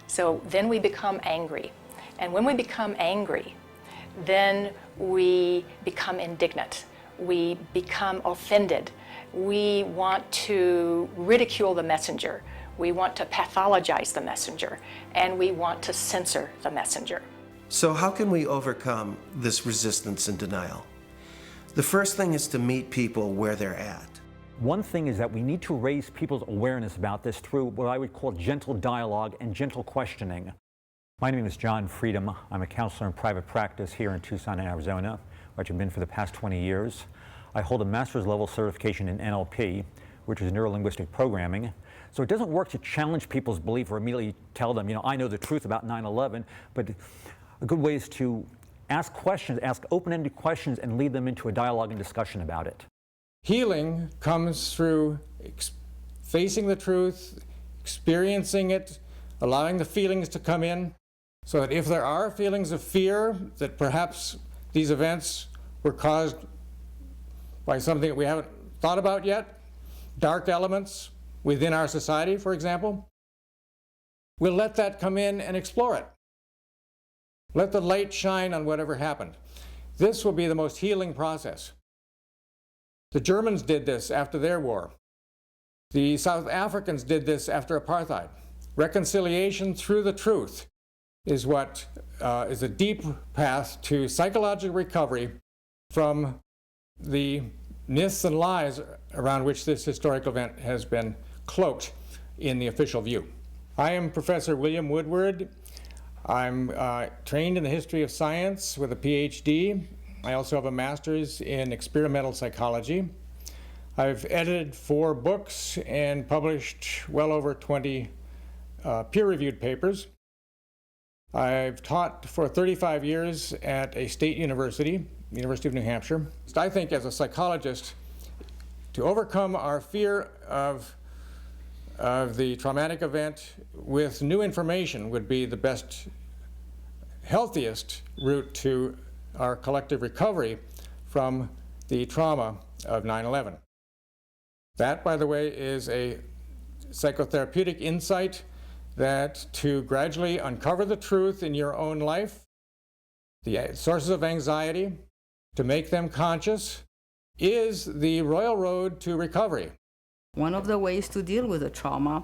S6: So then we become angry. And when we become angry, then we become indignant. We become offended. We want to ridicule the messenger. We want to pathologize the messenger. And we want to censor the messenger.
S13: So how can we overcome this resistance and denial? The first thing is to meet people where they're at.
S7: One thing is that we need to raise people's awareness about this through what I would call gentle dialogue and gentle questioning. My name is John Freedom. I'm a counselor in private practice here in Tucson, Arizona, which I've been for the past 20 years. I hold a master's level certification in NLP, which is neuro-linguistic programming. So it doesn't work to challenge people's belief or immediately tell them, you know, I know the truth about 9/11, but a good way is to ask questions, ask open-ended questions, and lead them into a dialogue and discussion about it.
S2: Healing comes through facing the truth, experiencing it, allowing the feelings to come in, so that if there are feelings of fear that perhaps these events were caused by something that we haven't thought about yet, dark elements within our society, for example, we'll let that come in and explore it. Let the light shine on whatever happened. This will be the most healing process. The Germans did this after their war. The South Africans did this after apartheid. Reconciliation through the truth is what is a deep path to psychological recovery from the myths and lies around which this historic event has been cloaked in the official view. I am Professor William Woodward. I'm trained in the history of science with a Ph.D. I also have a master's in experimental psychology. I've edited 4 books and published well over 20 peer-reviewed papers. I've taught for 35 years at a state university, University of New Hampshire. I think as a psychologist, to overcome our fear of the traumatic event with new information would be the best, healthiest route to our collective recovery from the trauma of 9/11. That, by the way, is a psychotherapeutic insight that to gradually uncover the truth in your own life, the sources of anxiety, to make them conscious, is the royal road to recovery.
S19: One of the ways to deal with the trauma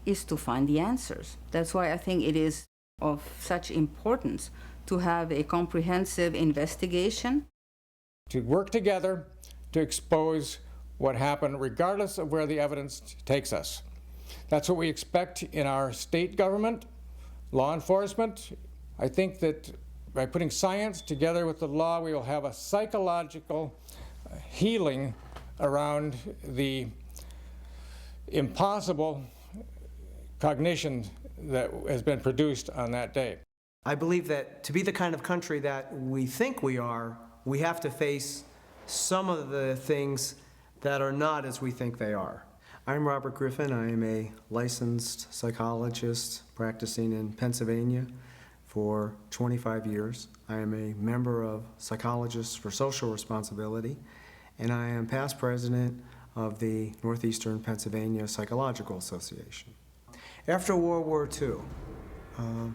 S19: is to find the answers. That's why I think it is of such importance to have a comprehensive investigation.
S2: To work together to expose what happened, regardless of where the evidence takes us. That's what we expect in our state government, law enforcement. I think that by putting science together with the law, we will have a psychological healing around the impossible cognition that has been produced on that day.
S10: I believe that to be the kind of country that we think we are, we have to face some of the things that are not as we think they are. I'm Robert Griffin. I am a licensed psychologist practicing in Pennsylvania for 25 years. I am a member of Psychologists for Social Responsibility, and I am past president of the Northeastern Pennsylvania Psychological Association. After World War II,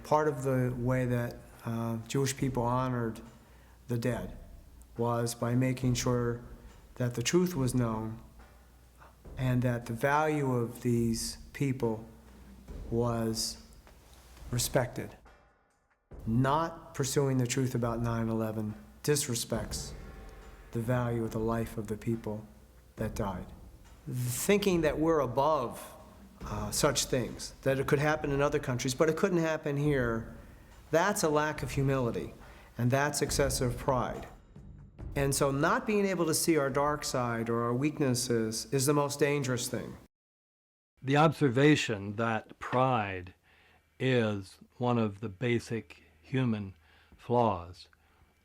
S10: part of the way that Jewish people honored the dead was by making sure that the truth was known and that the value of these people was respected. Not pursuing the truth about 9/11 disrespects the value of the life of the people that died. Thinking that we're above such things, that it could happen in other countries, but it couldn't happen here, that's a lack of humility, and that's excessive pride. And so not being able to see our dark side or our weaknesses is the most dangerous thing.
S4: The observation that pride is one of the basic human flaws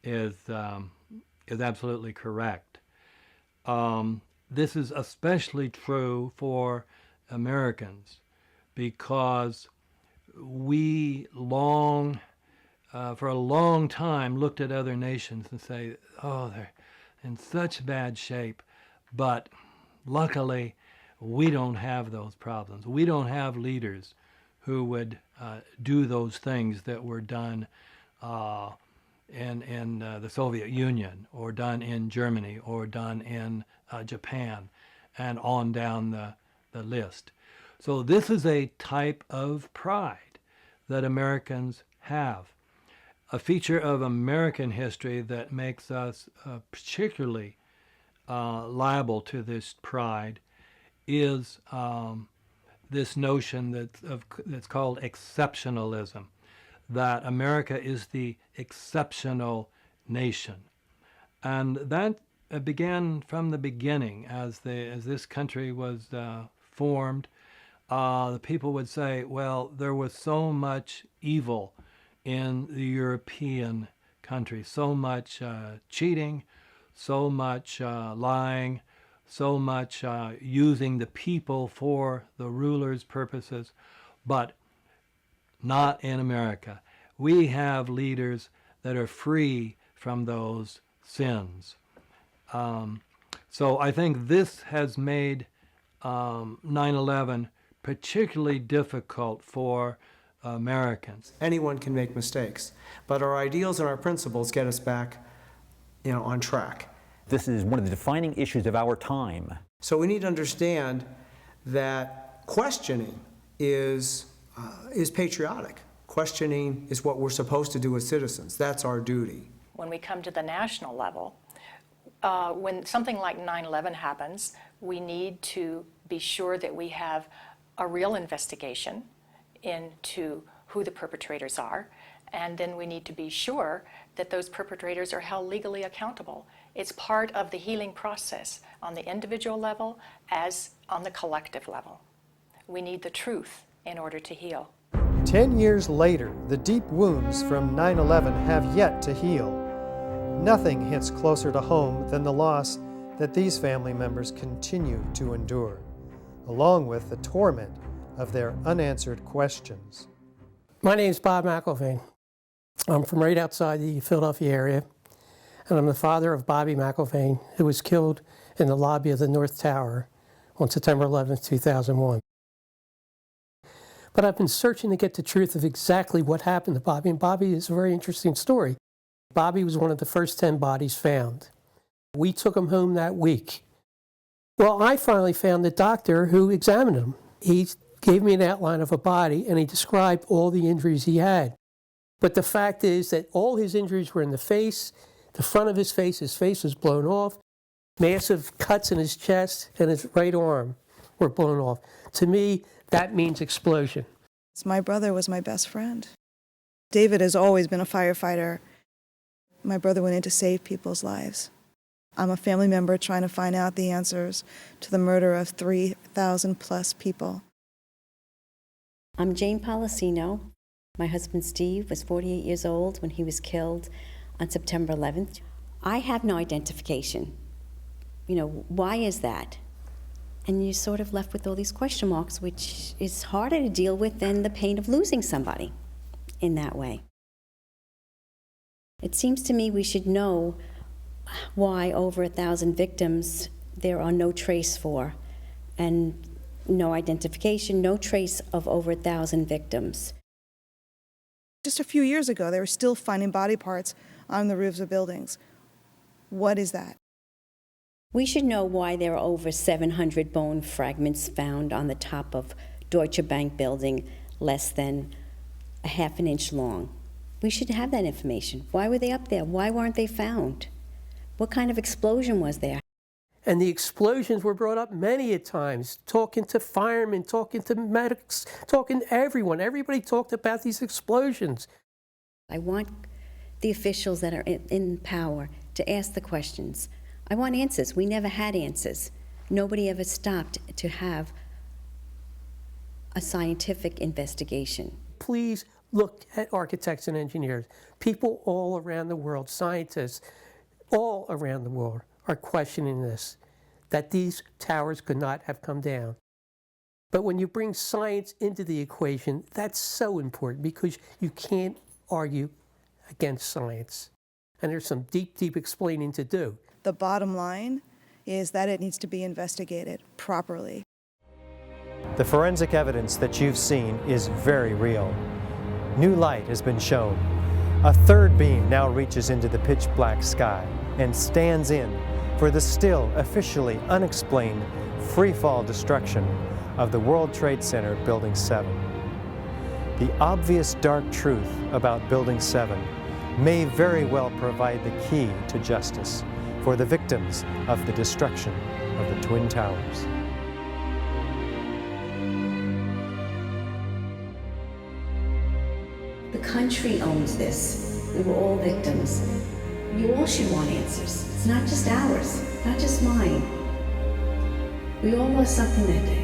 S4: is absolutely correct. This is especially true for Americans because we for a long time looked at other nations and say, oh, they're in such bad shape, but luckily we don't have those problems. We don't have leaders who would do those things that were done in the Soviet Union, or done in Germany, or done in Japan, and on down the list. So this is a type of pride that Americans have. A feature of American history that makes us particularly liable to this pride is this notion that's called exceptionalism, that America is the exceptional nation. And that began from the beginning. As this country was formed, the people would say, well, there was so much evil in the European countries, so much cheating, so much lying, so much using the people for the rulers' purposes, but not in America. We have leaders that are free from those sins. So I think this has made 9/11 particularly difficult for Americans.
S10: Anyone can make mistakes, but our ideals and our principles get us back, on track.
S7: This is one of the defining issues of our time.
S10: So we need to understand that questioning is patriotic. Questioning is what we're supposed to do as citizens. That's our duty.
S6: When we come to the national level, when something like 9/11 happens, we need to be sure that we have a real investigation into who the perpetrators are, and then we need to be sure that those perpetrators are held legally accountable. It's part of the healing process on the individual level as on the collective level. We need the truth in order to heal.
S1: 10 years later, the deep wounds from 9/11 have yet to heal. Nothing hits closer to home than the loss that these family members continue to endure, along with the torment of their unanswered questions.
S14: My name is Bob McIlvaine. I'm from right outside the Philadelphia area, and I'm the father of Bobby McIlvaine, who was killed in the lobby of the North Tower on September 11, 2001. But I've been searching to get the truth of exactly what happened to Bobby, and Bobby is a very interesting story. Bobby was one of the first 10 bodies found. We took him home that week. Well, I finally found the doctor who examined him. He gave me an outline of a body, and he described all the injuries he had. But the fact is that all his injuries were in the face, the front of his face was blown off, massive cuts in his chest, and his right arm were blown off. To me, that means explosion.
S16: My brother was my best friend. David has always been a firefighter. My brother went in to save people's lives. I'm a family member trying to find out the answers to the murder of 3,000 plus people.
S17: I'm Jane Policino. My husband Steve was 48 years old when he was killed on September 11th. I have no identification. Why is that? And you're sort of left with all these question marks, which is harder to deal with than the pain of losing somebody in that way. It seems to me we should know why over 1,000 victims there are no trace for, and no identification, no trace of over 1,000 victims.
S16: Just a few years ago, they were still finding body parts on the roofs of buildings. What is that?
S17: We should know why there are over 700 bone fragments found on the top of Deutsche Bank building less than a half an inch long. We should have that information. Why were they up there? Why weren't they found? What kind of explosion was there?
S14: And the explosions were brought up many a times, talking to firemen, talking to medics, talking to everyone. Everybody talked about these explosions.
S17: I want the officials that are in power to ask the questions. I want answers. We never had answers. Nobody ever stopped to have a scientific investigation.
S14: Please look at architects and engineers. People all around the world, scientists, all around the world are questioning this, that these towers could not have come down. But when you bring science into the equation, that's so important because you can't argue against science. And there's some deep, deep explaining to do.
S16: The bottom line is that it needs to be investigated properly.
S1: The forensic evidence that you've seen is very real. New light has been shown. A third beam now reaches into the pitch black sky and stands in for the still officially unexplained free-fall destruction of the World Trade Center Building 7. The obvious dark truth about Building 7 may very well provide the key to justice for the victims of the destruction of the Twin Towers.
S17: country owns this. We were all victims. You all should want answers. It's not just ours, not just mine. We all lost something that day.